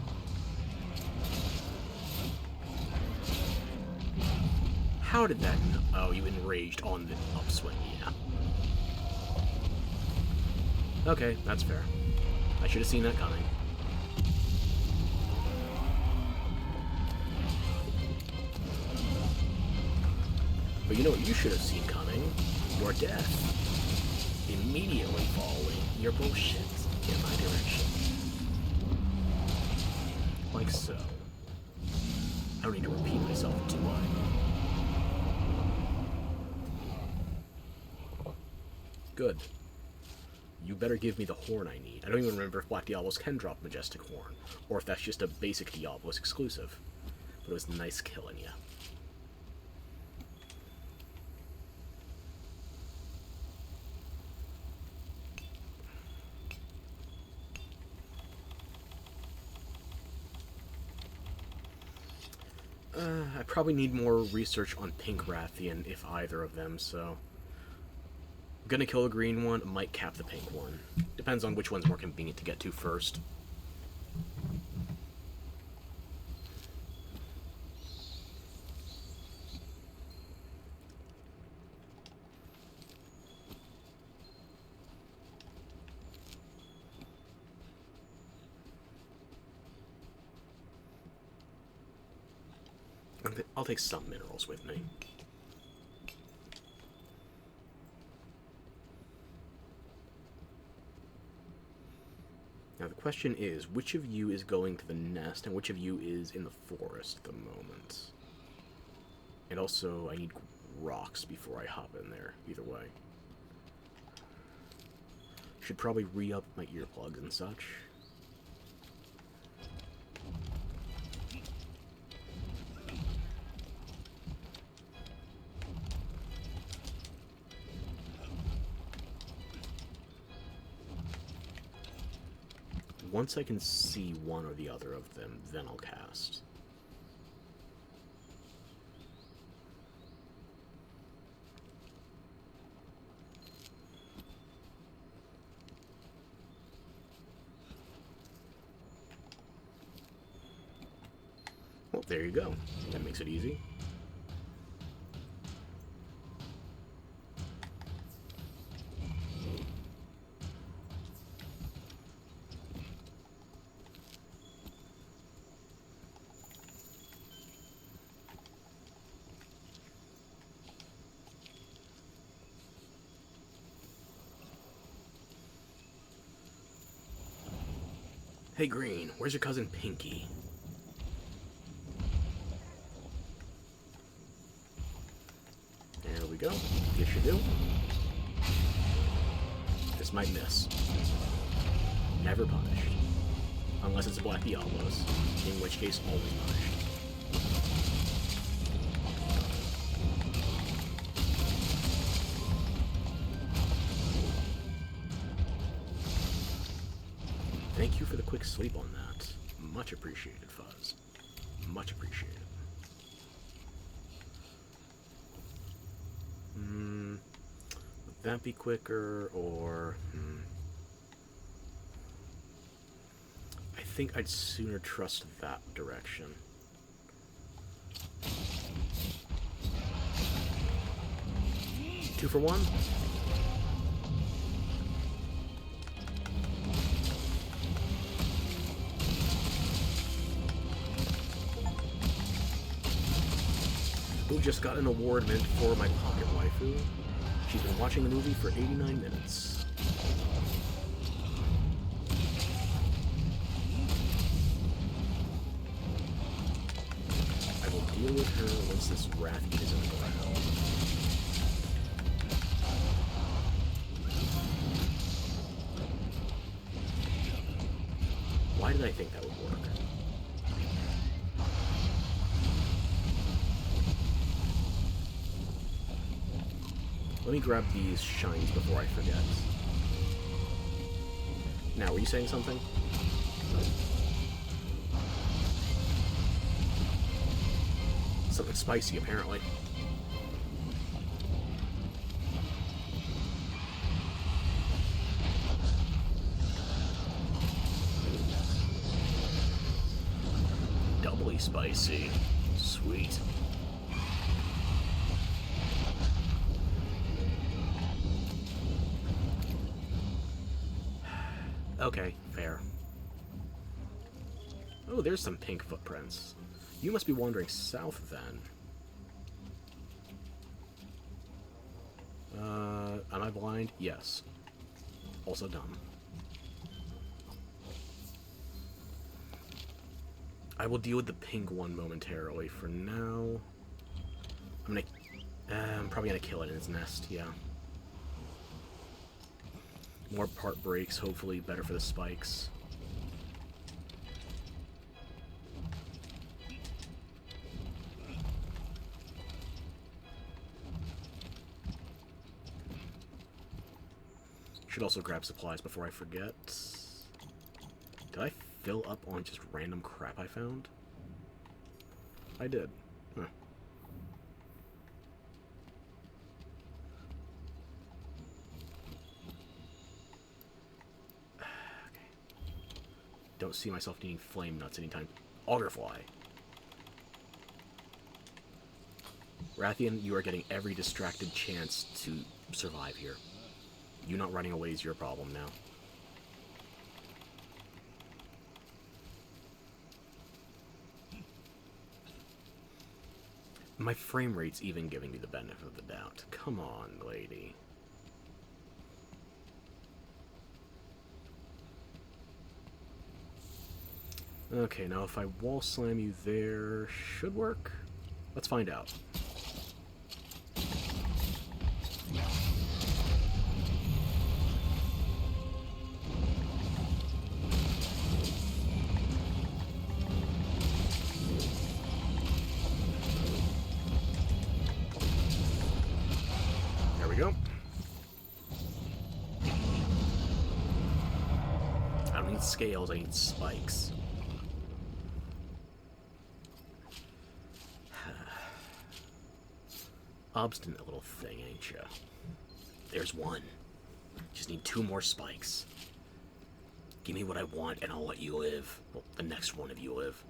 How did that know? Oh, you enraged on the upswing, yeah. Okay, that's fair. I should have seen that coming. But you know what you should have seen coming? Your death. Immediately following your bullshit in my direction. Like so. I don't need to repeat myself, do I? Good. You better give me the horn I need. I don't even remember if Black Diablos can drop Majestic Horn, or if that's just a basic Diablos exclusive. But it was nice killing you. I probably need more research on Pink Rathian, if either of them, so... I'm gonna kill the green one, might cap the pink one. Depends on which one's more convenient to get to first. I'll take some minerals with me. Now the question is, which of you is going to the nest and which of you is in the forest at the moment? And also, I need rocks before I hop in there, either way. Should probably re-up my earplugs and such. Once I can see one or the other of them, then I'll cast. Well, there you go. That makes it easy. Hey Green, where's your cousin Pinky? There we go. Yes, you do. This might miss. Never punished. Unless it's Black Diablos, in which case always punished. Thank you for the quick sleep on that. Much appreciated, Fuzz. Much appreciated. Would that be quicker, or... I think I'd sooner trust that direction. Two for one? Who just got an award mint for my pocket waifu. She's been watching the movie for 89 minutes. deal with her once this Rathian is in the ground. Why did I think that would work? Let me grab these shines before I forget. Now, were you saying something? Something spicy, apparently. Doubly spicy. Sweet. Okay, fair. Oh, there's some pink footprints. You must be wandering south, then. Am I blind? Yes. Also dumb. I will deal with the pink one momentarily. For now, I'm probably gonna kill it in its nest, yeah. More part breaks, hopefully better for the spikes. Should also grab supplies before I forget. Did I fill up on just random crap I found? I did. Huh. Don't see myself needing flame nuts anytime. Augerfly. Rathian, you are getting every distracted chance to survive here. You not running away is your problem now. My frame rate's even giving me the benefit of the doubt. Come on, lady. Okay, now if I wall slam you there, should work? Let's find out. There we go. I don't need scales, I need spikes. Obstinate little thing, ain't ya? There's one. Just need 2 more spikes. Give me what I want and I'll let you live. Well, the next one of you live.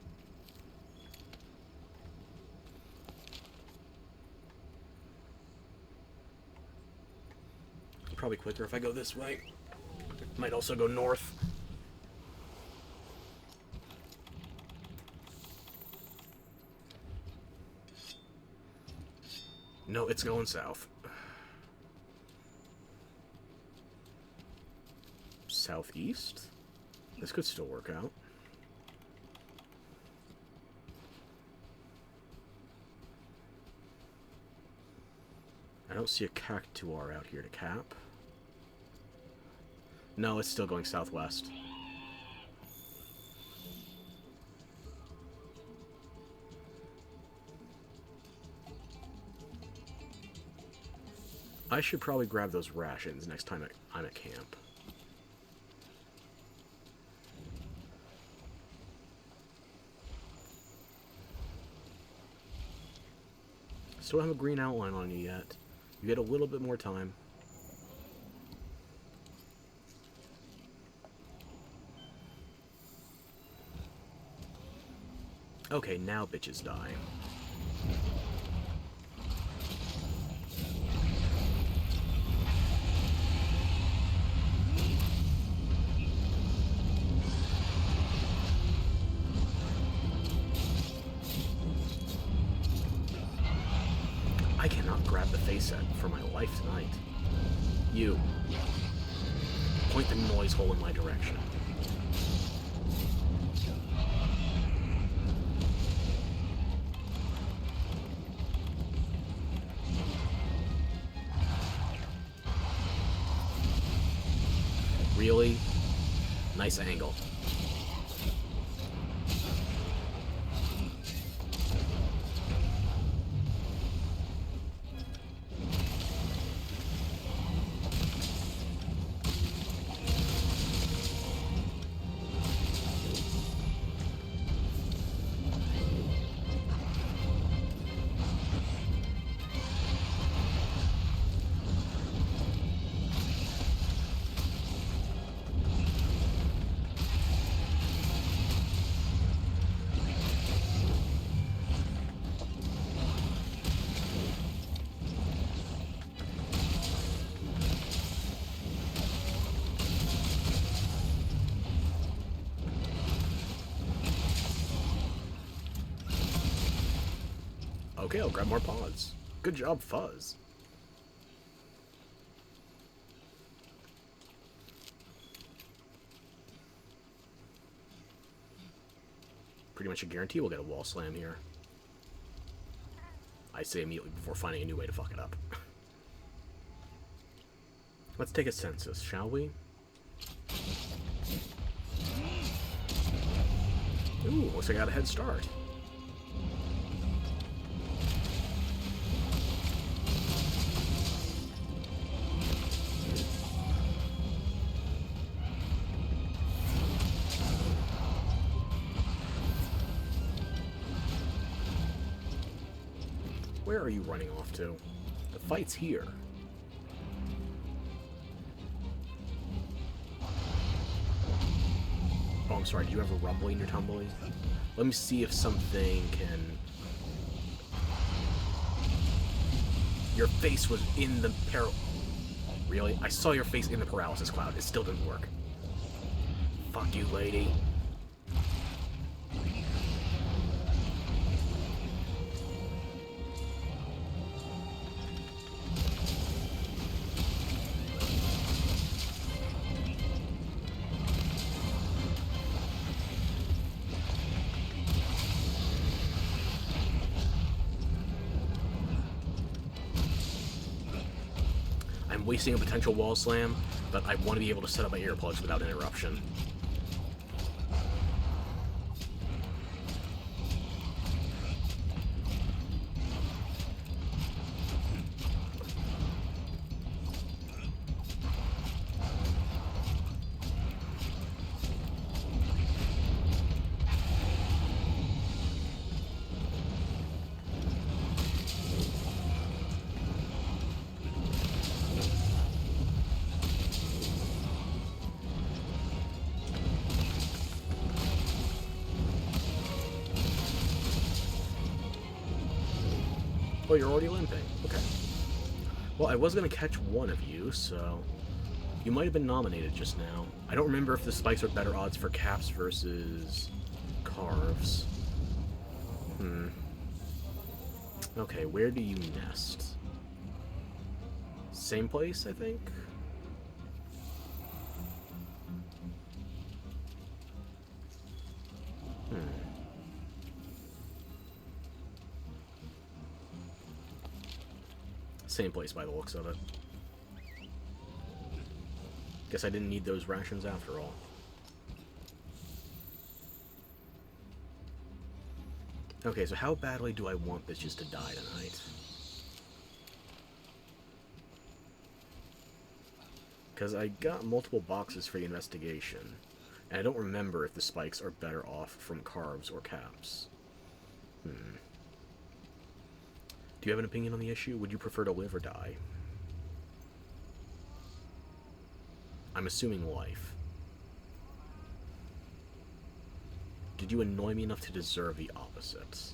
Probably quicker if I go this way. Might also go north. No, it's going south. Southeast? This could still work out. I don't see a cactuar out here to cap. No, it's still going southwest. I should probably grab those rations next time I'm at camp. Still don't have a green outline on you yet. You get a little bit more time. Okay, now bitches die. I cannot grab the face set for my life tonight. You. Point the noise hole in my direction. Really? Nice angle. Okay, I'll grab more pods. Good job, Fuzz. Pretty much a guarantee we'll get a wall slam here. I say immediately before finding a new way to fuck it up. Let's take a census, shall we? Ooh, looks like I got a head start. Where are you running off to? The fight's here. Oh, I'm sorry, do you have a rumbly in your tumbly? Let me see if something can... Your face was in the Really? I saw your face in the paralysis cloud. It still didn't work. Fuck you, lady. I'm wasting a potential wall slam, but I want to be able to set up my earplugs without interruption. Oh, you're already limping. Okay. Well, I was going to catch one of you, so... You might have been nominated just now. I don't remember if the spikes are better odds for caps versus... carves. Okay, where do you nest? Same place, I think? Same place by the looks of it. Guess I didn't need those rations after all. Okay, so how badly do I want bitches to die tonight? Because I got multiple boxes for the investigation, and I don't remember if the spikes are better off from carbs or caps. Do you have an opinion on the issue? Would you prefer to live or die? I'm assuming life. Did you annoy me enough to deserve the opposite?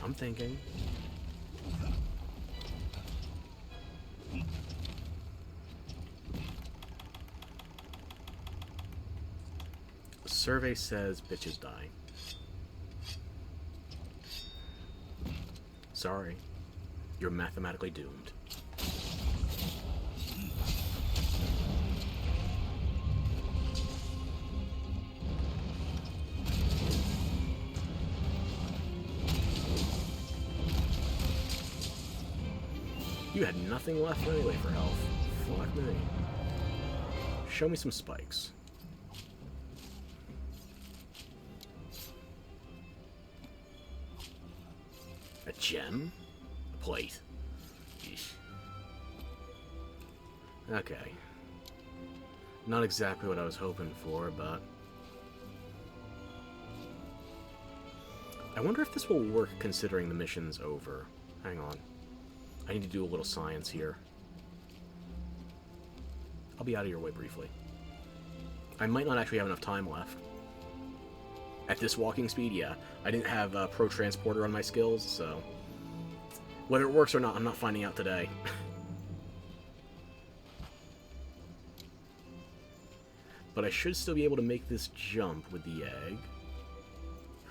I'm thinking. Survey says bitches die. Sorry. You're mathematically doomed. You had nothing left anyway for health. Fuck me. Show me some spikes. A gem? A plate. Yeesh. Okay. Not exactly what I was hoping for, but... I wonder if this will work considering the mission's over. Hang on. I need to do a little science here. I'll be out of your way briefly. I might not actually have enough time left. At this walking speed, yeah. I didn't have Pro Transporter on my skills, so... Whether it works or not, I'm not finding out today. But I should still be able to make this jump with the egg.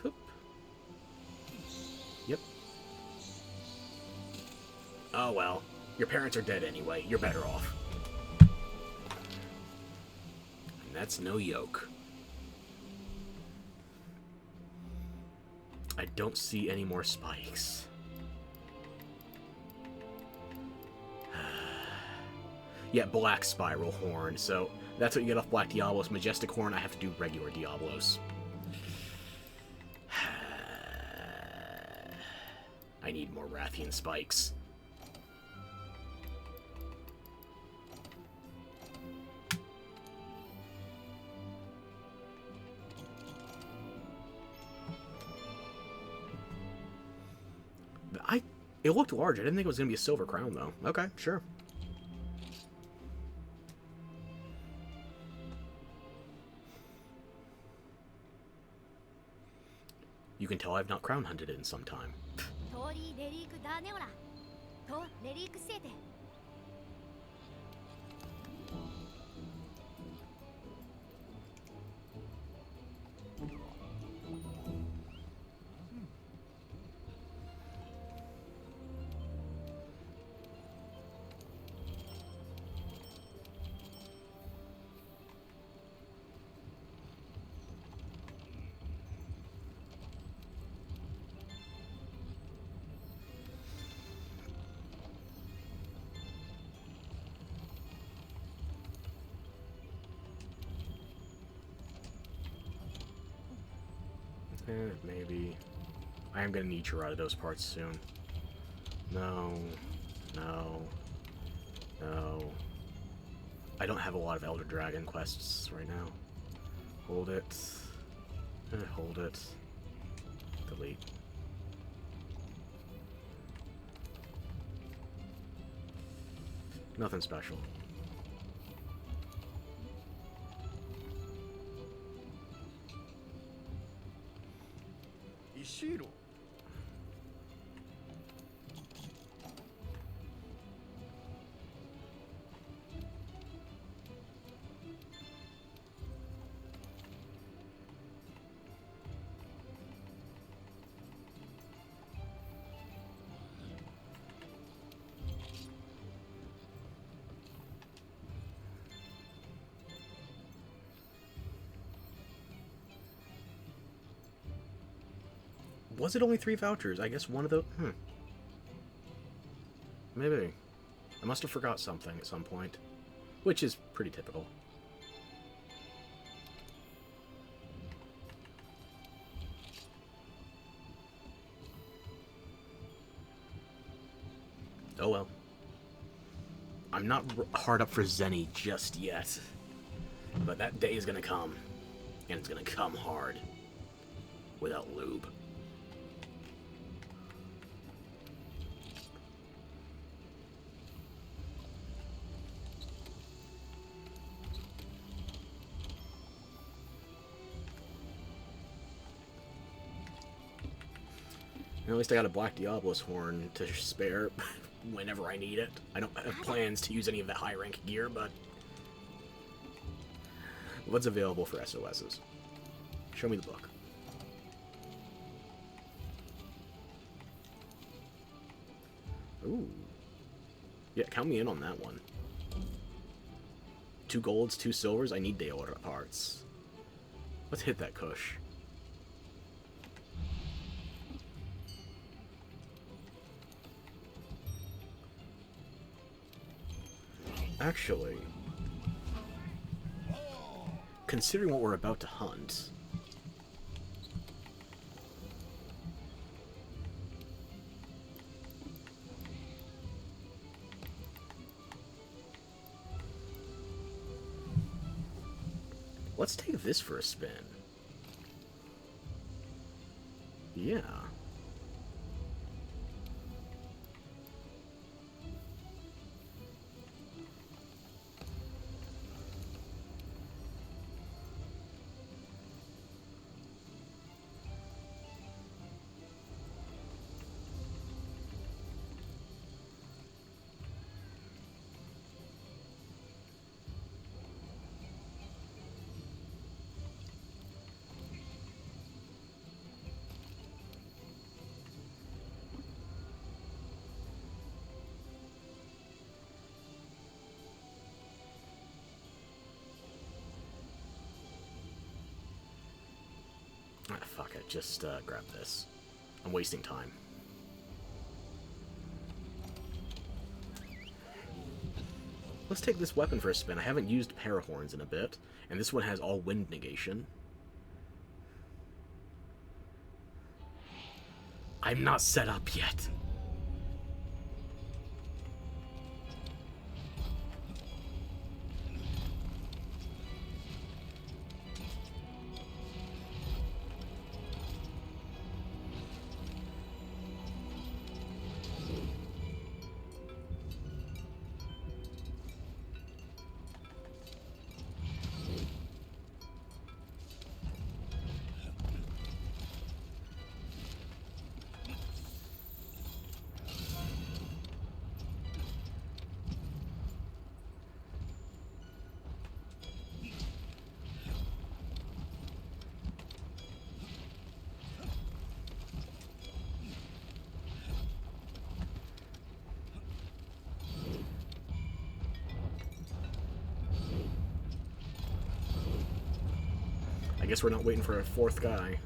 Hoop. Yep. Oh well. Your parents are dead anyway. You're better off. And that's no yoke. I don't see any more spikes. Yeah, Black Spiral Horn. So that's what you get off Black Diablos. Majestic Horn, I have to do regular Diablos. I need more Rathian spikes. It looked large. I didn't think it was going to be a silver crown, though. Okay, sure. You can tell I've not crown hunted in some time. 通りレリークダーネオラとレリークセーテ Maybe. I am going to need Gyarados parts soon. No. No. No. I don't have a lot of Elder Dragon quests right now. Hold it. Hold it. Delete. Nothing special. Ishiro. Was it only 3 vouchers? I guess one of the... Maybe. I must have forgot something at some point. Which is pretty typical. Oh well. I'm not hard up for Zenny just yet. But that day is gonna come. And it's gonna come hard. Without lube. At least I got a Black Diablos horn to spare whenever I need it. I don't have plans to use any of that high rank gear, but... What's available for SOSs? Show me the book. Ooh. Yeah, count me in on that one. 2 golds, 2 silvers, I need Deora parts. Let's hit that Kush. Actually, considering what we're about to hunt, let's take this for a spin. Yeah. Ah, fuck it. Just grab this. I'm wasting time. Let's take this weapon for a spin. I haven't used Parahorns in a bit, and this one has all wind negation. I'm not set up yet. I guess we're not waiting for a fourth guy.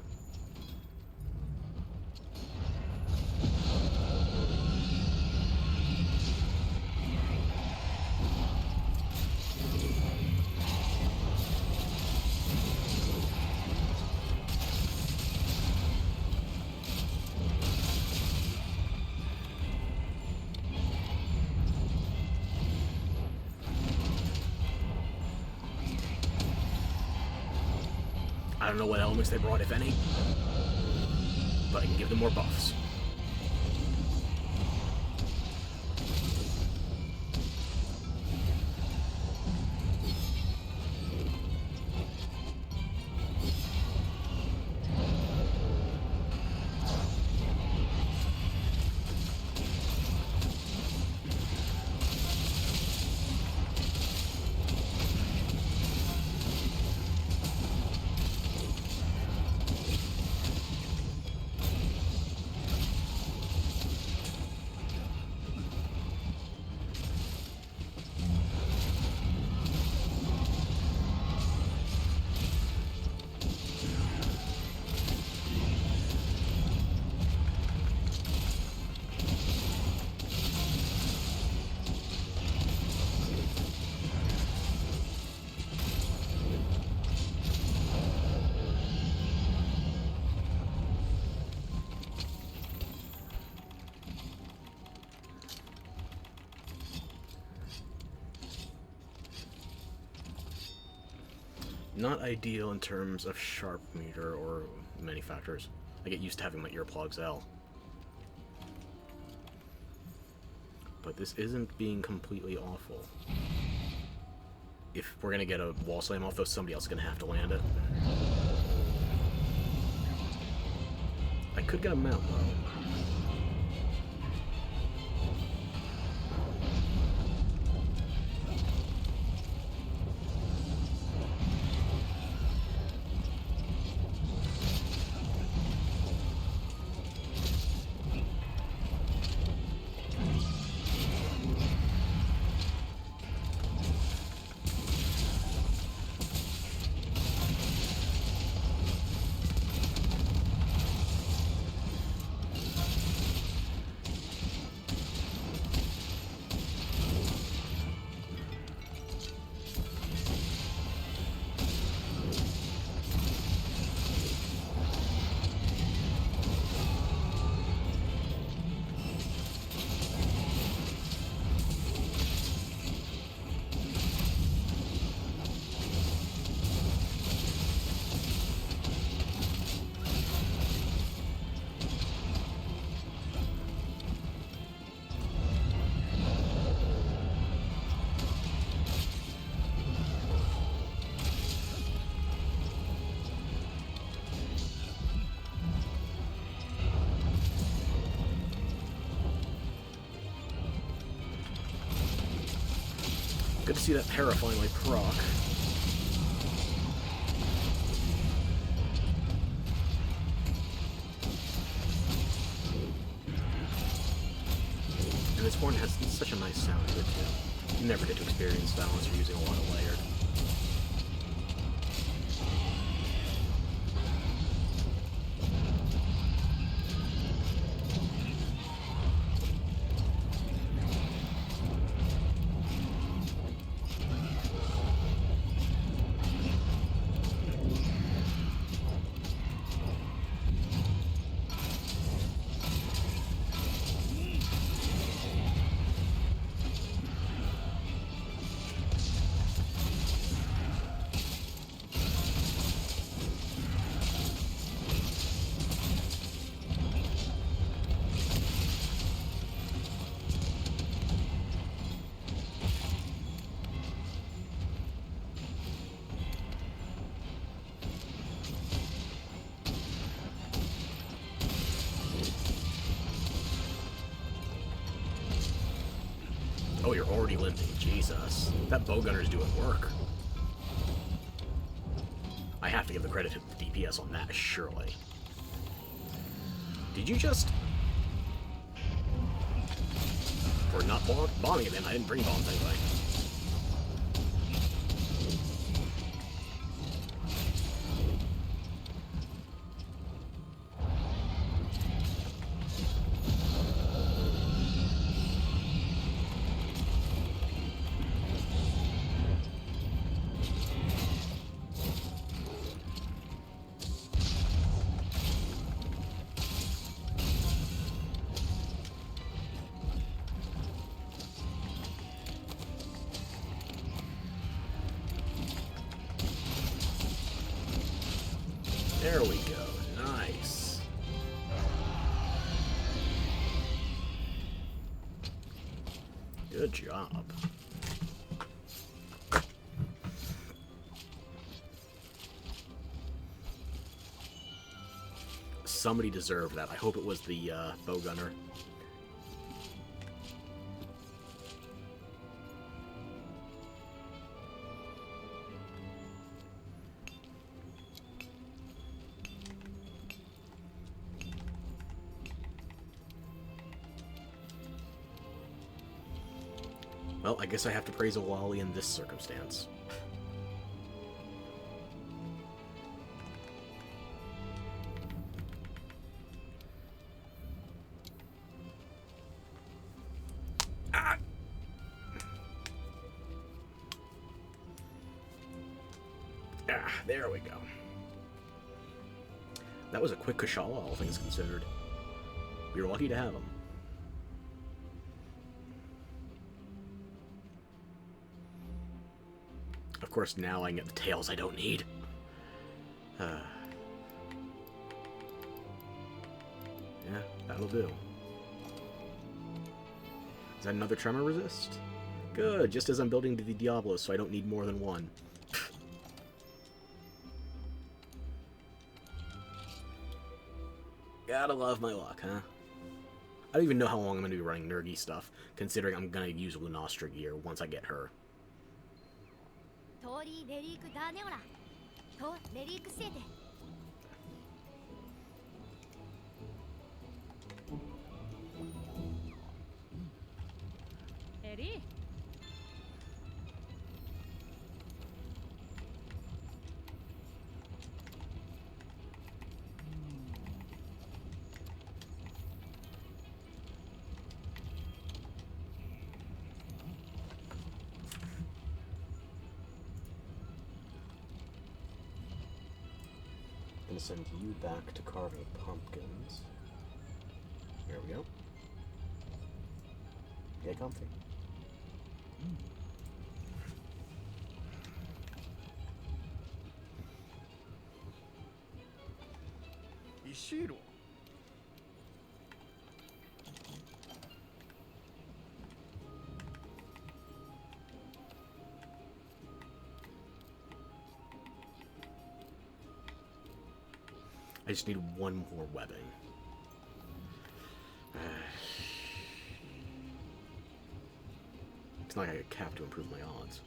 I don't know what elements they brought, if any, but I can give them more buffs. Not ideal in terms of sharp meter or many factors. I get used to having my earplugs out. But this isn't being completely awful. If we're gonna get a wall slam off, though, somebody else is gonna have to land it. I could get a mount, though. good to see that para finally proc. And this horn has such a nice sound to it too. You never get to experience that unless you're using a lot of layered. Oh, you're already limping. Jesus. That bowgunner's doing work. I have to give the credit to the DPS on that, surely. Did you just... We're not bombing it, man. I didn't bring bombs anyway. There we go. Nice. Good job. Somebody deserved that. I hope it was the bowgunner. Well, I guess I have to praise Awali in this circumstance. Ah! Ah, there we go. That was a quick Kushala, all things considered. We were lucky to have him. Of course, now I can get the tails I don't need. Yeah, that'll do. Is that another Tremor Resist? Good, just as I'm building the Diablos, so I don't need more than one. Gotta love my luck, huh? I don't even know how long I'm going to be running Nergi stuff, considering I'm going to use Lunastra gear once I get her. 通りレリークダーネオラとレリークセーテ エリー I'm going to send you back to carving pumpkins. Here we go. Get comfy. Ishiro. I just need one more webbing. It's not like I get cap to improve my odds.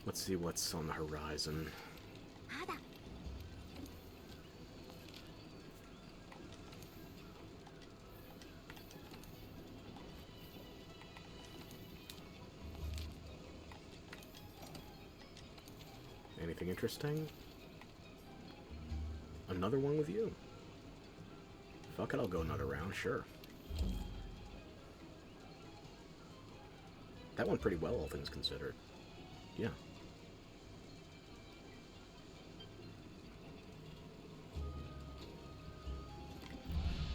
Let's see what's on the horizon. まだ Anything interesting? Another one with you. Fuck it, I'll go another round, sure. That went pretty well, all things considered. Yeah.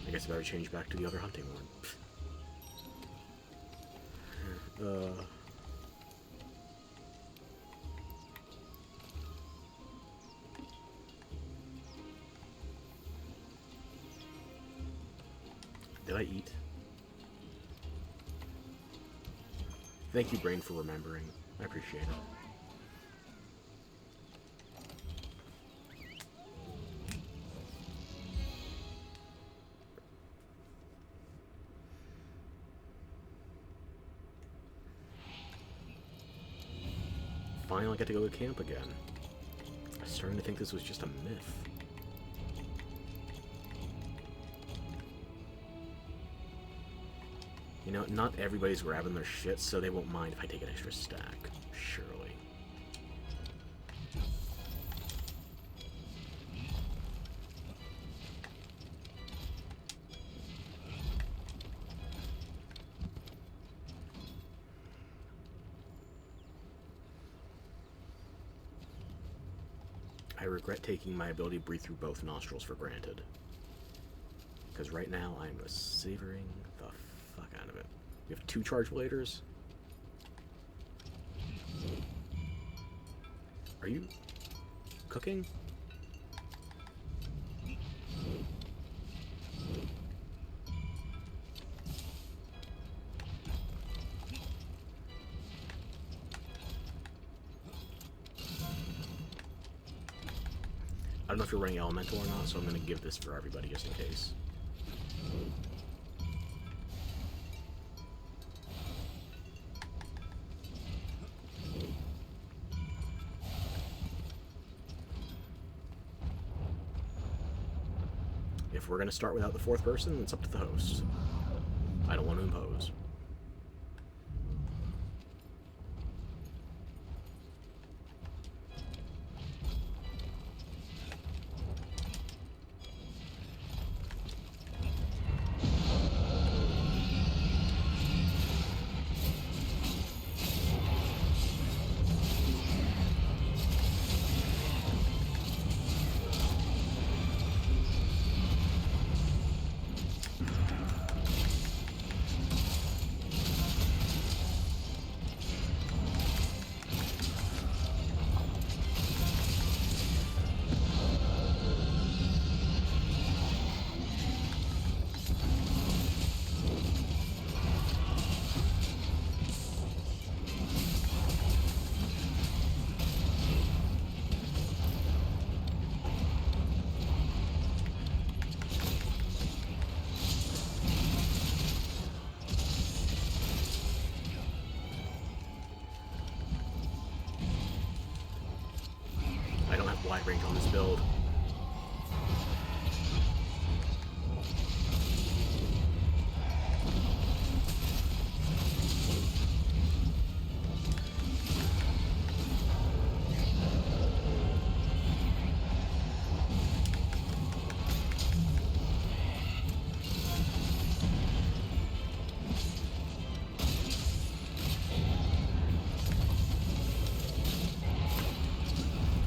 I guess I better change back to the other hunting one. Did I eat? Thank you, Brain, for remembering. I appreciate it. Finally get to go to camp again. I'm starting to think this was just a myth. You know, not everybody's grabbing their shit, so they won't mind if I take an extra stack. Surely. I regret taking my ability to breathe through both nostrils for granted. Because right now I'm savoring the fuck out of it. We have 2 charge bladers. Are you cooking? I don't know if you're running elemental or not, so I'm going to give this for everybody just in case. If we're going to start without the 4th person, it's up to the host. I don't want to impose. Wide range on this build.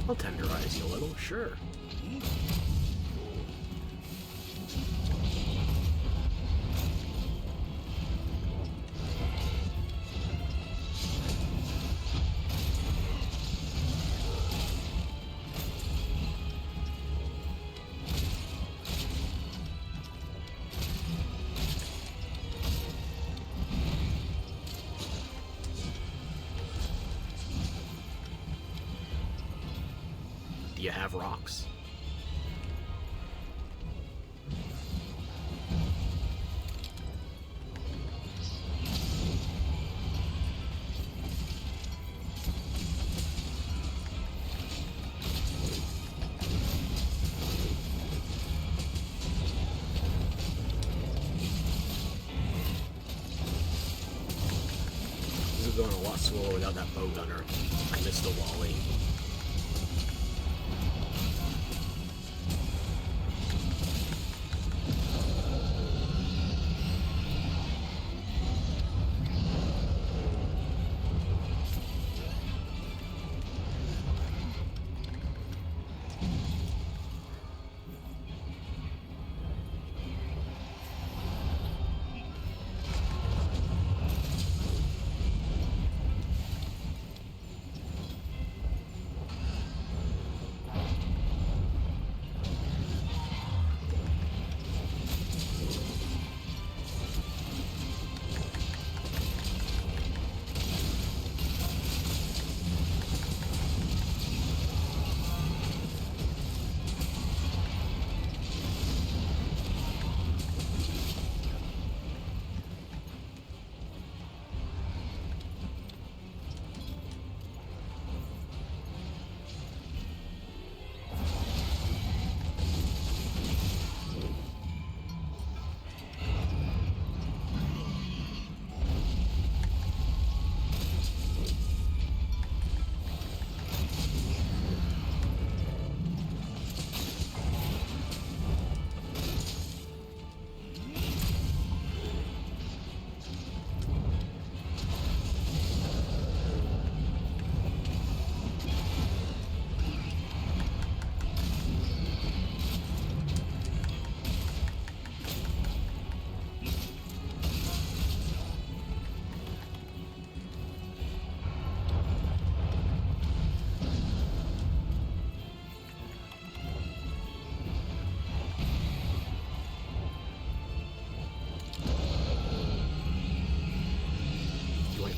I'll tenderize you a little, sure. you have rocks. This is going a lot slower without that bow gunner. I missed the Wally.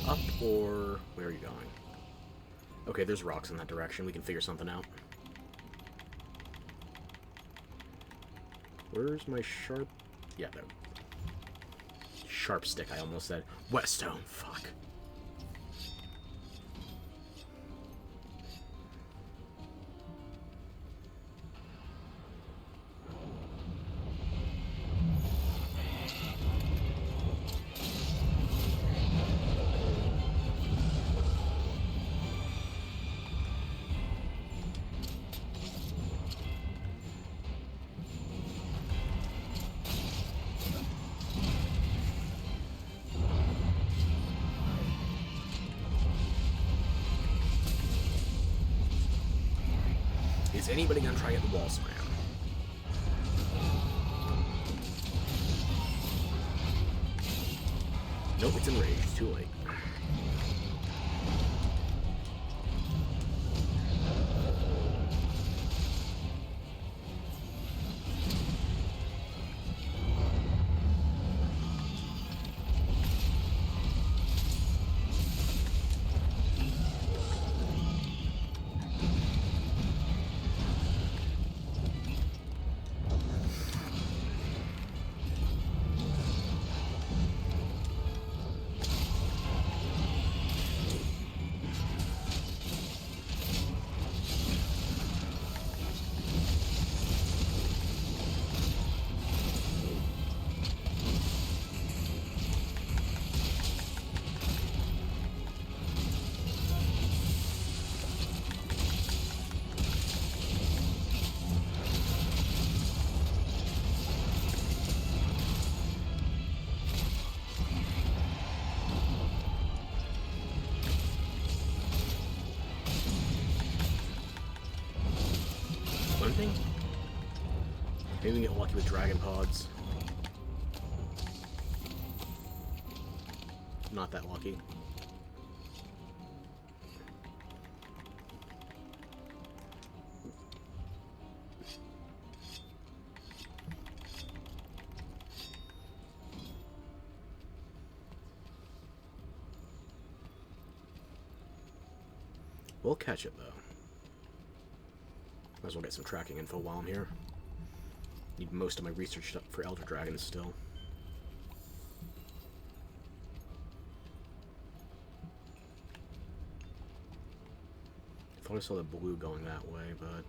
Up or where are you going? Okay, there's rocks in that direction. We can figure something out. Where's my sharp... Yeah, there. Sharp stick, I almost said. Whetstone, fuck. Is anybody gonna try to get the wall slam? Nope, it's enraged. It's too late. Thing? Maybe we get lucky with dragon pods. Not that lucky. We'll catch it though. Might as well get some tracking info while I'm here. Need most of my research stuff for Elder Dragons still. Thought I saw the blue going that way, but...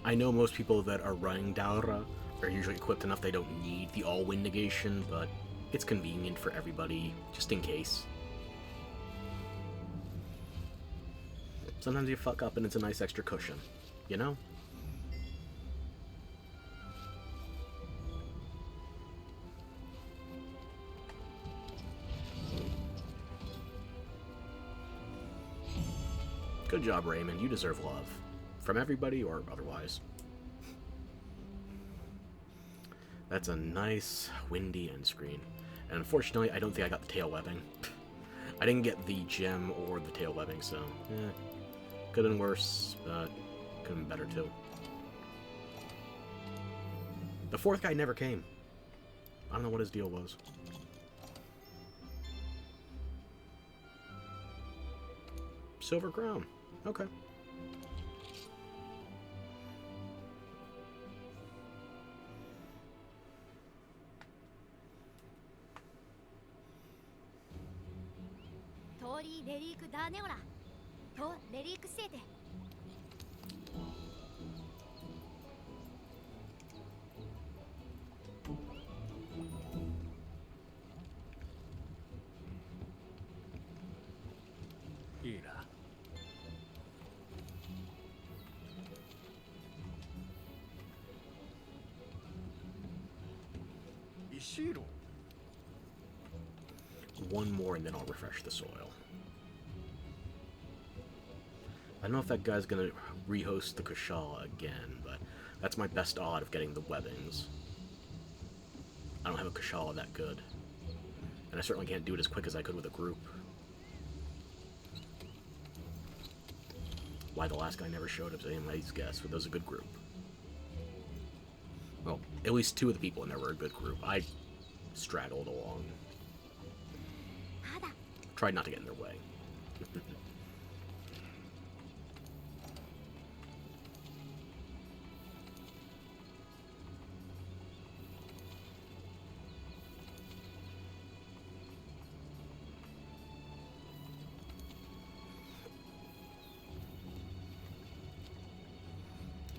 I know most people that are running Daura are usually equipped enough they don't need the all-win negation, but it's convenient for everybody, just in case. Sometimes you fuck up and it's a nice extra cushion, you know? Good job, Raymond. You deserve love. From everybody or otherwise. That's a nice, windy end screen. And unfortunately, I don't think I got the tail webbing. I didn't get the gem or the tail webbing, so... could have been worse, but could have been better too. The fourth guy never came. I don't know what his deal was. Silver crown. Okay. Tori Relic Daneora. To Relic Sete. Ira. Ishiro. One more and then I'll refresh the soil. I don't know if that guy's gonna rehost the Kushala again, but that's my best odd of getting the webbings. I don't have a Kushala that good. And I certainly can't do it as quick as I could with a group. Why the last guy never showed up is anybody's guess, but that was a good group. Well, at least two of the people in there were a good group. I straddled along. Tried not to get in their way.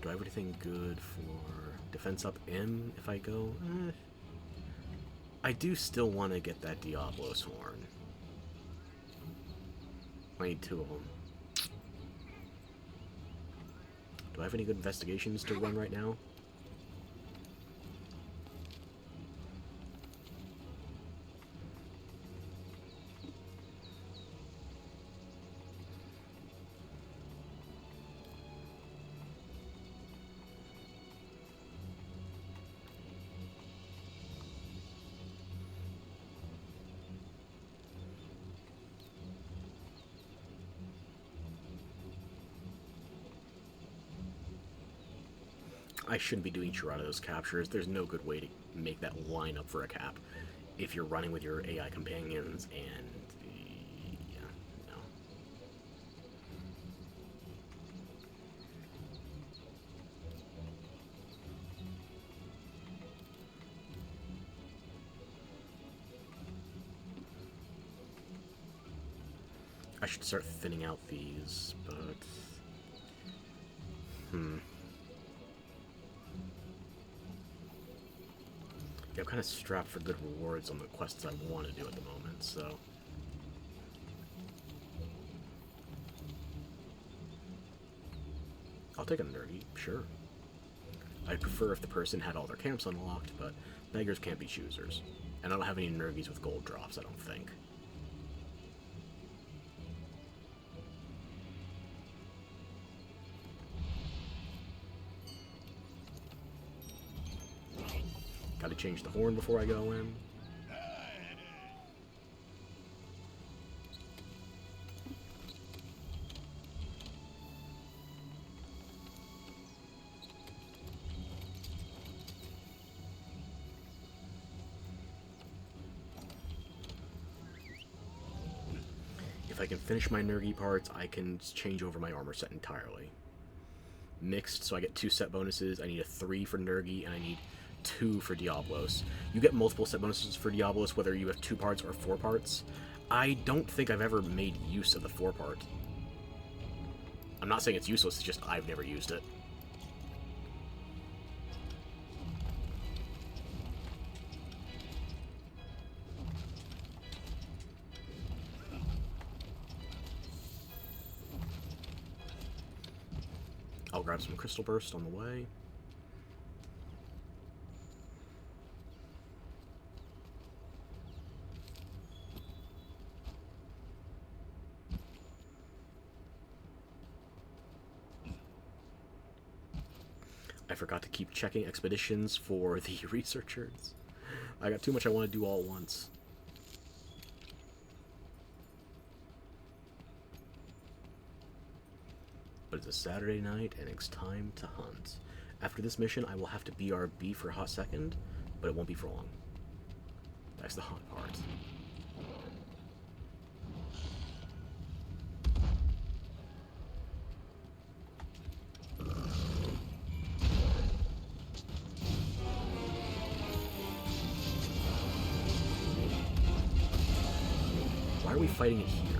Do I have anything good for defense up M if I go? I do still want to get that Diablo's horn. I need 2 of them. Do I have any good investigations to run right now? I shouldn't be doing Gerardo's captures. There's no good way to make that line up for a cap if you're running with your AI companions, and yeah, no. I should start thinning out these, but yeah, I'm kind of strapped for good rewards on the quests I want to do at the moment, so... I'll take a nerdy, sure. I'd prefer if the person had all their camps unlocked, but beggars can't be choosers. And I don't have any nergies with gold drops, I don't think. Gotta change the horn before I go in. If I can finish my Nergi parts, I can change over my armor set entirely. Mixed, so I get 2 set bonuses. I need a 3 for Nergi, and I need 2 for Diablos. You get multiple set bonuses for Diablos, whether you have 2 parts or 4 parts. I don't think I've ever made use of the 4 part. I'm not saying it's useless, it's just I've never used it. I'll grab some Crystal Burst on the way. I forgot to keep checking expeditions for the researchers. I got too much I want to do all at once. But it's a Saturday night, and it's time to hunt. After this mission, I will have to BRB for a hot second, but it won't be for long. That's the hot part. Why are we fighting it here?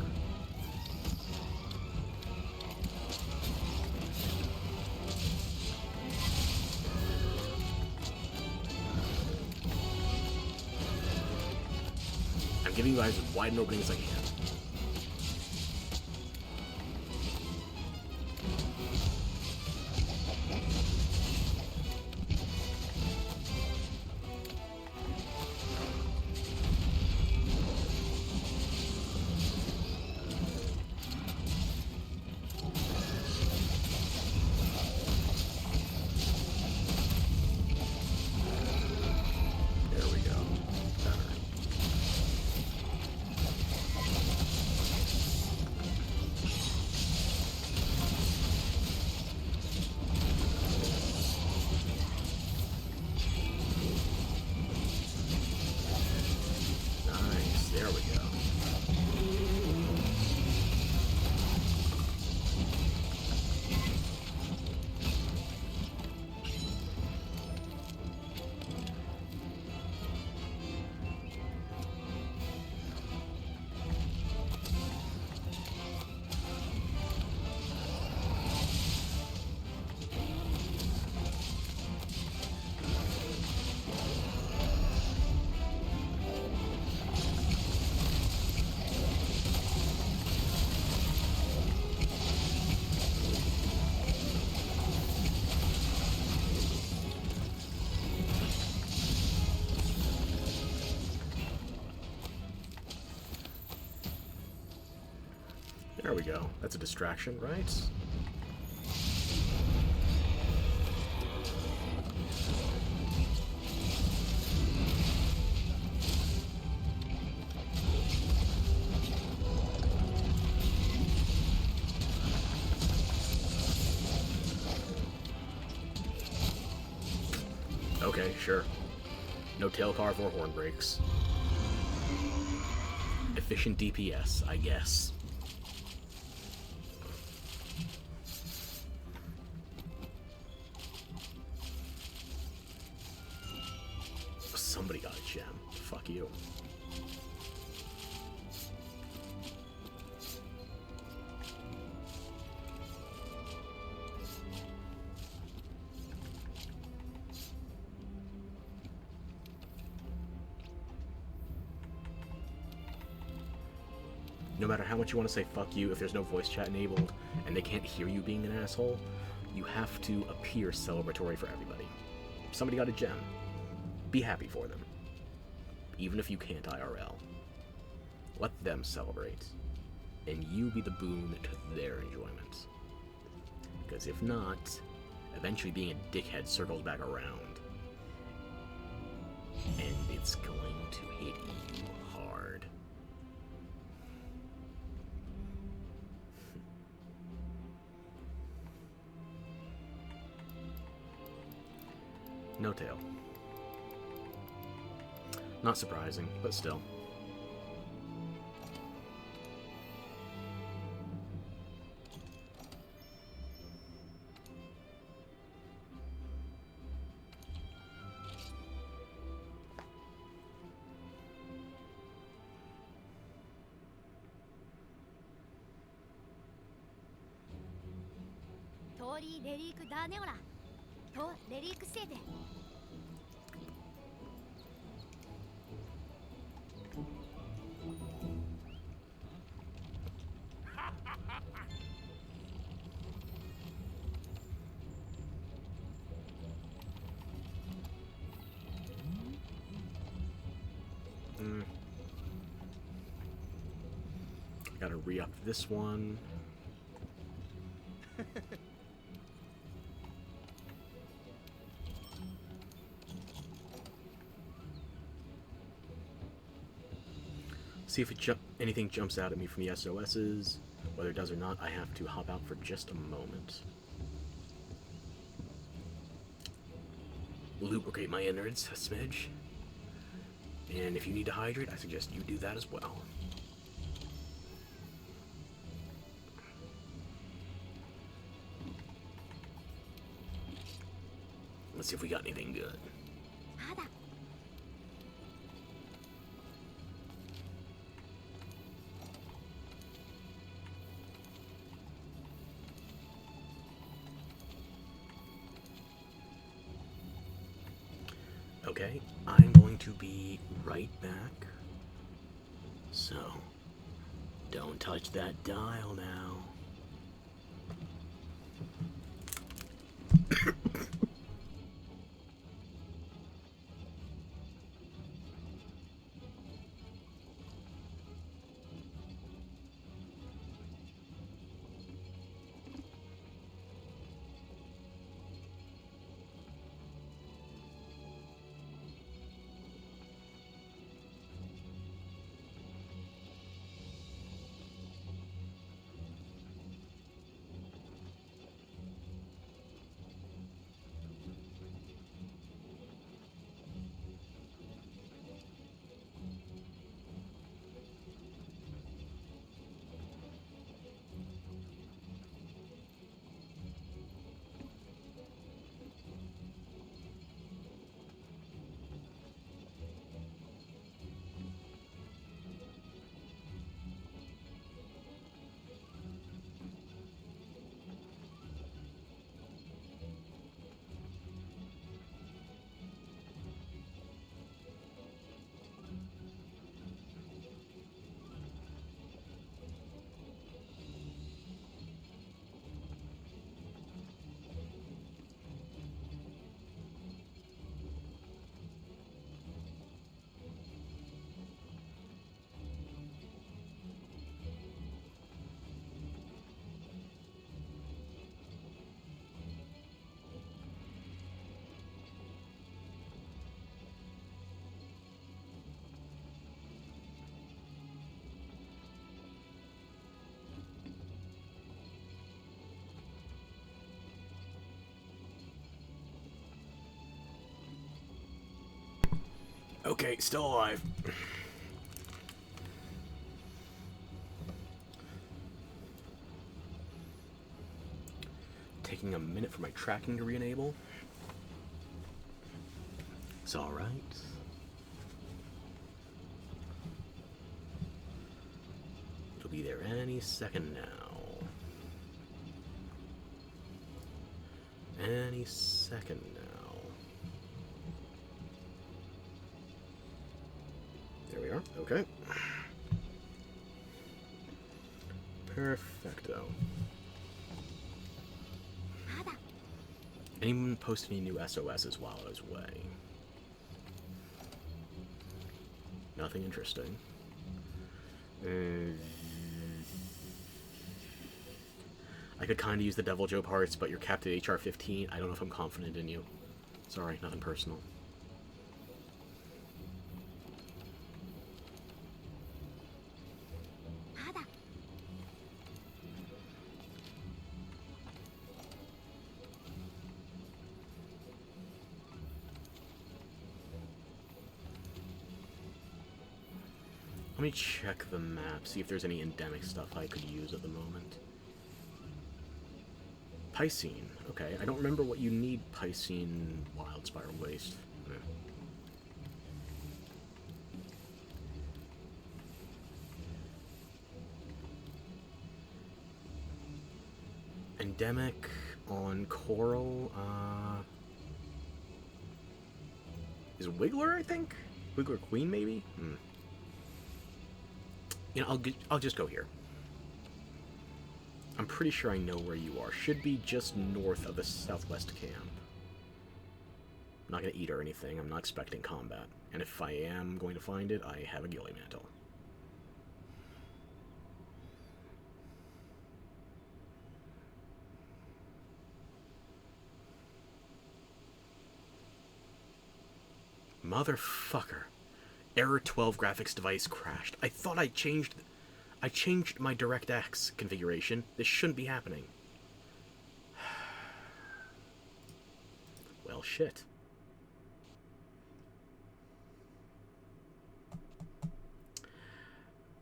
I'm giving you guys as wide an opening as I can. There we go. Better. There we go. That's a distraction, right? Okay, sure. No tail carve or horn breaks. Efficient DPS, I guess. Somebody got a gem. Fuck you. No matter how much you want to say fuck you, if there's no voice chat enabled and they can't hear you being an asshole, you have to appear celebratory for everybody. Somebody got a gem. Be happy for them. Even if you can't IRL. Let them celebrate. And you be the boon to their enjoyment. Because if not, eventually being a dickhead circles back around. And it's going to hit you hard. No tail. Not surprising, but still. Tori Relic Daneora. To Relic Sete. Gotta re-up this one. See if anything jumps out at me from the SOSs. Whether it does or not, I have to hop out for just a moment. Lubricate my innards a smidge. And if you need to hydrate, I suggest you do that as well. Let's see if we got anything good. Hada. Okay, I'm going to be right back. So, don't touch that dial now. Okay, still alive. Taking a minute for my tracking to re-enable. It's alright. It'll be there any second now. Any second now. There we are. Okay. Perfecto. Anyone post any new SOSs while I was away? Nothing interesting. I could kind of use the Devil Joe parts, but you're capped at HR 15. I don't know if I'm confident in you. Sorry, nothing personal. Let me check the map, see if there's any endemic stuff I could use at the moment. Piscine. Okay, I don't remember what you need Piscine Wild Spiral Waste. Yeah. Endemic on Coral, is Wiggler, I think? Wiggler Queen, maybe? You know, I'll just go here. I'm pretty sure I know where you are. Should be just north of the southwest camp. I'm not going to eat or anything. I'm not expecting combat. And if I am going to find it, I have a Ghillie Mantle. Motherfucker. Error 12 graphics device crashed. I thought I changed my DirectX configuration. This shouldn't be happening. Well, shit.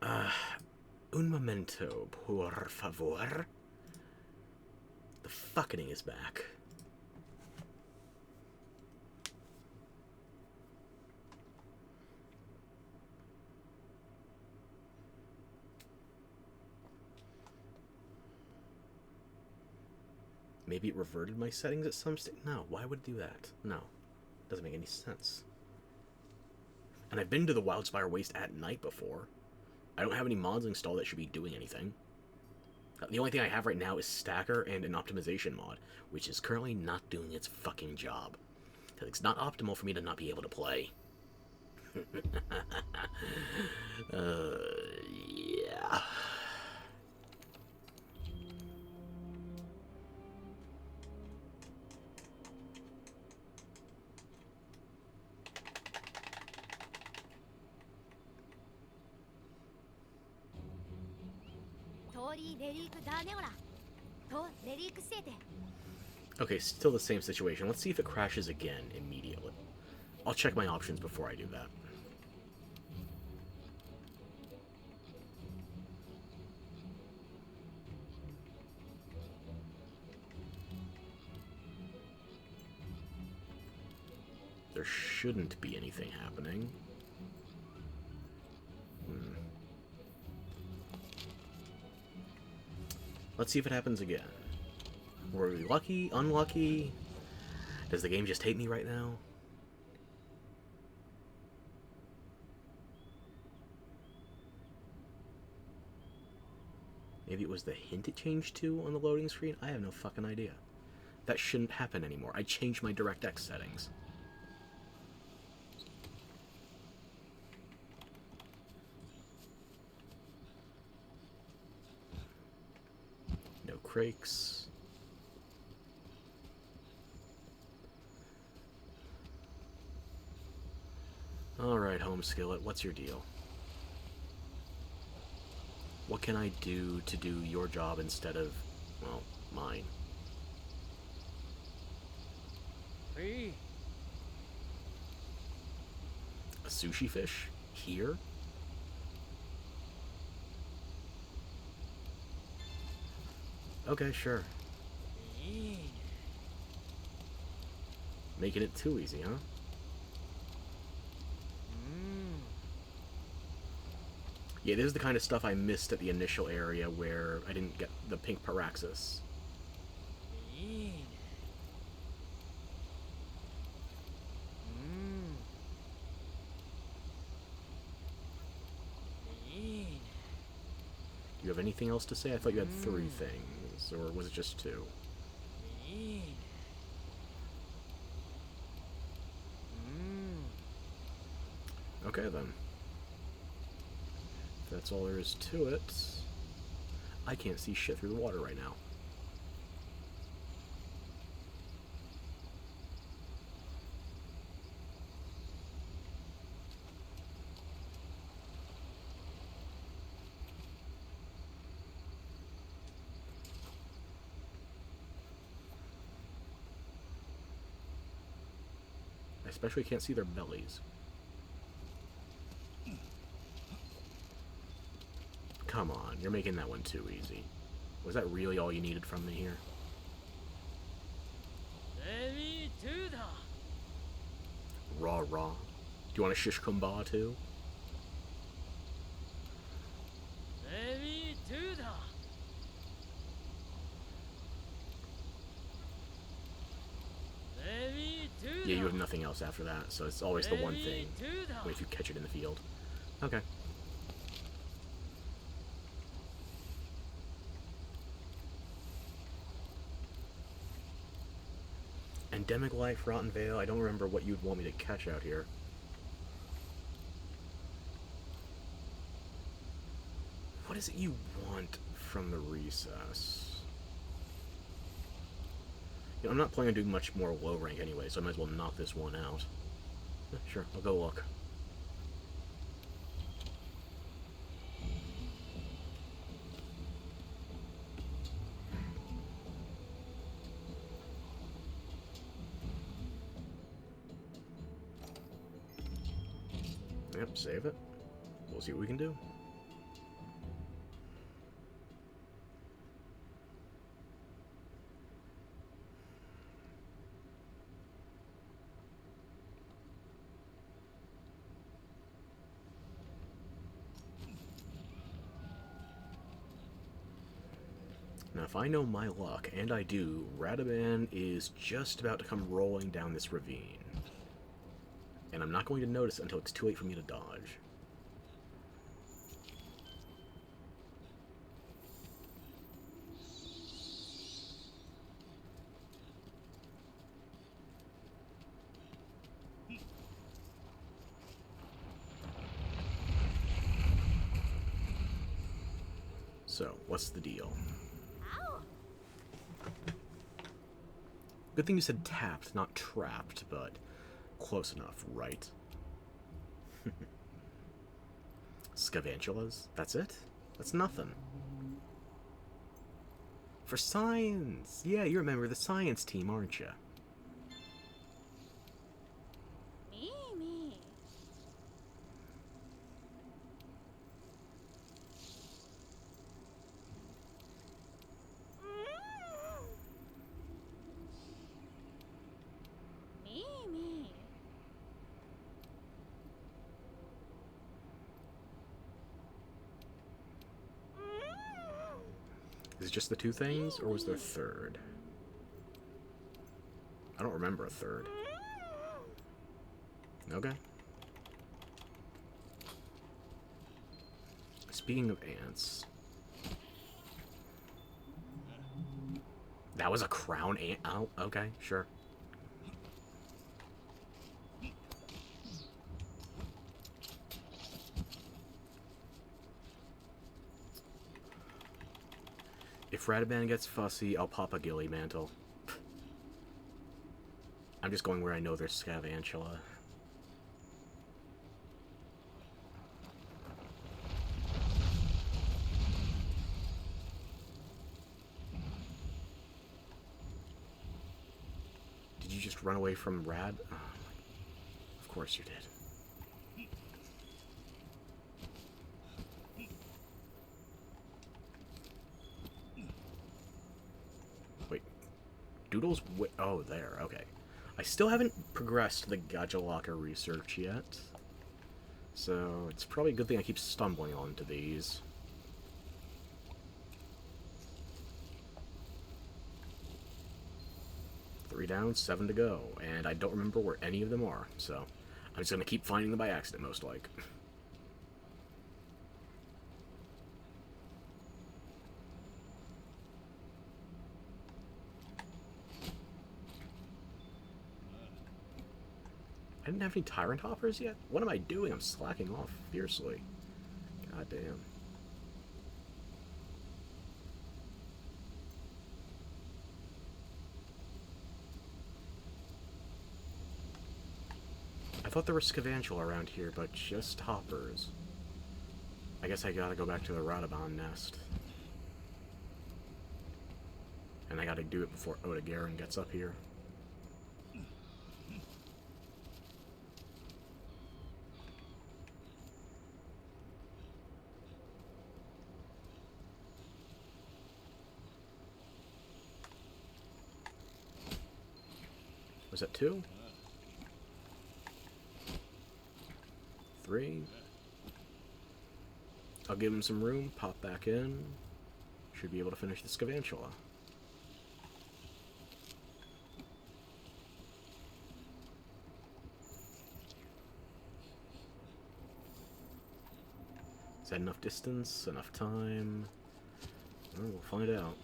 Un momento, por favor. The fucking is back. Maybe it reverted my settings at some stage? No, why would it do that? No. Doesn't make any sense. And I've been to the Wild Spiral Waste at night before. I don't have any mods installed that should be doing anything. The only thing I have right now is Stacker and an optimization mod, which is currently not doing its fucking job. Because it's not optimal for me to not be able to play. Yeah. Okay, still the same situation. Let's see if it crashes again immediately. I'll check my options before I do that. There shouldn't be anything happening. Let's see if it happens again. Were we lucky? Unlucky? Does the game just hate me right now? Maybe it was the hint it changed to on the loading screen? I have no fucking idea. That shouldn't happen anymore. I changed my DirectX settings. No Crakes. Alright, Home Skillet, what's your deal? What can I do to do your job instead of, well, mine? Hey. sushi fish? Here? Okay, sure. いいね Making it too easy, huh? うん Yeah, this is the kind of stuff I missed at the initial area where I didn't get the pink Paraxis. いいねうんいいね Do you have anything else to say? I thought you had 3 things, or was it just 2? いいねうん Okay then. If that's all there is to it. I can't see shit through the water right now. I especially can't see their bellies. Come on, you're making that one too easy. Was that really all you needed from me here? レビー2だ Raw, raw. Do you want a shish kumba too? レビー2だ レビー2だ Yeah, you have nothing else after that, so it's always the one thing. レビー2だ If you catch it in the field. Okay. Endemic Life, Rotten Vale. I don't remember what you'd want me to catch out here. What is it you want from the recess? You know, I'm not planning on doing much more low rank anyway, so I might as well knock this one out. Sure, I'll go look. Yep, save it. We'll see what we can do. Now, if I know my luck, and I do, Radaban is just about to come rolling down this ravine. And I'm not going to notice it until it's too late for me to dodge. So, what's the deal? Good thing you said tapped, not trapped, but close enough, right? Scavantulas? That's it? That's nothing. For science! Yeah, you remember the science team, aren't you? いいね いいね Is it just the 2 things, or was there a third? I don't remember a third. Okay. Speaking of ants... That was a crown ant? Oh, okay, sure. If Radaban gets fussy, I'll pop a Gilly Mantle. I'm just going where I know there's Scavantula. Did you just run away from Rad? Oh, of course you did. Doodle's... Oh, there. Okay. I still haven't progressed the Gacha Locker research yet. So, it's probably a good thing I keep stumbling onto these. Three down, 7 to go. And I don't remember where any of them are, so... I'm just gonna keep finding them by accident, most like. I didn't have any Tyrant Hoppers yet? What am I doing? I'm slacking off fiercely. God damn. I thought there were Scavangela around here, but just Hoppers. I guess I gotta go back to the Radabon nest. And I gotta do it before Oda Garen gets up here. Was that 2? 3. I'll give him some room, pop back in. Should be able to finish the Scavantula. Is that enough distance? Enough time? Well, we'll find out.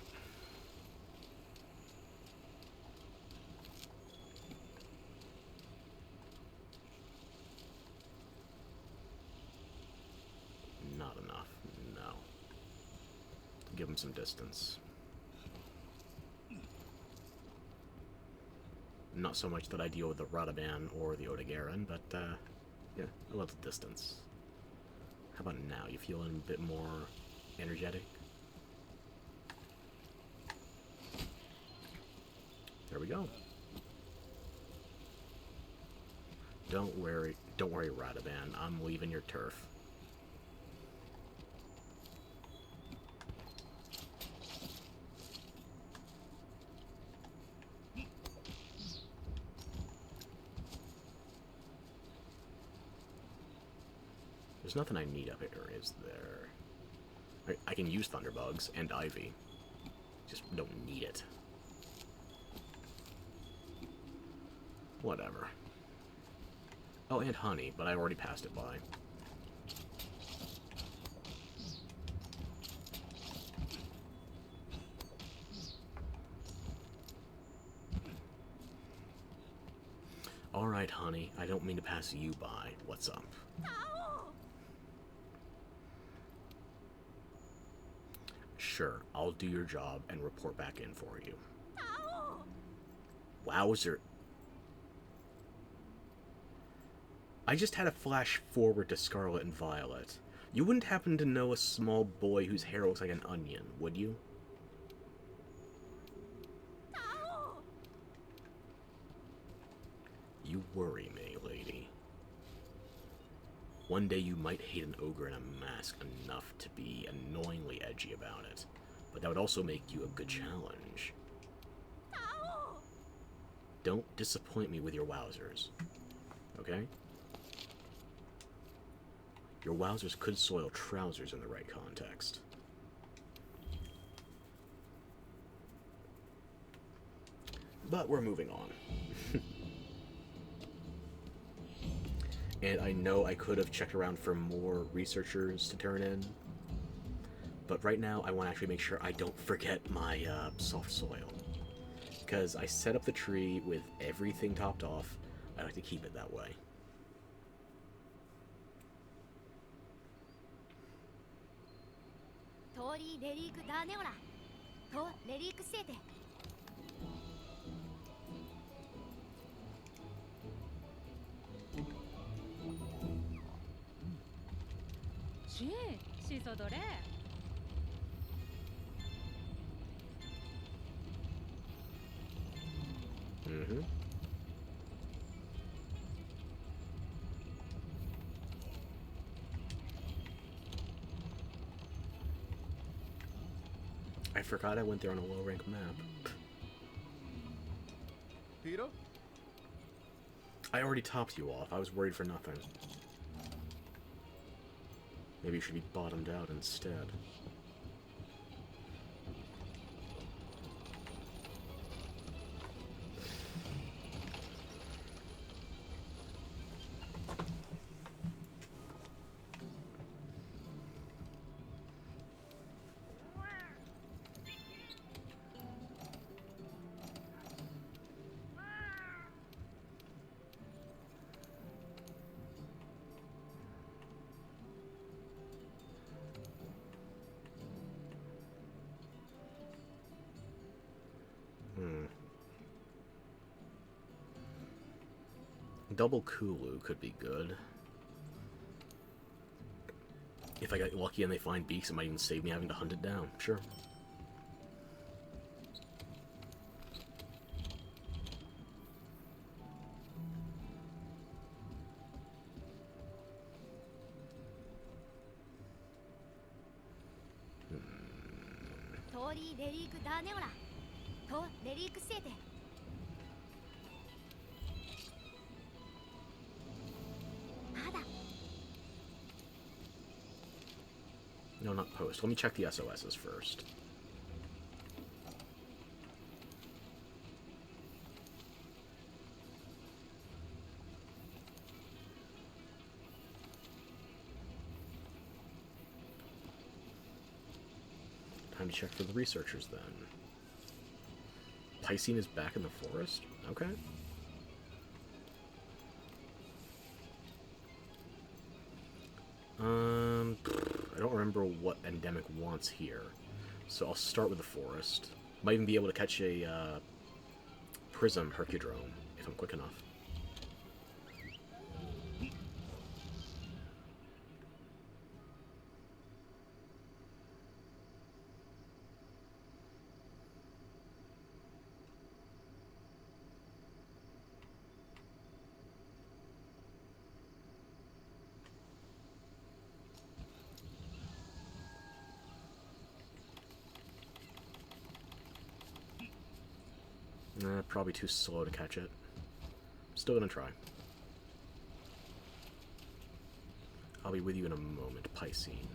Not enough. No. Give him some distance. Not so much that I deal with the Radaban or the Oda Garen, but, yeah, a little distance. How about now? You feeling a bit more energetic? There we go. Don't worry, Radaban. I'm leaving your turf. There's nothing I need up here, is there? I can use Thunderbugs and Ivy. Just don't need it. Whatever. Oh, and Honey, but I already passed it by. Alright, Honey, I don't mean to pass you by. What's up? Sure, I'll do your job and report back in for you. Wowzer. I just had a flash forward to Scarlet and Violet. You wouldn't happen to know a small boy whose hair looks like an onion, would you? You worry me, lady. One day you might hate an ogre in a mask enough to be annoyingly edgy about it, but that would also make you a good challenge. Don't disappoint me with your wowzers, okay? Your wowzers could soil trousers in the right context. But we're moving on. And I know I could have checked around for more researchers to turn in, but right now I want to actually make sure I don't forget my soft soil. Because I set up the tree with everything topped off, I like to keep it that way. Mm-hmm. I forgot I went there on a low rank map. Piro? I already topped you off. I was worried for nothing. Maybe you should be bottomed out instead. Double Kulu could be good. If I get lucky and they find beaks, it might even save me having to hunt it down. Sure. Tori Relic Daneora. To Relic Sete. Nada. No, not post. Let me check the SOSs first. Time to check for the researchers then. Piscine is back in the forest? Okay. I don't remember what Endemic wants here. So I'll start with the forest. Might even be able to catch a Prism Hercudrome if I'm quick enough. Probably too slow to catch it. Still gonna try. I'll be with you in a moment, Piscine.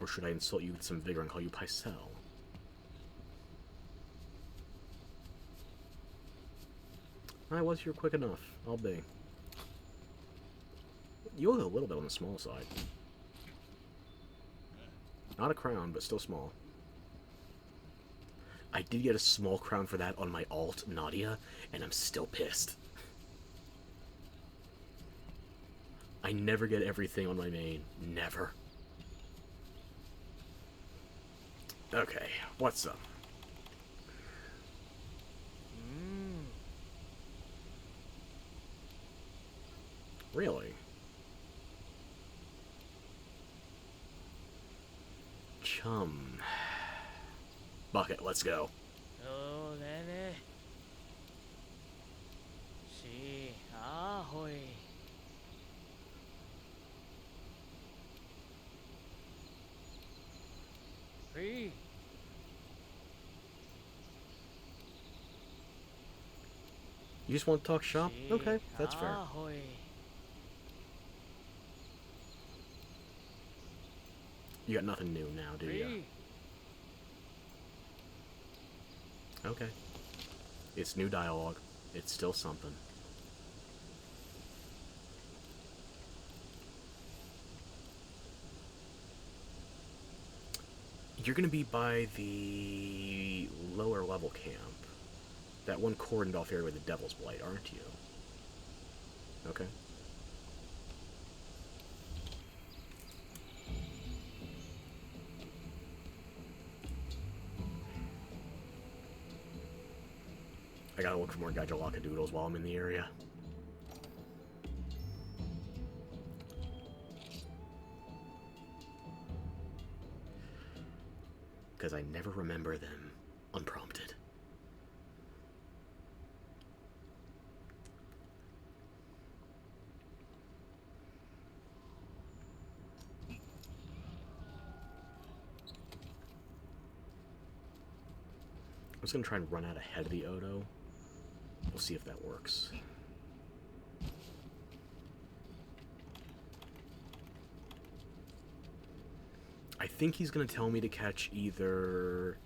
Or should I insult you with some vigor and call you Pycelle? I was here quick enough. I'll be. You look a little bit on the small side. Not a crown, but still small. I did get a small crown for that on my alt, Nadia, and I'm still pissed. I never get everything on my main. Never. Okay, what's up? Really? Chum. Bucket, let's go. Oh, Nene. She, ahoy. Free. You just want to talk shop? Okay, that's fair. Ahoy. You got nothing new now, do you? Free. Okay. It's new dialogue. It's still something. You're gonna be by the lower level camp. That one cordoned off area with the Devil's Blight, aren't you? Okay. I gotta look for more Gajalaka Doodles while I'm in the area. Because I never remember them unprompted. I'm just gonna try and run out ahead of the Odo. We'll see if that works. I think he's gonna tell me to catch either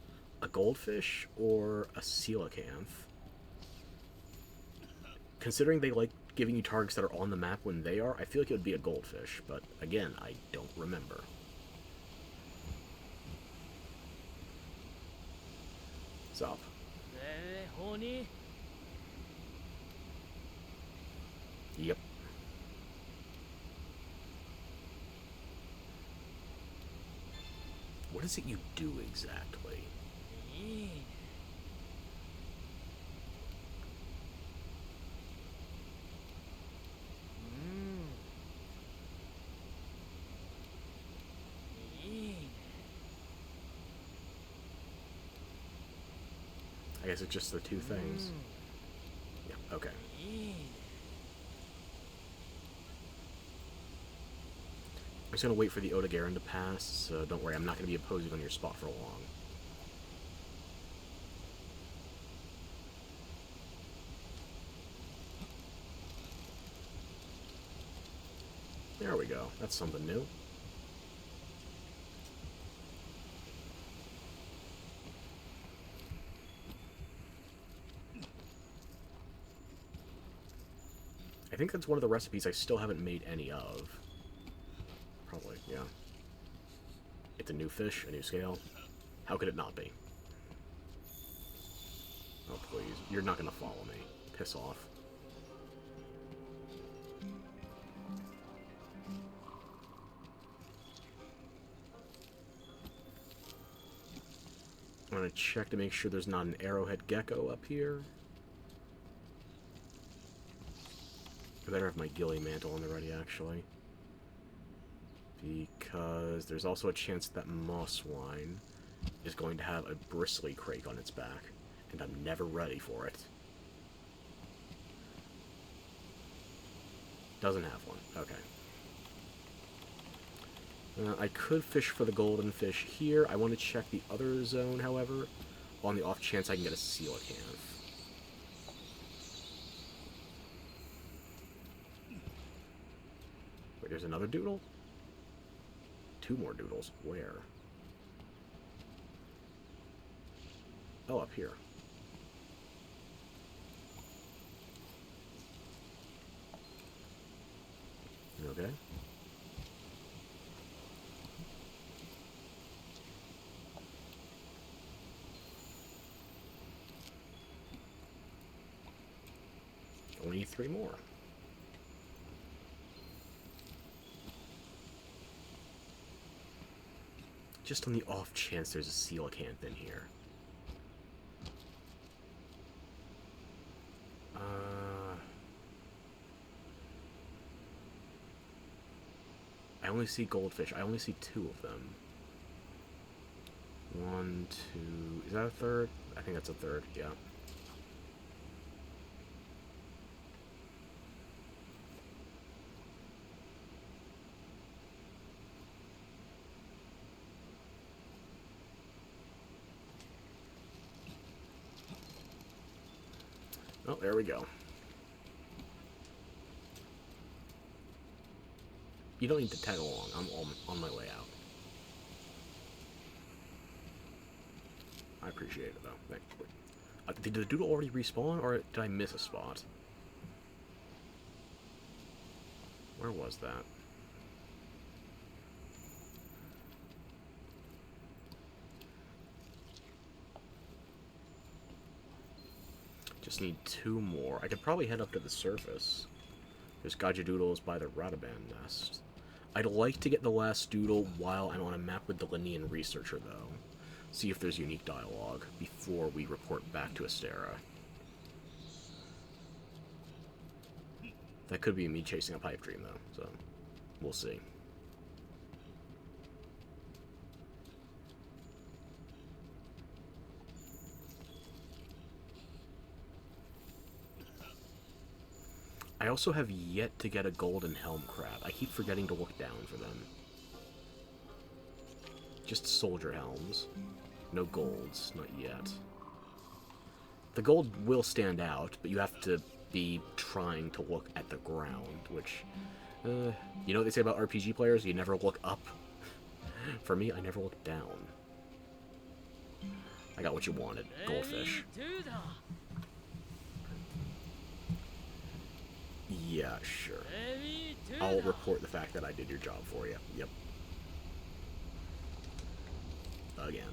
a goldfish or a coelacanth. Considering they like giving you targets that are on the map when they are, I feel like it would be a goldfish, but again, I don't remember. What's up? ねえほに Yep. What is it you do exactly? いいね I guess it's just the two things. Yeah, okay. いいね I'm just gonna wait for the Odogaron to pass, so don't worry, I'm not gonna be opposing on your spot for long. There we go. That's something new. I think that's one of the recipes I still haven't made any of. Probably, yeah. It's a new fish, a new scale. How could it not be? Oh, please. You're not gonna follow me. Piss off. I'm gonna check to make sure there's not an arrowhead gecko up here. I better have my ghillie mantle on the ready, actually. Because there's also a chance that Mosswine is going to have a bristly crake on its back, and I'm never ready for it. Doesn't have one. Okay. I could fish for the golden fish here. I want to check the other zone, however, on the off chance I can get a coelacanth. Wait, there's another doodle? Two more doodles. Where? Oh, up here. You okay? Only need 3 more. Just on the off chance there's a coelacanth in here. I only see goldfish. I only see 2 of them. 1, 2... Is that a third? I think that's a third, yeah. Oh, there we go. You don't need to tag along. I'm on my way out. I appreciate it, though. Thank you. Did the doodle already respawn, or did I miss a spot? Where was that? Just need 2 more. I could probably head up to the surface. There's Gajadoodles by the Radaban nest. I'd like to get the last doodle while I'm on a map with the Linnean researcher, though. See if there's unique dialogue before we report back to Astera. That could be me chasing a pipe dream, though, so we'll see. I also have yet to get a golden helm crab. I keep forgetting to look down for them. Just soldier helms. No golds, not yet. The gold will stand out, but you have to be trying to look at the ground, which, you know what they say about RPG players? You never look up. For me, I never look down. I got what you wanted, goldfish. Yeah, sure. I'll report the fact that I did your job for you. Yep. Again.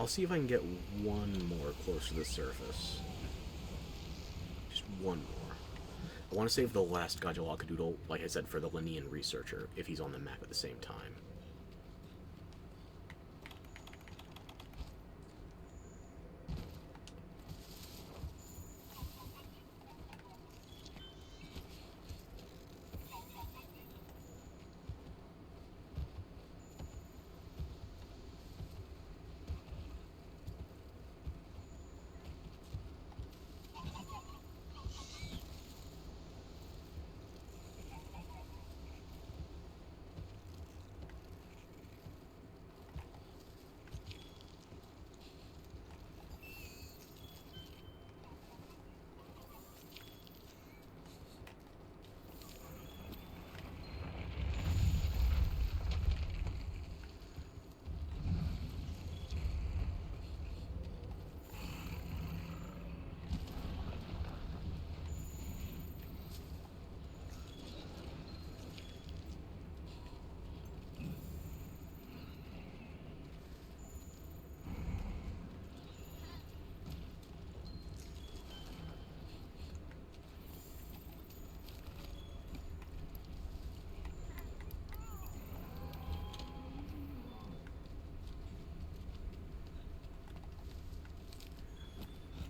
I'll see if I can get one more close to the surface. Just one more. I want to save the last Gajalakadoodle, like I said, for the Linnean researcher, if he's on the map at the same time.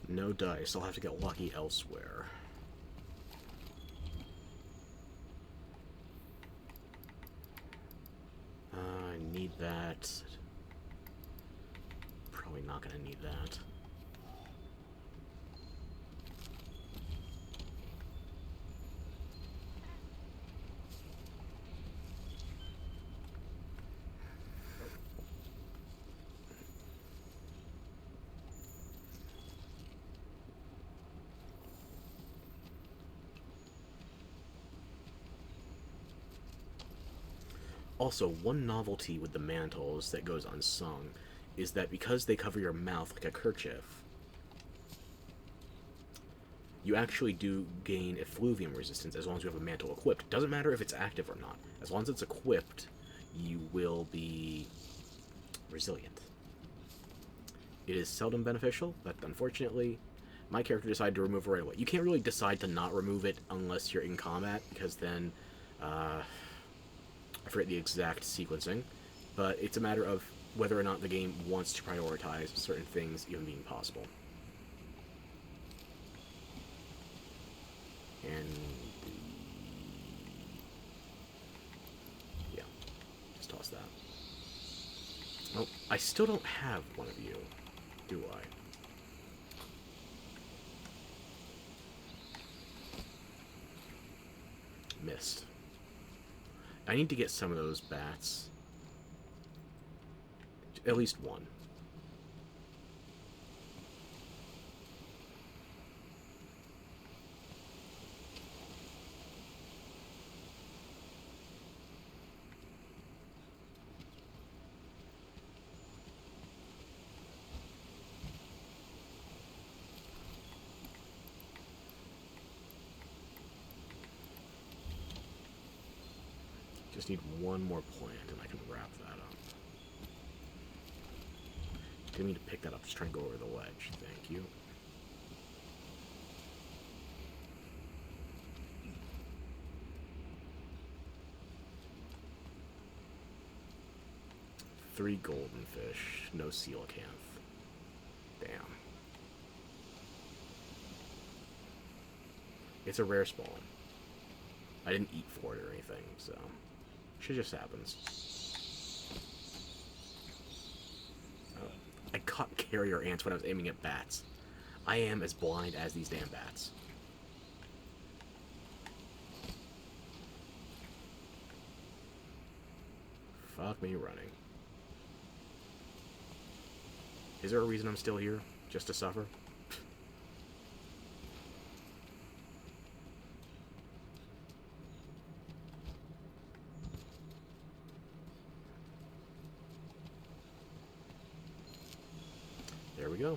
No dice. I'll have to get lucky elsewhere. I need that. Probably not gonna need that. Also, one novelty with the mantles that goes unsung is that because they cover your mouth like a kerchief, you actually do gain effluvium resistance as long as you have a mantle equipped. Doesn't matter if it's active or not. As long as it's equipped, you will be resilient. It is seldom beneficial, but unfortunately, my character decided to remove it right away. You can't really decide to not remove it unless you're in combat, because then, I forget the exact sequencing, but it's a matter of whether or not the game wants to prioritize certain things even being possible. And yeah, just toss that. Oh, I still don't have one of you, do I? Missed. I need to get some of those bats. At least one. Just need one more plant and I can wrap that up. Didn't mean to pick that up, just trying to go over the ledge. Thank you. Three golden fish, no coelacanth. Damn. It's a rare spawn. I didn't eat for it or anything, so... Shit just happens. caught carrier ants when I was aiming at bats. I am as blind as these damn bats. Fuck me running. Is there a reason I'm still here? Just to suffer? There we go.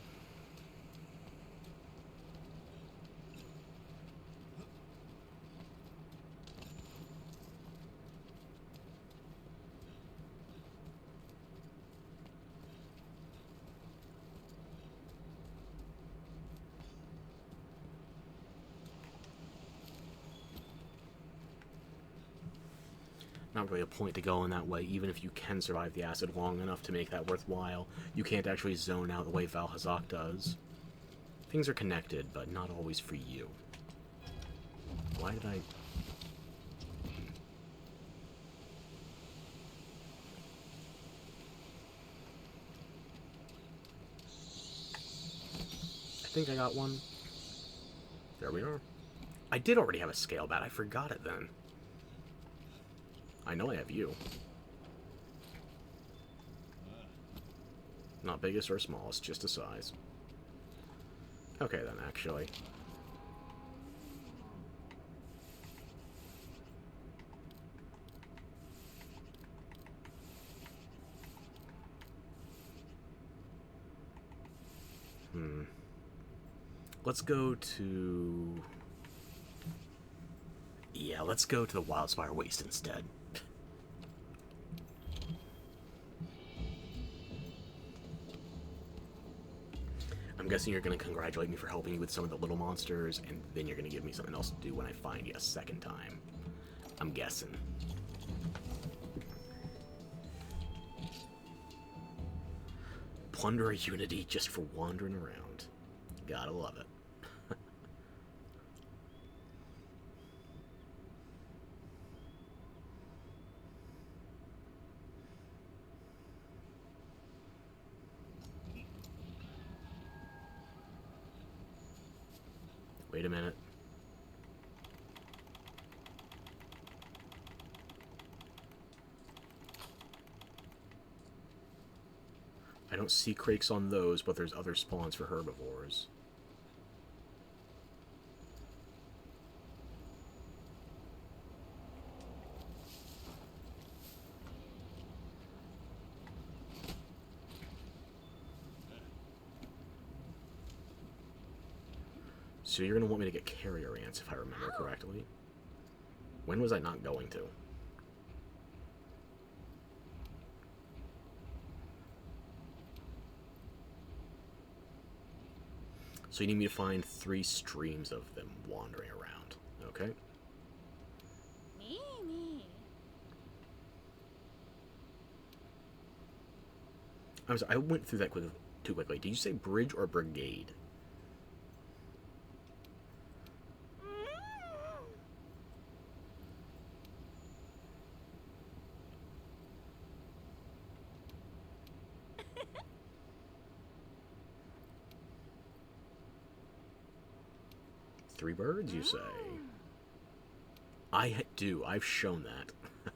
Not really a point to go in that way, even if you can survive the acid long enough to make that worthwhile. You can't actually zone out the way Valhazak does. Things are connected, but not always for you. Why did I... I think I got one. There we are. I did already have a scale bat. I forgot it then. I know I have you. Not biggest or smallest, just a size. Okay then, actually. Let's go to... Yeah, let's go to the Wildspire Waste instead. I'm guessing you're going to congratulate me for helping you with some of the little monsters, and then you're going to give me something else to do when I find you a second time. I'm guessing. Plunder a Unity just for wandering around. Gotta love it. Wait a minute. I don't see crakes on those, but there's other spawns for herbivores. So you're going to want me to get carrier ants, if I remember correctly. When was I not going to? So you need me to find 3 streams of them wandering around. Okay? Me. I'm sorry, I went through that too quickly. Did you say bridge or brigade? Three birds, you say? I do. I've shown that.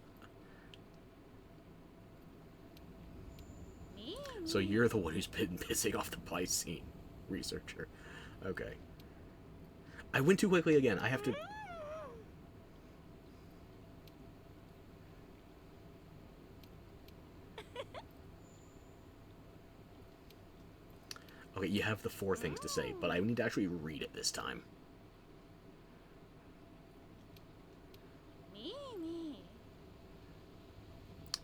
Me. So you're the one who's been pissing off the Piscine researcher. Okay. I went too quickly again. I have to... Okay, you have the 4 things to say, but I need to actually read it this time. Me.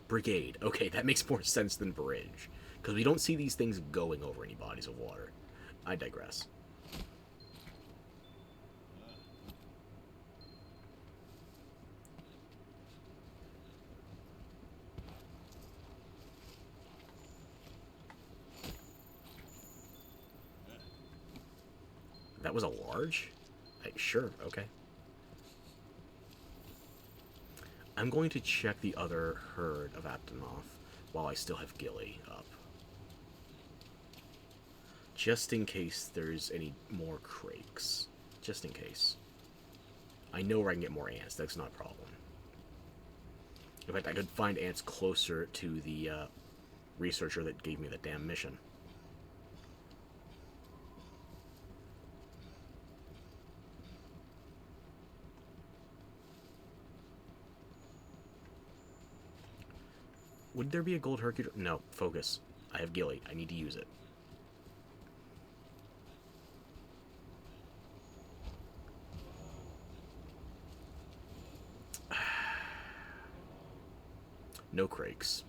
Brigade. Okay, that makes more sense than bridge. Because we don't see these things going over any bodies of water. I digress. That was a large? Sure, okay. I'm going to check the other herd of Aptonoth while I still have Gilly up. Just in case there's any more Krakes. Just in case. I know where I can get more ants. That's not a problem. In fact, I could find ants closer to the researcher that gave me the damn mission. Would there be a gold Hercules? No, focus. I have Gilly. I need to use it. No Krakes.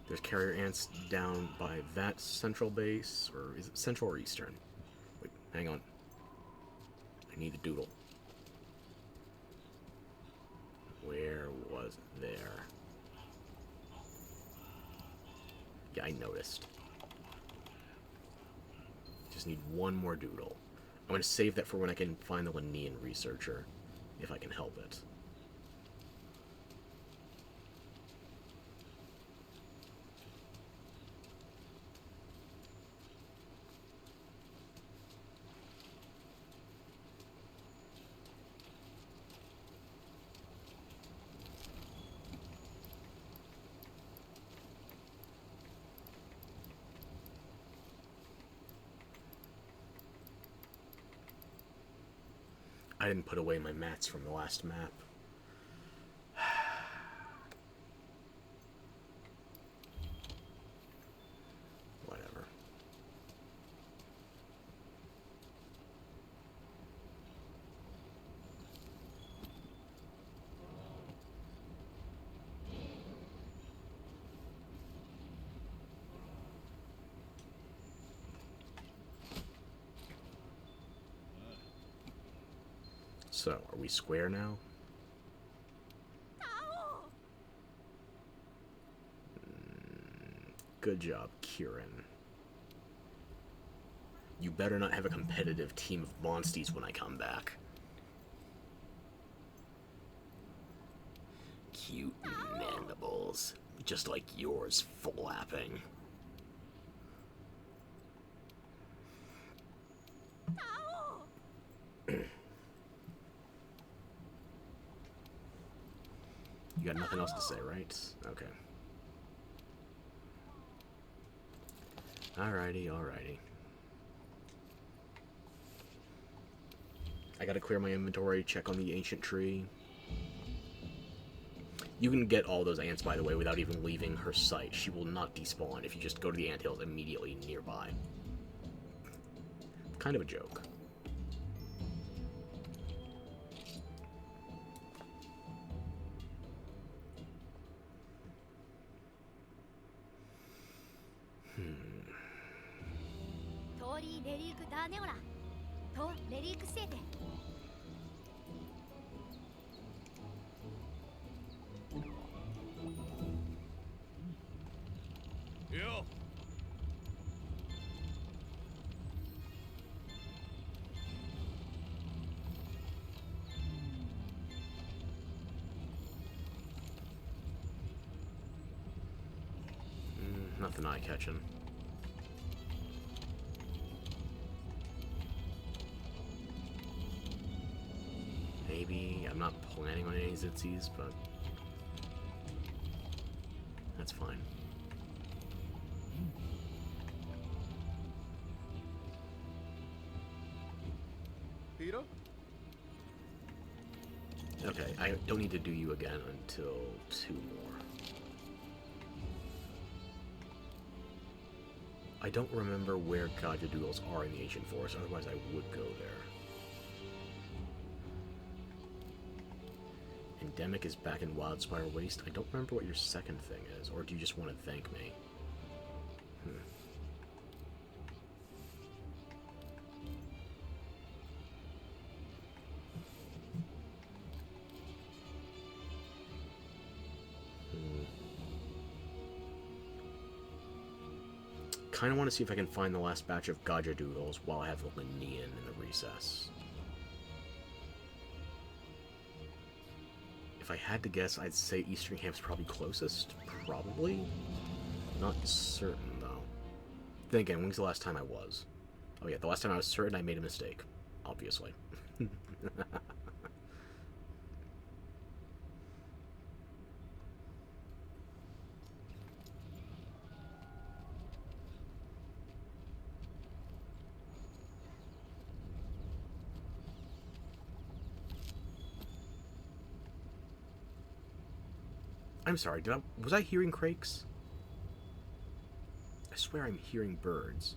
There's carrier ants down by that central base, or is it central or eastern? Wait, hang on. I need the doodle. Where was it? There? Yeah, I noticed. Just need one more doodle. I'm going to save that for when I can find the Linnean researcher, if I can help it. I didn't put away my mats from the last map. Whatever. So, are we square now? Good job, Kieran. You better not have a competitive team of monsties when I come back. Cute mandibles. Just like yours, flapping. You got nothing else to say, right? Okay. Alrighty, alrighty. I gotta clear my inventory, check on the ancient tree. You can get all those ants, by the way, without even leaving her sight. She will not despawn if you just go to the anthills immediately nearby. Kind of a joke. Yo. Nothing eye-catching. Maybe. I'm not planning on any Zitsies, but that's fine. Peter? Okay, I don't need to do you again until 2 more. I don't remember where Gajadoodles are in the Ancient Forest, otherwise I would go there. Endemic is back in Wildspire Waste. I don't remember what your second thing is, or do you just want to thank me? Kind of want to see if I can find the last batch of Gaja Doodles while I have the Linnean in the recess. If I had to guess, I'd say Eastringham's probably closest. Probably. Not certain, though. Then again, when's the last time I was? Oh yeah, the last time I was certain I made a mistake. Obviously. I'm sorry, was I hearing Crakes? I swear I'm hearing birds.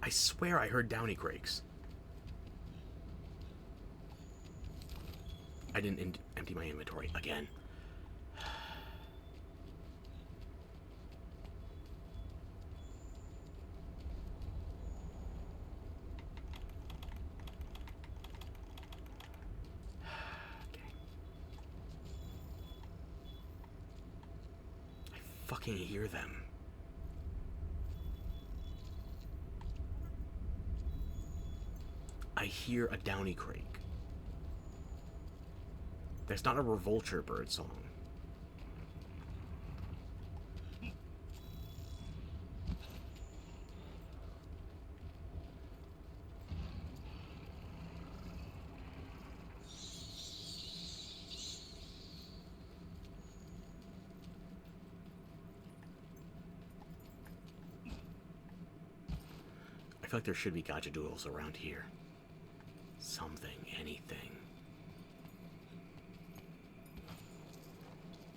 I swear I heard Downy Crakes. I didn't empty my inventory again. Okay. I fucking hear them. I hear a Downy Crake. That's not a Revolture bird song. I feel like there should be Gacha Doodles around here. Something, anything.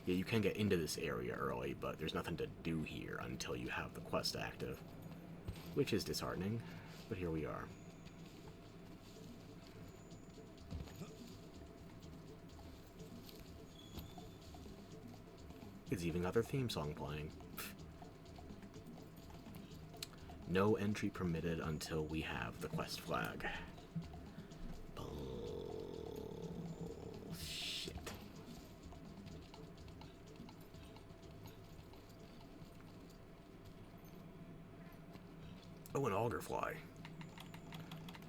Yeah, you can get into this area early, but there's nothing to do here until you have the quest active. Which is disheartening, but here we are. It's even got their theme song playing. No entry permitted until we have the quest flag. Oh, an Augerfly.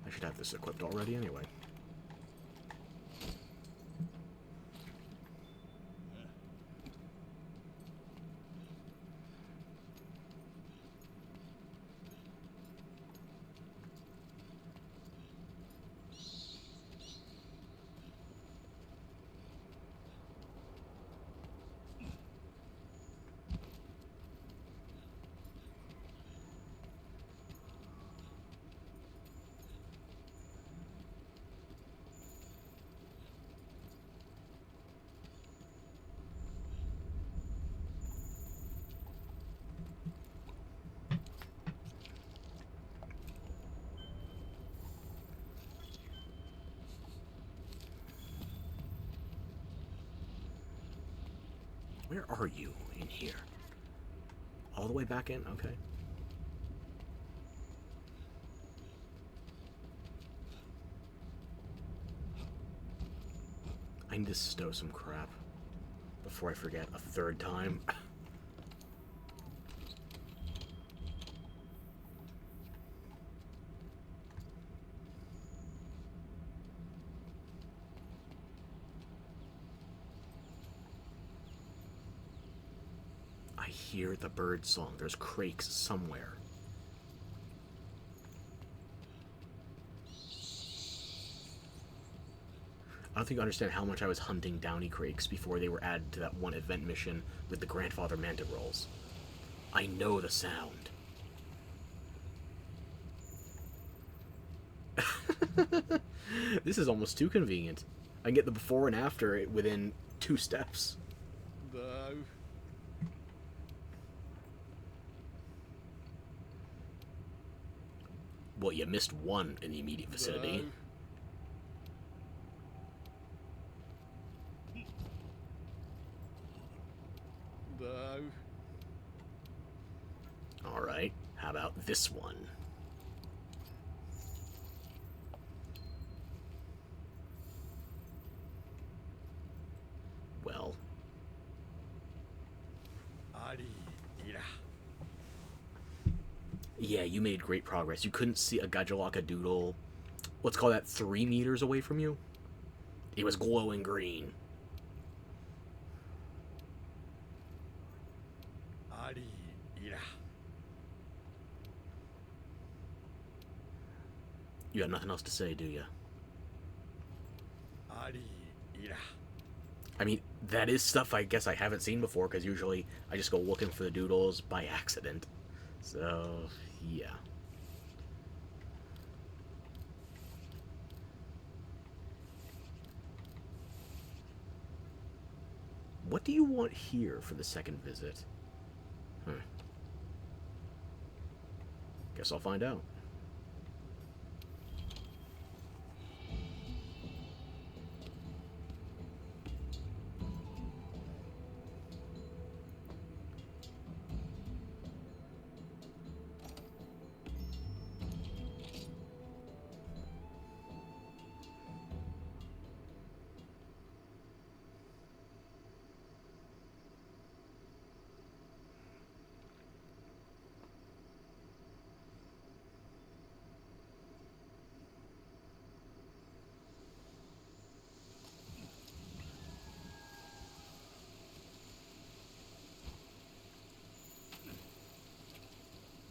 I should have this equipped already anyway. Where are you in here? All the way back in? Okay. I need to stow some crap before I forget a third time. I hear the bird song. There's Crakes somewhere. I don't think you understand how much I was hunting Downy Crakes before they were added to that one event mission with the Grandfather Mantigrolls. I know the sound. This is almost too convenient. I can get the before and after within 2 steps. No. Well, you missed one in the immediate vicinity. about this one? Well, ありいら yeah, you made great progress. You couldn't see a Gajaloka doodle, let's call that 3 meters away from you. It was glowing green. ありいら You got nothing else to say, do you? ありいら I mean, that is stuff I guess I haven't seen before, because usually I just go looking for the doodles by accident. So, yeah. What do you want here for the second visit? Guess I'll find out.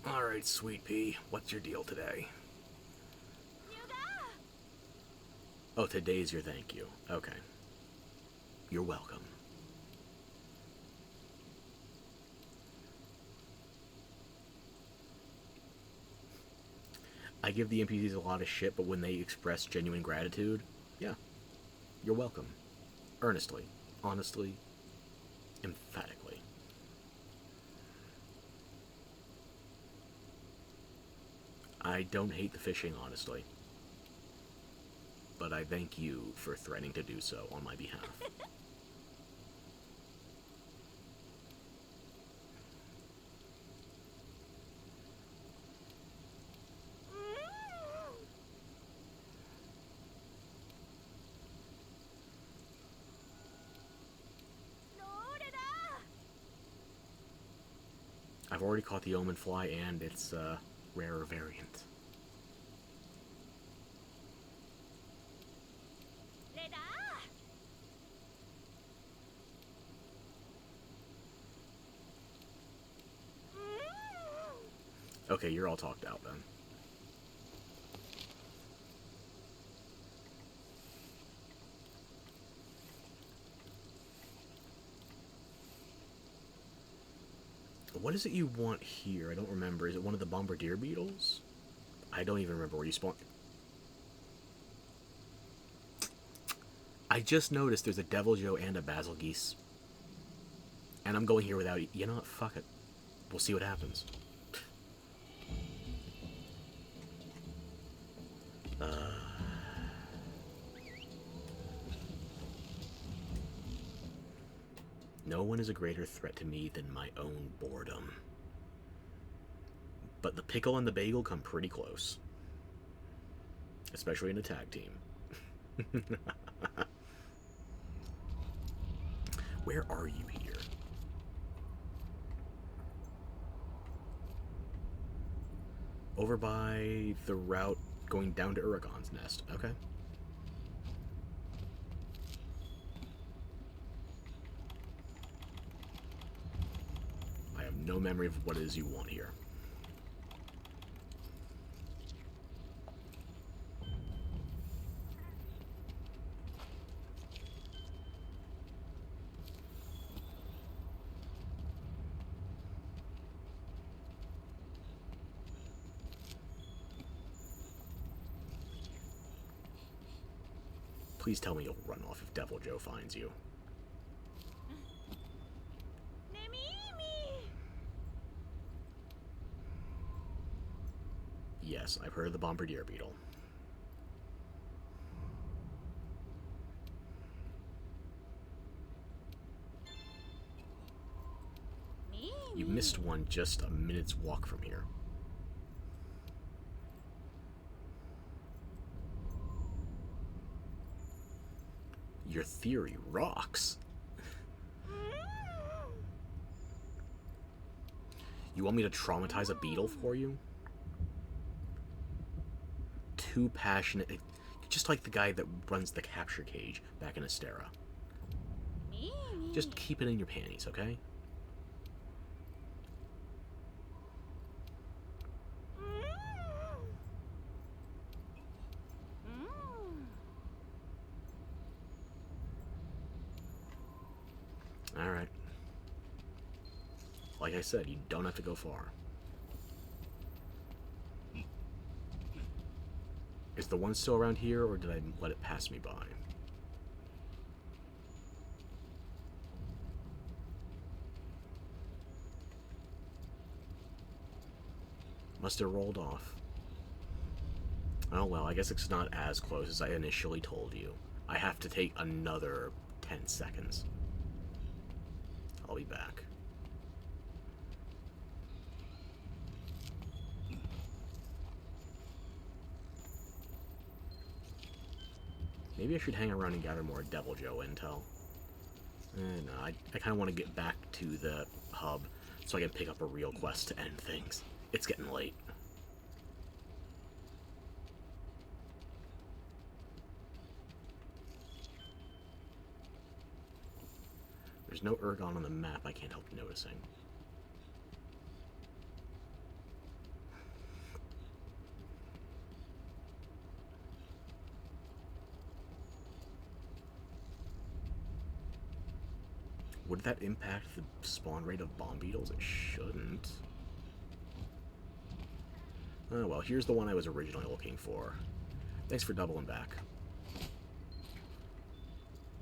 Alright, Sweet Pea, what's your deal today? Oh, today's your thank you. Okay. You're welcome. I give the NPCs a lot of shit, but when they express genuine gratitude, yeah, you're welcome. Earnestly, honestly, emphatically. I don't hate the fishing, honestly. But I thank you for threatening to do so on my behalf. I've already caught the omen fly and its rarer variant. Okay, you're all talked out then. What is it you want here? I don't remember. Is it one of the bombardier beetles? I don't even remember where you spawn. I just noticed there's a Devil Joe and a Basil Geese. And I'm going here without... You know what? Fuck it. We'll see what happens. No one is a greater threat to me than my own boredom. But the pickle and the bagel come pretty close. Especially in a tag team. Where are you here? Over by the route going down to Uragon's Nest. Okay. I have no memory of what it is you want here. Please tell me you'll run off if Devil Joe finds you. Yes, I've heard of the bombardier beetle. You missed one just a minute's walk from here. Your theory rocks. You want me to traumatize a beetle for you? Too passionate. Just like the guy that runs the capture cage back in Astera. Me, me. Just keep it in your panties, okay? Alright. Like I said, you don't have to go far. Is the one still around here, or did I let it pass me by? Must have rolled off. Oh well, I guess it's not as close as I initially told you. I have to take another 10 seconds. I'll be back. Maybe I should hang around and gather more Deviljho intel. No, I kind of want to get back to the hub so I can pick up a real quest to end things. It's getting late. There's no Ergon on the map I can't help noticing. Would that impact the spawn rate of bomb beetles? It shouldn't. Oh well, here's the one I was originally looking for. Thanks for doubling back.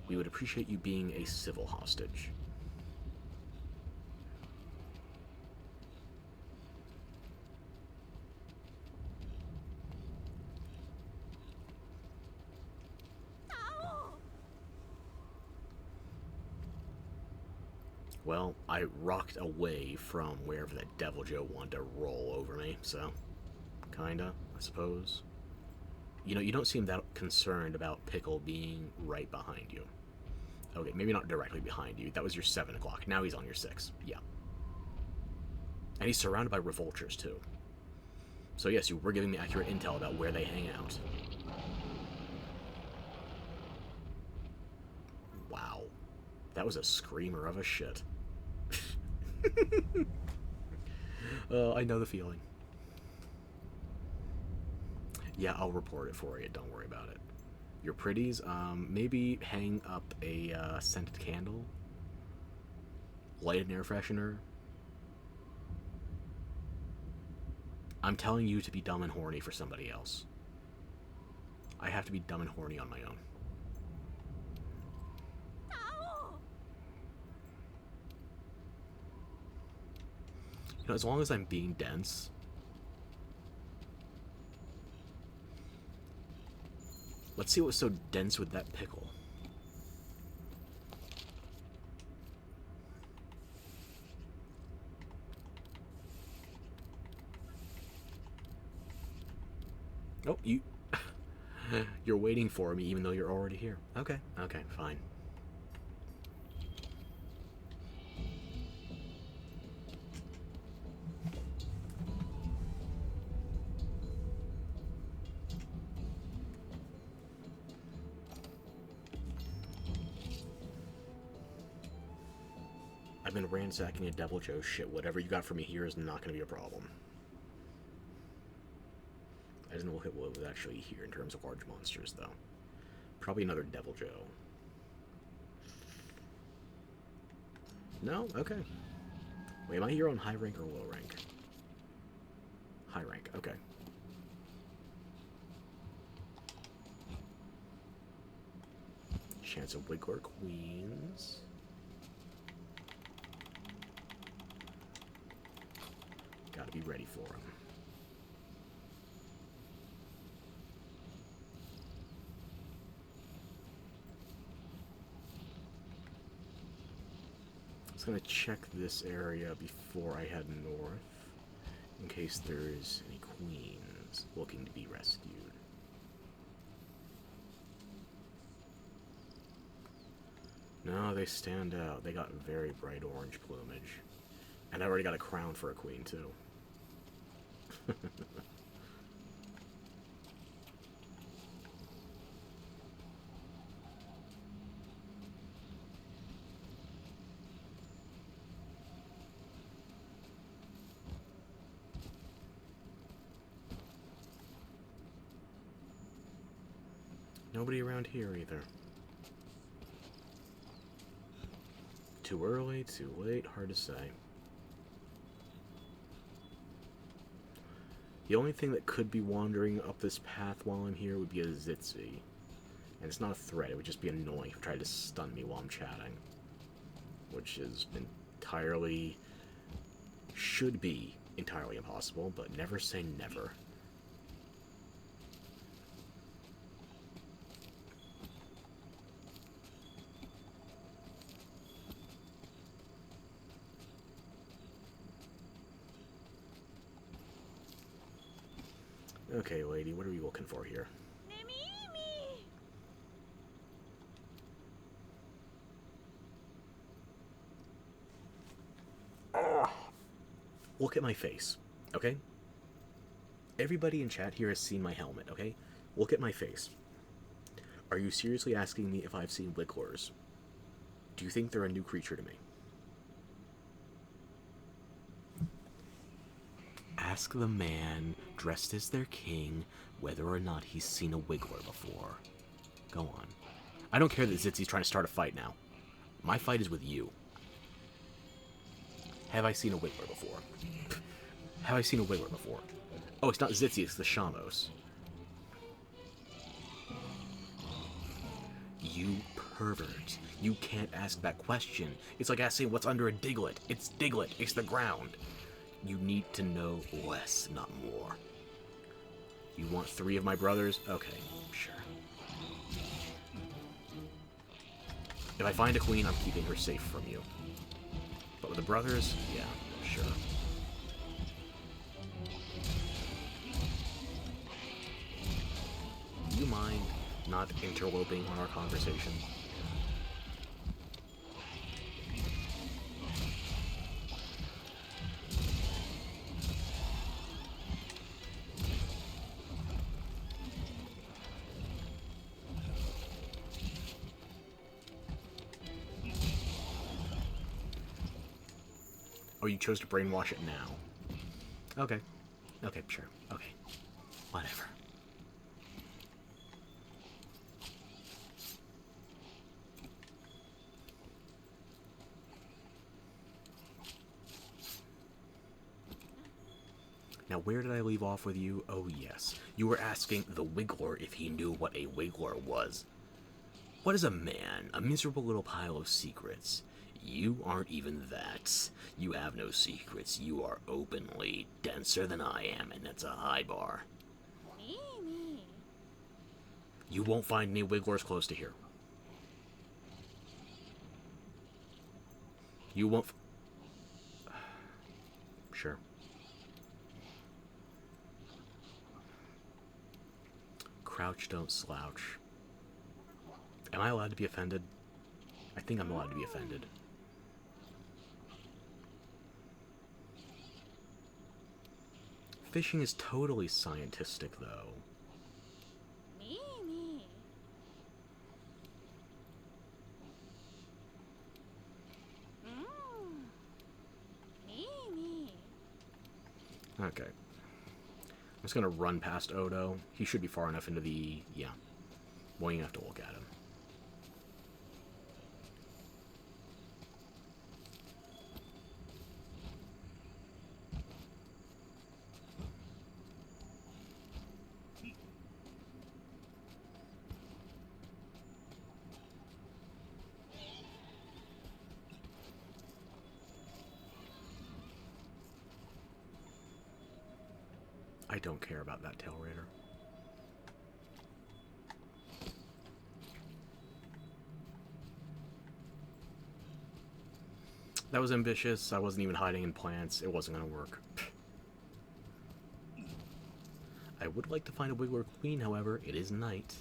We would appreciate you being a civil hostage. Well, I rocked away from wherever that Deviljho wanted to roll over me, so kinda, I suppose. You know, you don't seem that concerned about Pickle being right behind you. Okay, maybe not directly behind you. That was your 7 o'clock. Now he's on your 6. Yeah. And he's surrounded by revoltures, too. So yes, you were giving me accurate intel about where they hang out. Wow. That was a screamer of a shit. I know the feeling. Yeah, I'll report it for you. Don't worry about it. Your pretties, maybe hang up a scented candle. Light an air freshener. I'm telling you to be dumb and horny for somebody else. I have to be dumb and horny on my own. You know, as long as I'm being dense. Let's see what was so dense with that pickle. Oh, you're waiting for me even though you're already here. Okay, okay, fine. I've been ransacking a Deviljho shit. Whatever you got for me here is not going to be a problem. I didn't look at what was actually here in terms of large monsters, though. Probably another Deviljho. No? Okay. Wait, am I here on high rank or low rank? High rank, okay. Chance of Wiggler Queens. Gotta be ready for him. I was gonna check this area before I head north, in case there's any queens looking to be rescued. No, they stand out. They got very bright orange plumage. And I already got a crown for a queen, too. Nobody around here either. Too early, too late, hard to say. The only thing that could be wandering up this path while I'm here would be a Zitzi. And it's not a threat, it would just be annoying if it tried to stun me while I'm chatting. Which is entirely... should be entirely impossible, but never say never. Okay, lady, what are we looking for here? Nemimi! Look at my face, okay? Everybody in chat here has seen my helmet, okay? Look at my face. Are you seriously asking me if I've seen Wigglers? Do you think they're a new creature to me? Ask the man dressed as their king whether or not he's seen a Wiggler before. Go on. I don't care that Zitzi's trying to start a fight now. My fight is with you. Have I seen a Wiggler before? Have I seen a Wiggler before? Oh, it's not Zitzi, it's the Shamos. You pervert. You can't ask that question. It's like asking what's under a Diglett. It's Diglett. It's the ground. You need to know less, not more. You want 3 of my brothers? Okay, sure. If I find a queen, I'm keeping her safe from you. But with the brothers, yeah, sure. Do you mind not interloping on our conversation? Oh, you chose to brainwash it now. Okay. Okay, sure. Okay. Whatever. Now, where did I leave off with you? Oh, yes. You were asking the Wiggler if he knew what a Wiggler was. What is a man? A miserable little pile of secrets. You aren't even that. You have no secrets. You are openly denser than I am, and that's a high bar. Me. You won't find any Wigglers close to here. You won't... Sure. Crouch, don't slouch. Am I allowed to be offended? I think I'm allowed to be offended. Fishing is totally scientific, though. Me. Me. Okay. I'm just gonna run past Odo. He should be far enough into the... yeah. Won't even have to look at him. I don't care about that Tail Raider. That was ambitious. I wasn't even hiding in plants. It wasn't going to work. I would like to find a Wiggler Queen, however. It is night.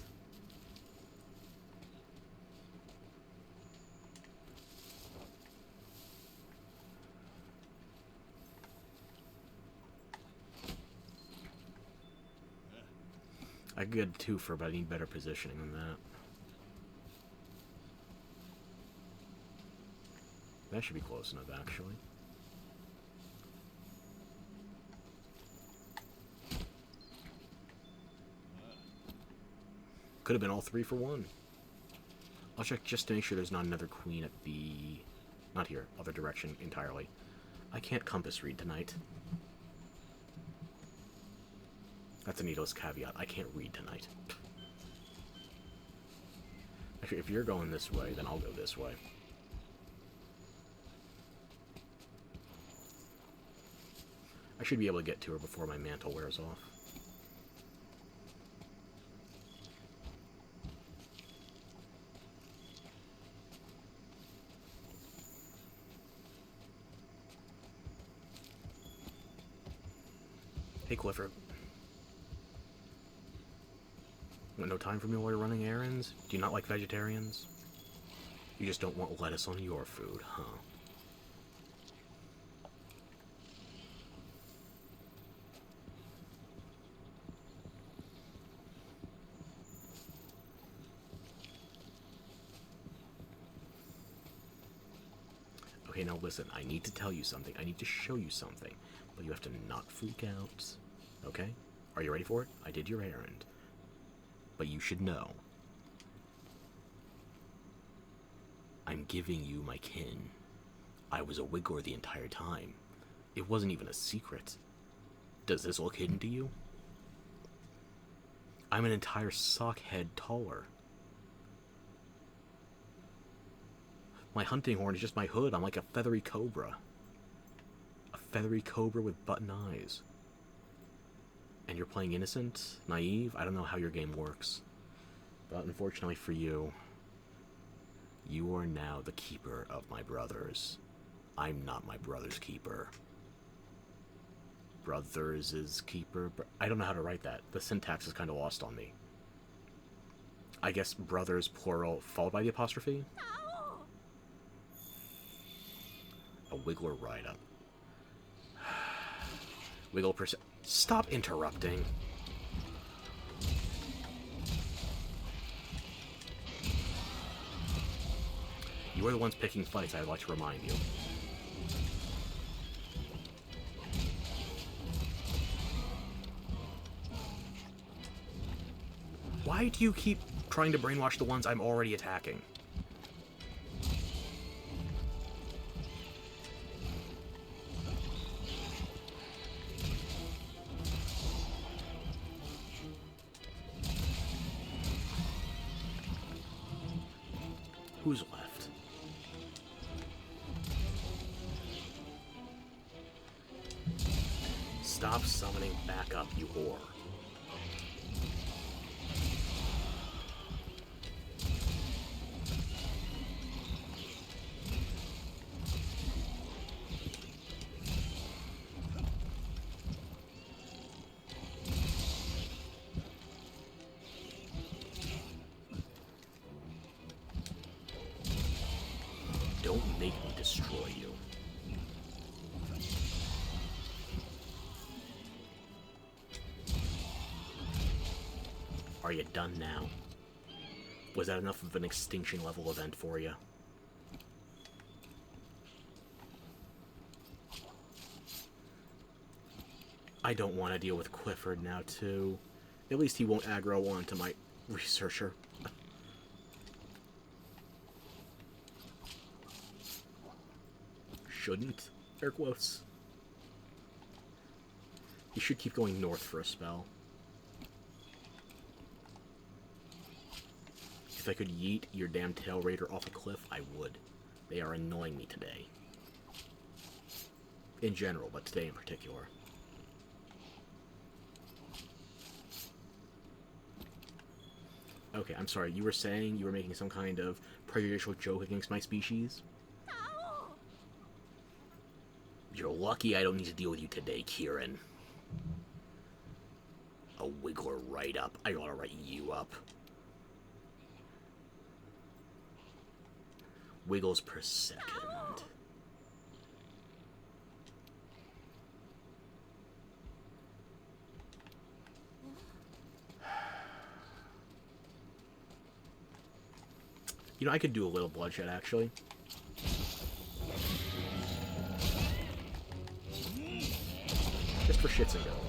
I could get a twofer, but I need better positioning than that. That should be close enough, actually. Could have been all 3 for 1. I'll check just to make sure there's not another queen at the... Not here, other direction entirely. I can't compass read tonight. That's a needless caveat. I can't read tonight. Actually, if you're going this way, then I'll go this way. I should be able to get to her before my mantle wears off. Hey, Clifford. No time for me while you're running errands? Do you not like vegetarians? You just don't want lettuce on your food, huh? Okay, now listen, I need to tell you something. I need to show you something. But you have to not freak out. Okay? Are you ready for it? I did your errand. But you should know. I'm giving you my kin. I was a Wiggler the entire time. It wasn't even a secret. Does this look hidden to you? I'm an entire sock head taller. My hunting horn is just my hood. I'm like a feathery cobra. A feathery cobra with button eyes. And you're playing innocent? Naive? I don't know how your game works. But unfortunately for you, you are now the keeper of my brothers. I'm not my brother's keeper. Brothers is keeper. I don't know how to write that. The syntax is kind of lost on me. I guess brothers, plural, followed by the apostrophe? A Wiggler write-up. Wiggle percent. Stop interrupting. You are the ones picking fights, I'd like to remind you. Why do you keep trying to brainwash the ones I'm already attacking? Who's left? Stop summoning back up, you whore. Don't make me destroy you. Are you done now? Was that enough of an extinction level event for you? I don't want to deal with Clifford now, too. At least he won't aggro onto my researcher. Shouldn't. Air quotes. He should keep going north for a spell. If I could yeet your damn Tail Raider off a cliff, I would. They are annoying me today. In general, but today in particular. Okay, I'm sorry, you were saying you were making some kind of prejudicial joke against my species? You're lucky I don't need to deal with you today, Kieran. A Wiggler write-up. I ought to write you up. Wiggles per second. You know, I could do a little bloodshed, actually. Just for shits and giggles.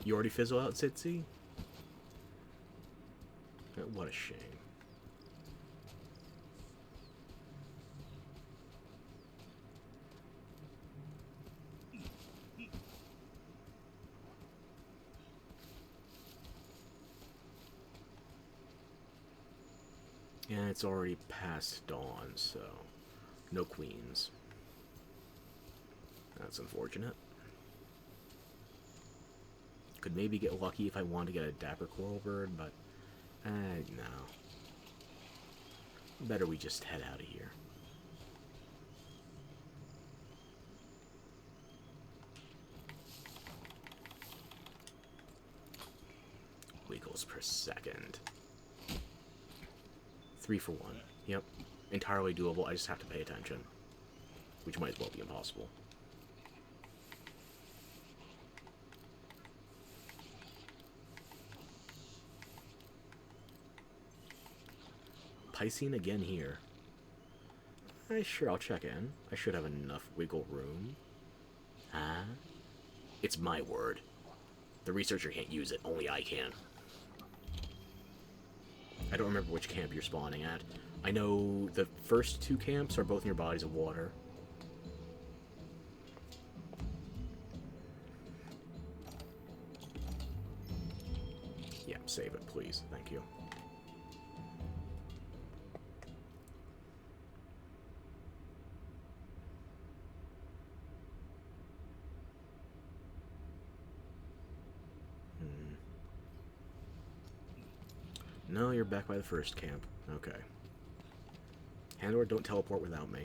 You already fizzle out, Sitsi? What a shame. Yeah, it's already past dawn, so no queens. That's unfortunate. Could maybe get lucky if I wanted to get a dapper coral bird, but no. Better we just head out of here. Wiggles per second. 3 for 1. Yep. Entirely doable, I just have to pay attention. Which might as well be impossible. Piscine again here. Sure, I'll check in. I should have enough wiggle room. Huh? It's my word. The researcher can't use it, only I can. I don't remember which camp you're spawning at. I know the first 2 camps are both near bodies of water. Yeah, save it, please. Thank you. No, you're back by the first camp. Okay. Handor, don't teleport without me.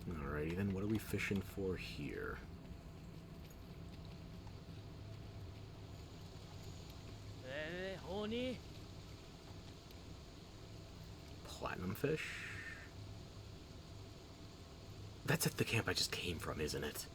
Alrighty then, what are we fishing for here? Honey. Platinum fish? That's at the camp I just came from, isn't it?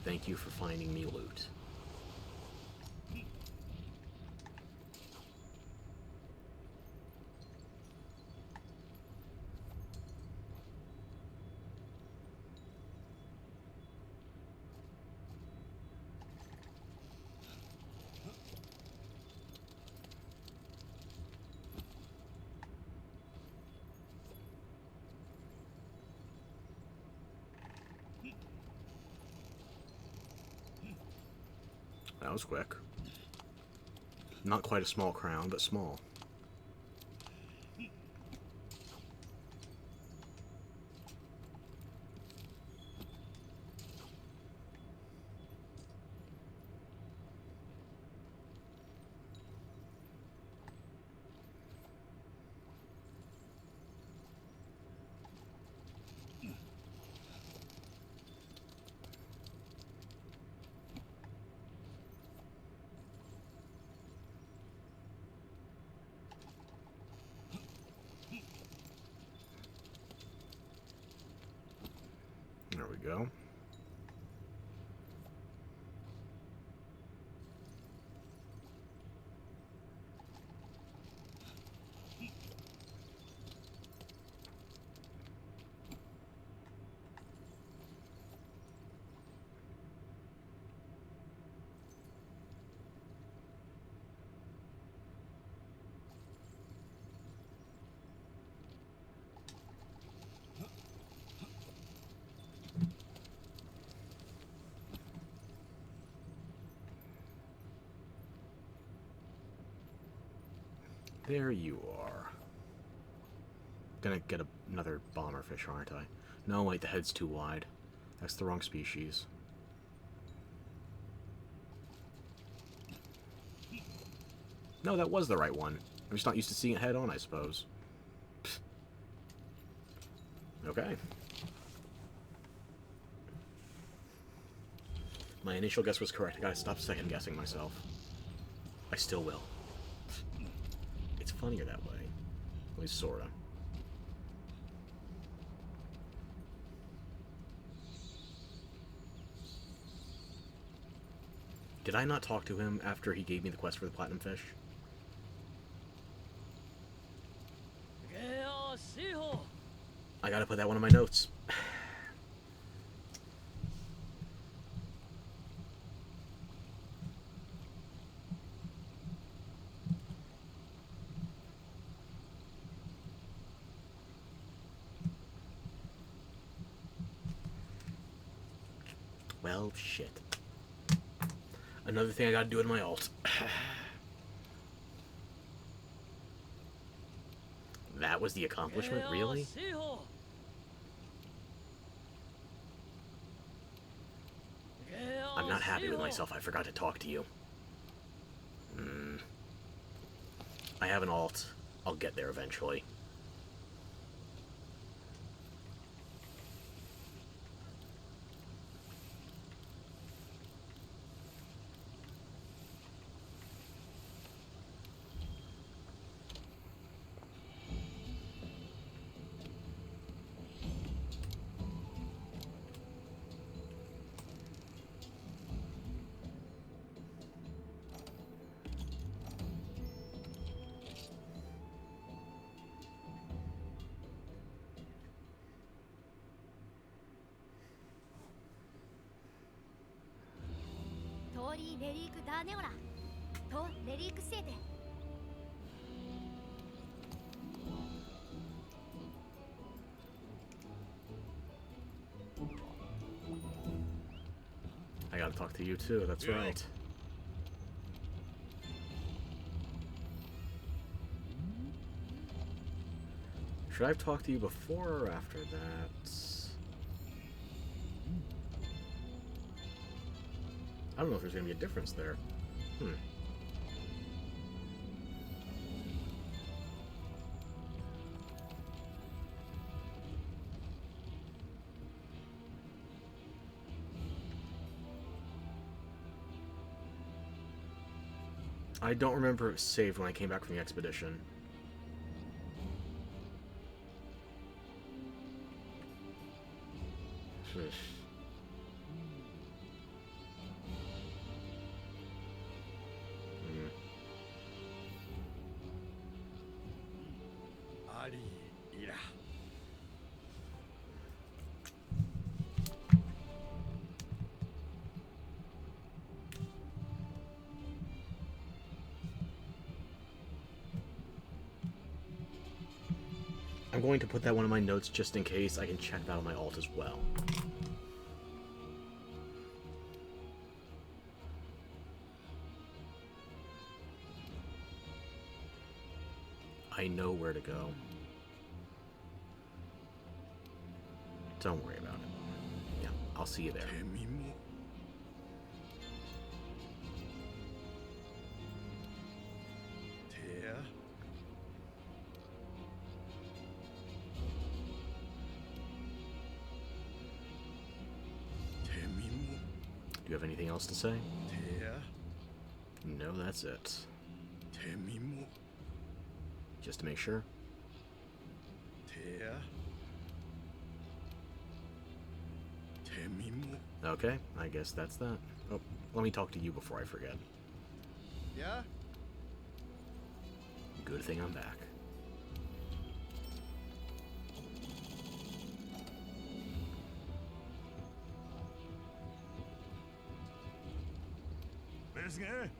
Thank you for finding me loot. That was quick. Not quite a small crown, but small. There we go. There you are. Gonna get another bomber fish, aren't I? No, wait, the head's too wide. That's the wrong species. No, that was the right one. I'm just not used to seeing it head on, I suppose. Psst. Okay. My initial guess was correct. I gotta stop second guessing myself. I still will. It's funnier that way. At least sorta. Did I not talk to him after he gave me the quest for the platinum fish? ゲアシーホ I gotta put that one in my notes. Well, shit. Another thing I gotta do in my alt. That was the accomplishment, really? シーホ I'm not happy with myself. I forgot to talk to you. I have an alt. I'll get there eventually. Tori Lerik Daneora. To Lerik Sete. I gotta talk to you too, that's Yeah. right. Should I have talked to you before or after that? I don't know if there's gonna be a difference there. I don't remember it saved when I came back from the expedition. Hmm. ありいら I'm going to put that one in my notes just in case. I can check that on my alt as well. I know where to go. Don't worry about it. Yeah, I'll see you there. 手身も 手や 手身も Do you have anything else to say? 手や No, that's it. 手身も Just to make sure. 手や手身も Okay, I guess that's that. Oh, let me talk to you before I forget. や Good thing I'm back. ですが Alright.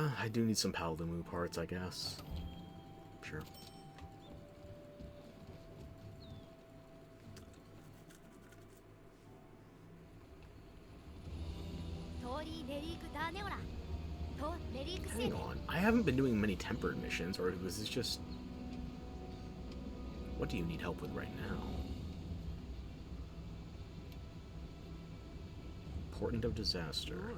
I do need some Paolumu parts, I guess. Sure. Hang on. I haven't been doing many tempered missions, or was this just... What do you need help with right now? Portent of Disaster.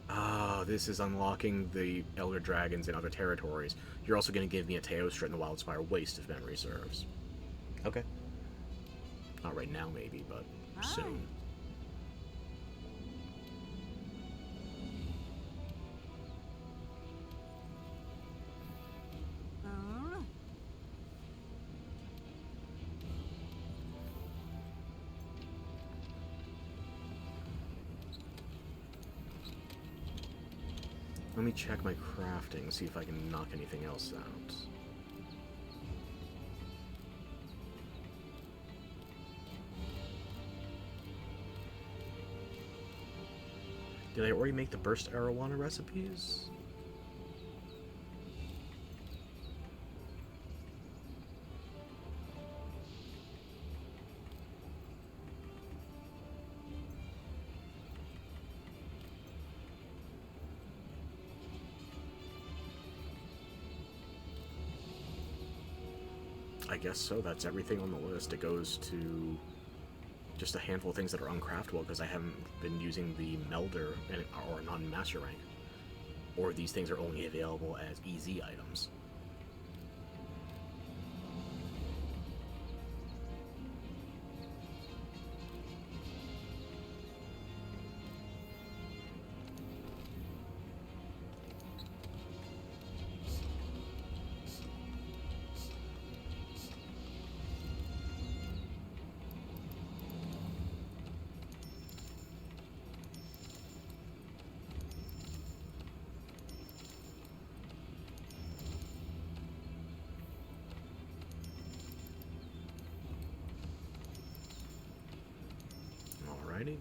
Ah, this is unlocking the Elder Dragons in other territories. You're also going to give me a Teostra in the Wildspire Waste, if memory serves. Okay. Not right now, maybe, but soon. Let me check my crafting, see if I can knock anything else out. Did I already make the burst arowana recipes? I guess so. That's everything on the list. It goes to just a handful of things that are uncraftable because I haven't been using the Melder or non-master rank. Or these things are only available as EZ items. Alrighty.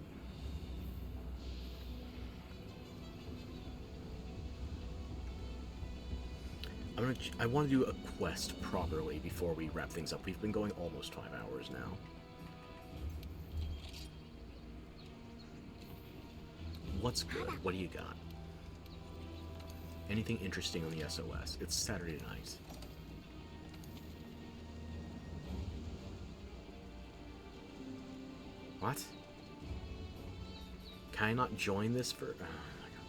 I want to do a quest properly before we wrap things up. We've been going almost 5 hours now. What's good? What do you got? Anything interesting on the SOS? It's Saturday night. What? Can I not join this for... Oh my god.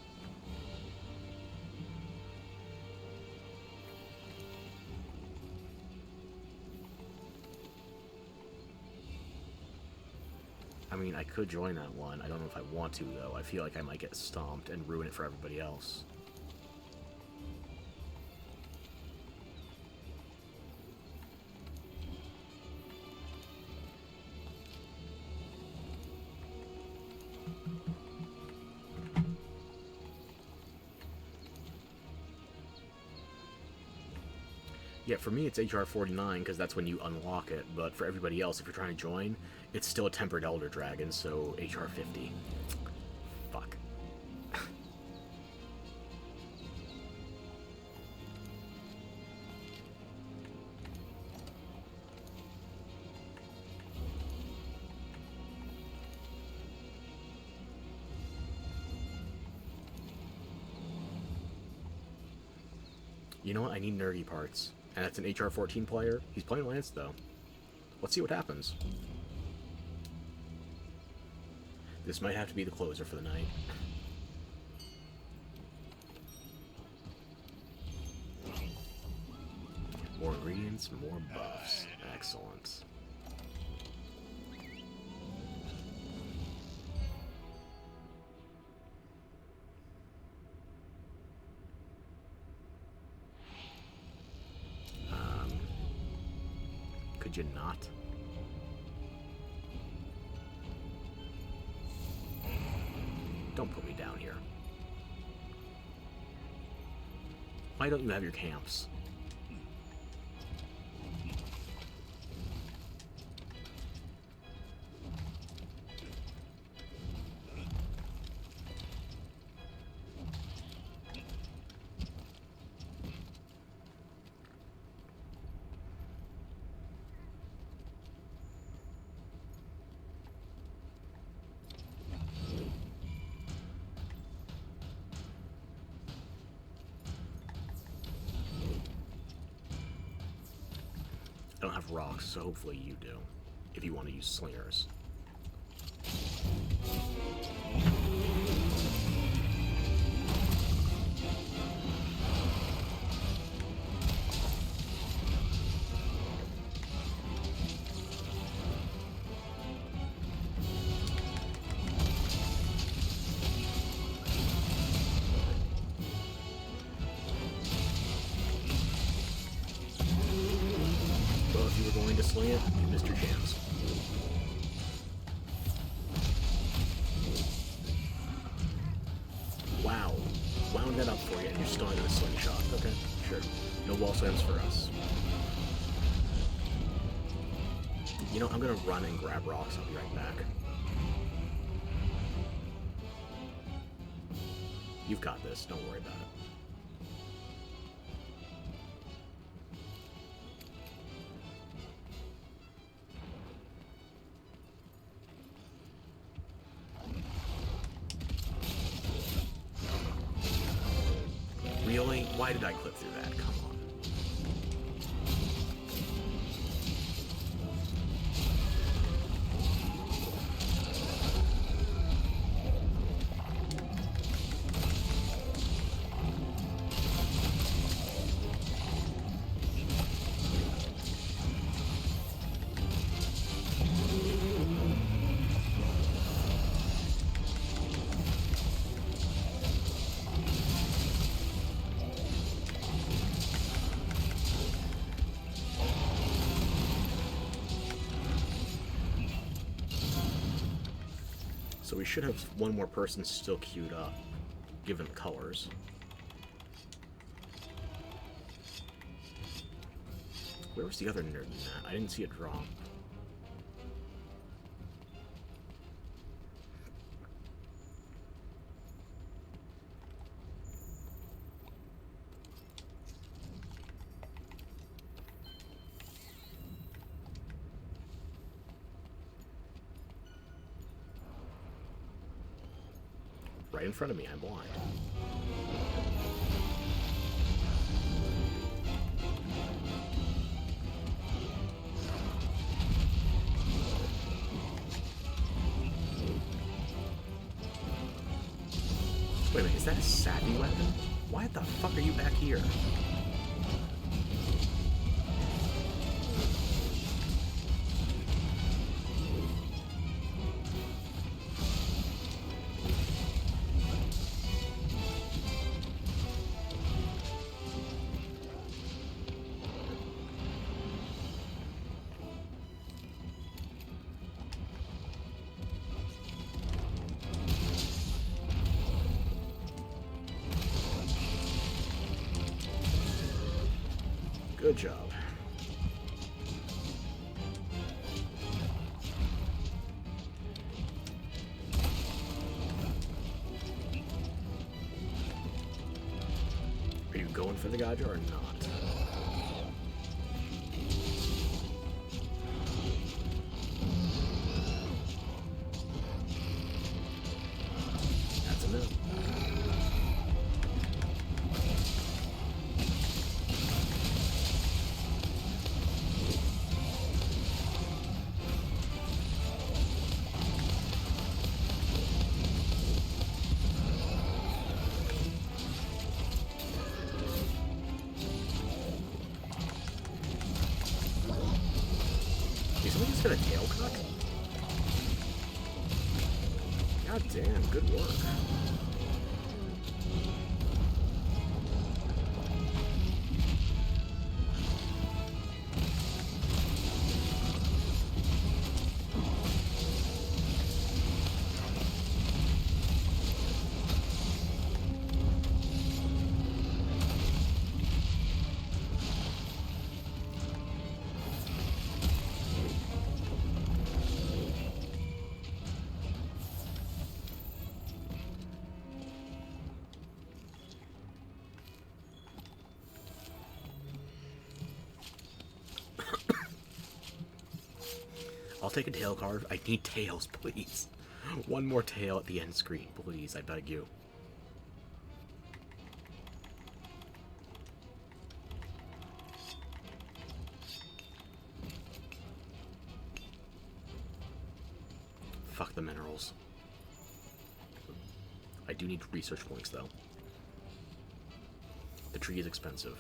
I mean, I could join that one. I don't know if I want to, though. I feel like I might get stomped and ruin it for everybody else. Yeah, for me it's HR 49 because that's when you unlock it, but for everybody else, if you're trying to join, it's still a Tempered Elder Dragon, so HR 50. Fuck. You know what? I need nerdy parts. And that's an HR 14 player. He's playing Lance, though. Let's see what happens. This might have to be the closer for the night. More ingredients, more buffs. Excellent. Could you not? Don't put me down here. Why don't you have your camps? don't have rocks, so hopefully you do, if you want to use slingers. Well, if you were going to sling it, you missed your chance. Wow. Wound that up for you, and you're still not gonna slingshot. Okay, sure. No wall slams for us. You know, I'm gonna run and grab rocks. I'll be right back. You've got this. Don't worry about it. Really? Why did I clip through that? Come on. So we should have one more person still queued up, given the colors. Where was the other nerd in that? I didn't see it drop. Right in front of me, I'm blind. Wait a minute, is that a savvy weapon? Why the fuck are you back here? Good job. Are you going for the Gaja or not? That's a no. Is somebody just got a tail cut? God damn, good work. I'll take a tail card. I need tails, please. One more tail at the end screen, please. I beg you. Fuck the minerals. I do need research points, though. The tree is expensive.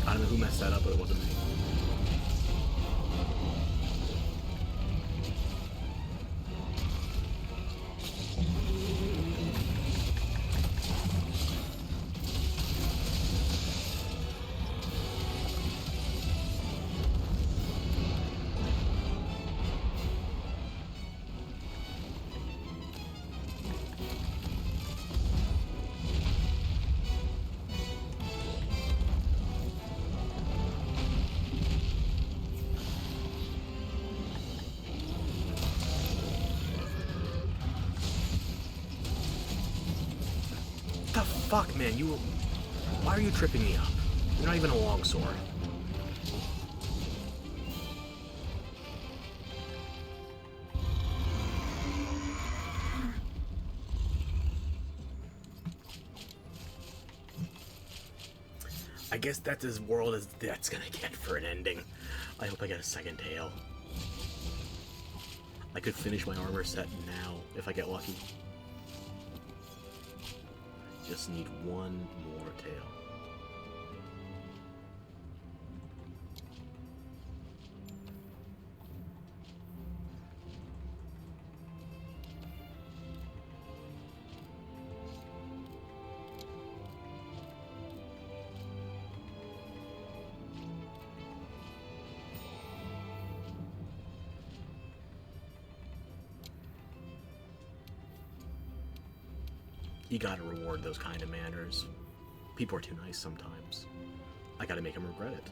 I don't know who messed that up, but it wasn't me. The fuck, man? Why are you tripping me up? You're not even a longsword. I guess that's as world as that's gonna get for an ending. I hope I get a second tail. I could finish my armor set now if I get lucky. Just need one more tail. You gotta reward those kind of manners. People are too nice sometimes. I gotta make them regret it.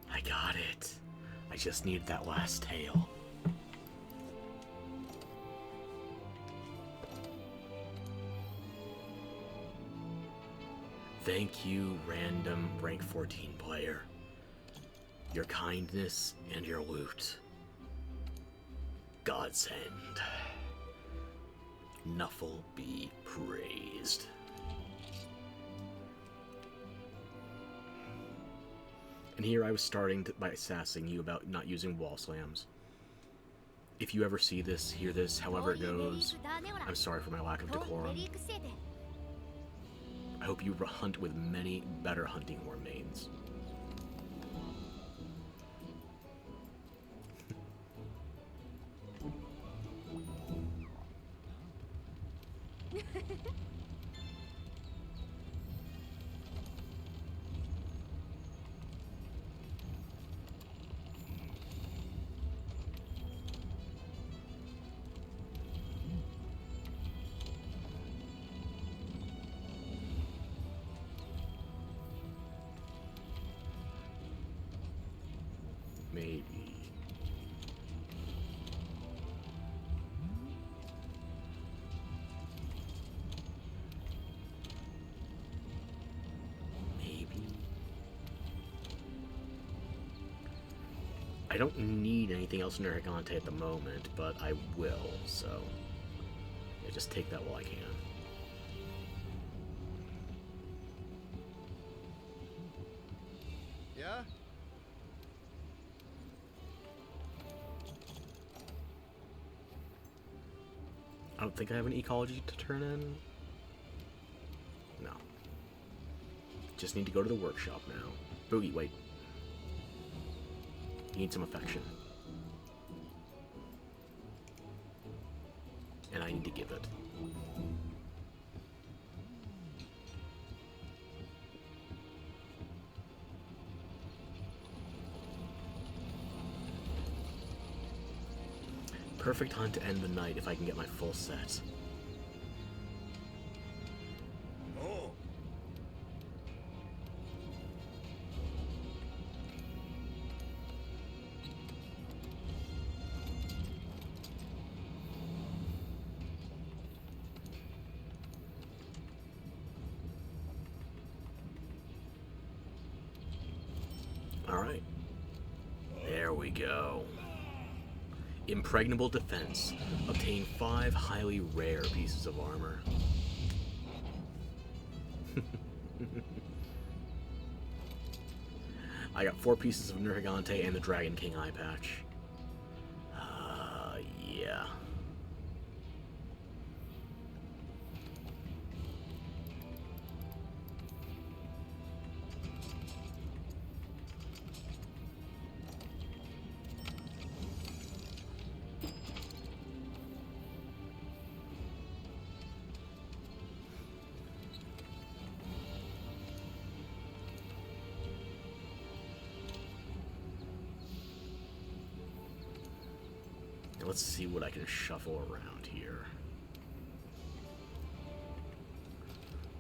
I got it. I just need that last tail. Thank you, random rank 14 player. Your kindness and your loot. Godsend. Nuffle be praised. And here I was starting by sassing you about not using wall slams. If you ever see this, hear this, however it goes, I'm sorry for my lack of decorum. I hope you hunt with many better hunting horn mains. Maybe. I don't need anything else in Narragansett at the moment, but I will, so yeah, just take that while I can. Yeah? I don't think I have an ecology to turn in. No. Just need to go to the workshop now. Boogie, wait. You need some affection. And I need to give it. Perfect hunt to end the night if I can get my full set. Oh. Alright. There we go. Impregnable defense. Obtain 5 highly rare pieces of armor. I got 4 pieces of Nergigante and the Dragon King eye patch. Yeah. Let's see what I can shuffle around here.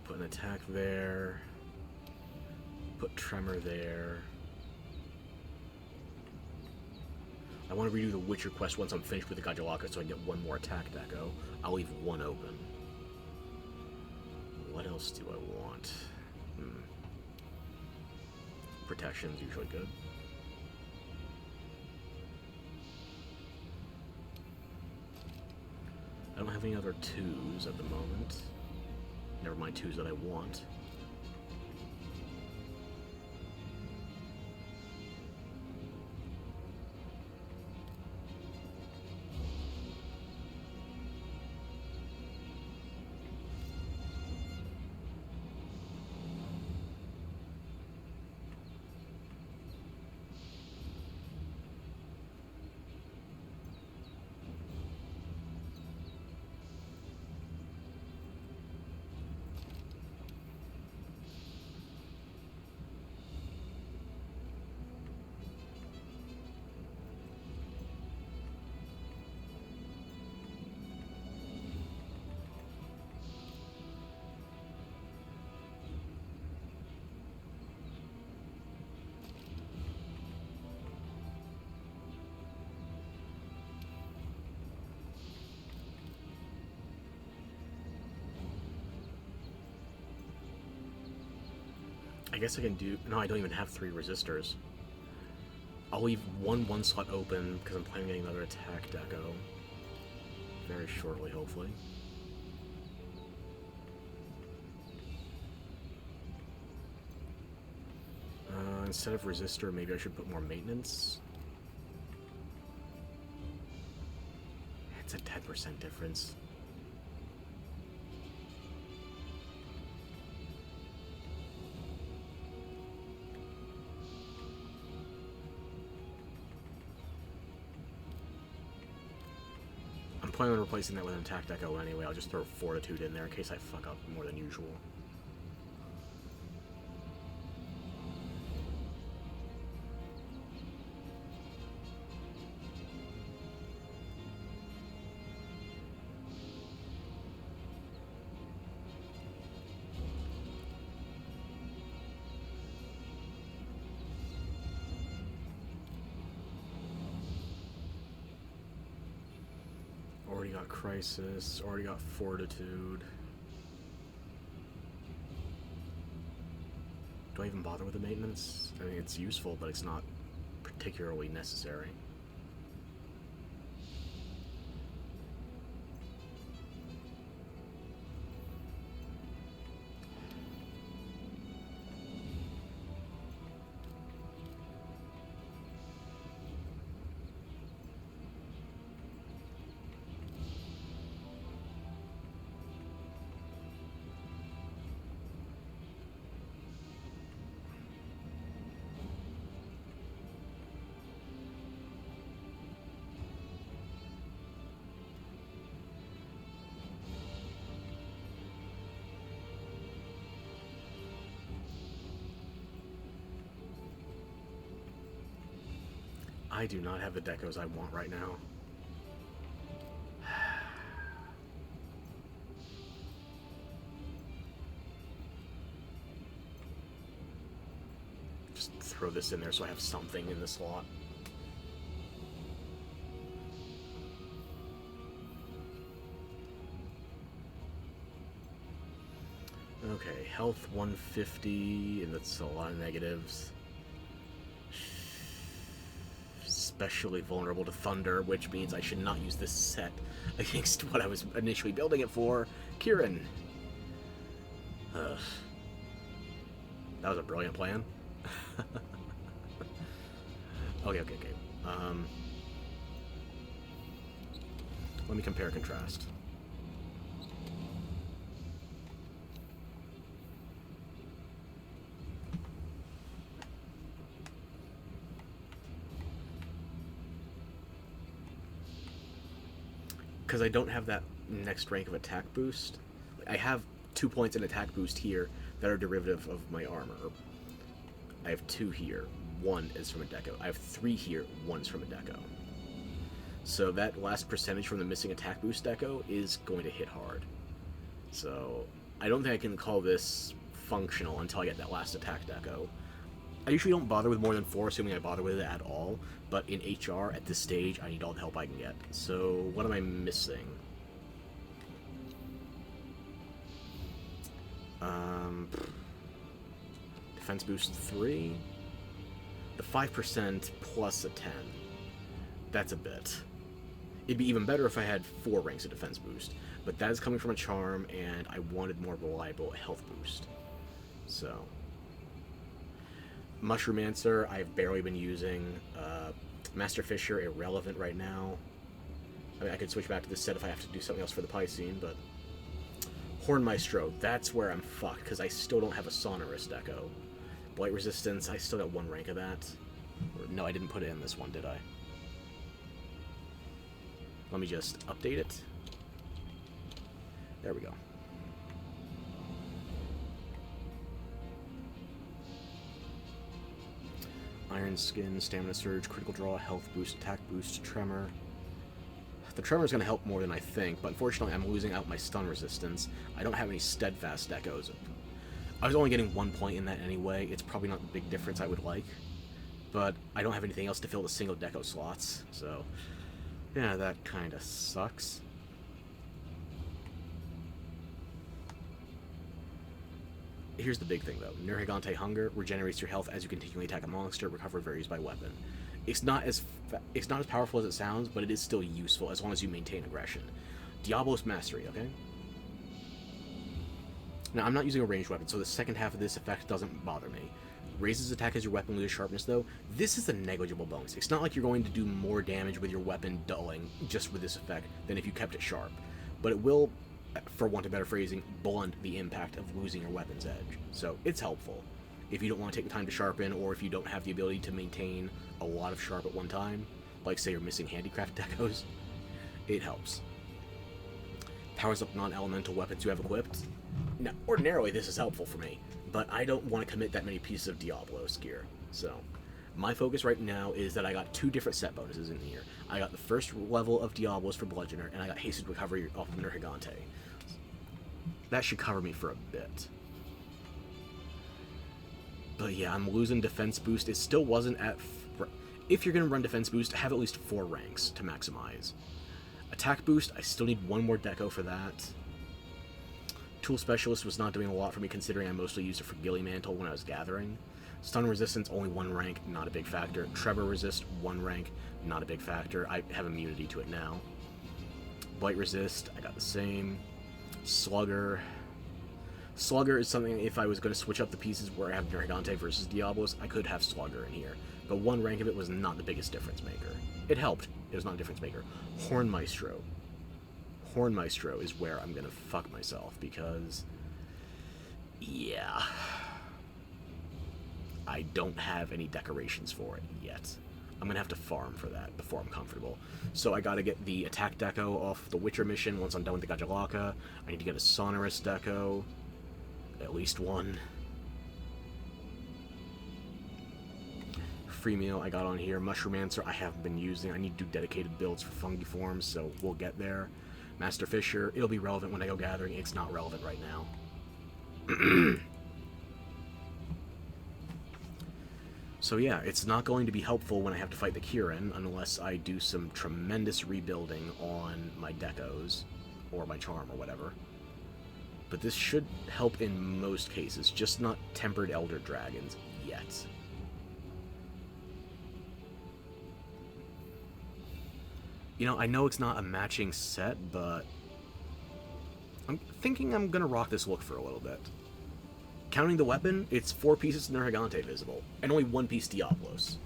Put an attack there. Put Tremor there. I want to redo the Witcher quest once I'm finished with the Gajalaka so I can get 1 more attack deco. I'll leave 1 open. What else do I want? Protection's usually good. I don't have any other 2s at the moment. Never mind 2s that I want. I guess I can do... No, I don't even have 3 resistors. I'll leave 1 slot open because I'm planning on getting another attack deco. Very shortly, hopefully. Instead of resistor, maybe I should put more maintenance. It's a 10% difference. I'm planning on replacing that with an attack deco anyway. I'll just throw Fortitude in there in case I fuck up more than usual. Already got Crisis, already got Fortitude. Do I even bother with the maintenance? I mean, it's useful, but it's not particularly necessary. I do not have the decos I want right now. Just throw this in there so I have something in the slot. Okay, health 150, and that's a lot of negatives. Especially vulnerable to thunder, which means I should not use this set against what I was initially building it for. Kieran. That was a brilliant plan. Okay. Let me compare and contrast. Because I don't have that next rank of attack boost. I have 2 points in attack boost here that are derivative of my armor. I have 2 here. 1 is from a deco. I have 3 here. 1 is from a deco. So that last percentage from the missing attack boost deco is going to hit hard. So I don't think I can call this functional until I get that last attack deco. I usually don't bother with more than 4, assuming I bother with it at all, but in HR, at this stage, I need all the help I can get. So, what am I missing? Defense boost 3? The 5% plus a 10. That's a bit. It'd be even better if I had 4 ranks of defense boost, but that is coming from a charm, and I wanted more reliable health boost. So... Mushroomancer, I've barely been using. Master Fisher, irrelevant right now. I mean, I could switch back to this set if I have to do something else for the Piscine, but... Horn Maestro, that's where I'm fucked, because I still don't have a Sonorous deco. Blight Resistance, I still got 1 rank of that. No, I didn't put it in this one, did I? Let me just update it. There we go. Iron Skin, Stamina Surge, Critical Draw, Health Boost, Attack Boost, Tremor. The Tremor is going to help more than I think, but unfortunately I'm losing out my Stun Resistance. I don't have any Steadfast decos. I was only getting 1 point in that anyway. It's probably not the big difference I would like, but I don't have anything else to fill the single deco slots, so yeah, that kind of sucks. Here's the big thing, though. Nergigante Hunger regenerates your health as you continually attack a monster. Recovery varies by weapon. It's not as powerful as it sounds, but it is still useful as long as you maintain aggression. Diablos Mastery, okay? Now, I'm not using a ranged weapon, so the second half of this effect doesn't bother me. Raises attack as your weapon loses sharpness, though. This is a negligible bonus. It's not like you're going to do more damage with your weapon dulling just with this effect than if you kept it sharp. But it will, for want of better phrasing, blunt the impact of losing your weapon's edge. So it's helpful if you don't want to take the time to sharpen, or if you don't have the ability to maintain a lot of sharp at one time, like say you're missing handicraft decos. It helps. Powers up non-elemental weapons you have equipped. Now, ordinarily this is helpful for me, but I don't want to commit that many pieces of Diablos gear. So my focus right now is that I got 2 different set bonuses in here. I got the first level of Diablos for Bludgeoner, and I got Hasted Recovery off of Nergigante. That should cover me for a bit. But yeah, I'm losing defense boost. It still wasn't at... If you're going to run defense boost, have at least 4 ranks to maximize. Attack boost, I still need 1 more deco for that. Tool Specialist was not doing a lot for me, considering I mostly used it for Gilly Mantle when I was gathering. Stun Resistance, only 1 rank, not a big factor. Trevor Resist, 1 rank, not a big factor. I have immunity to it now. Blight Resist, I got the same. Slugger. Slugger is something, if I was going to switch up the pieces where I have Nergigante versus Diablos, I could have Slugger in here. But 1 rank of it was not the biggest difference maker. It helped. It was not a difference maker. Horn Maestro. Horn Maestro is where I'm going to fuck myself, because... yeah. I don't have any decorations for it yet. I'm going to have to farm for that before I'm comfortable. So I got to get the attack deco off the Witcher mission once I'm done with the Gajalaka. I need to get a Sonorous deco. At least 1. free meal I got on here. Mushroomancer I haven't been using. I need to do dedicated builds for Fungiforms, so we'll get there. Master Fisher, it'll be relevant when I go gathering. It's not relevant right now. So yeah, it's not going to be helpful when I have to fight the Kirin unless I do some tremendous rebuilding on my Decos, or my Charm, or whatever. But this should help in most cases, just not Tempered Elder Dragons yet. You know, I know it's not a matching set, but I'm thinking I'm gonna rock this look for a little bit. Counting the weapon, it's 4 pieces Nergigante visible, and only 1 piece Diablos.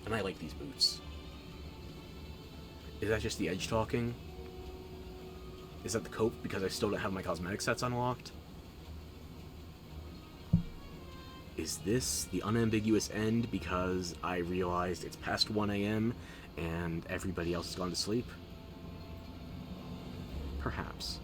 And I like these boots. Is that just the edge talking? Is that the cope because I still don't have my cosmetic sets unlocked? Is this the unambiguous end because I realized it's past 1 AM and everybody else has gone to sleep? Perhaps.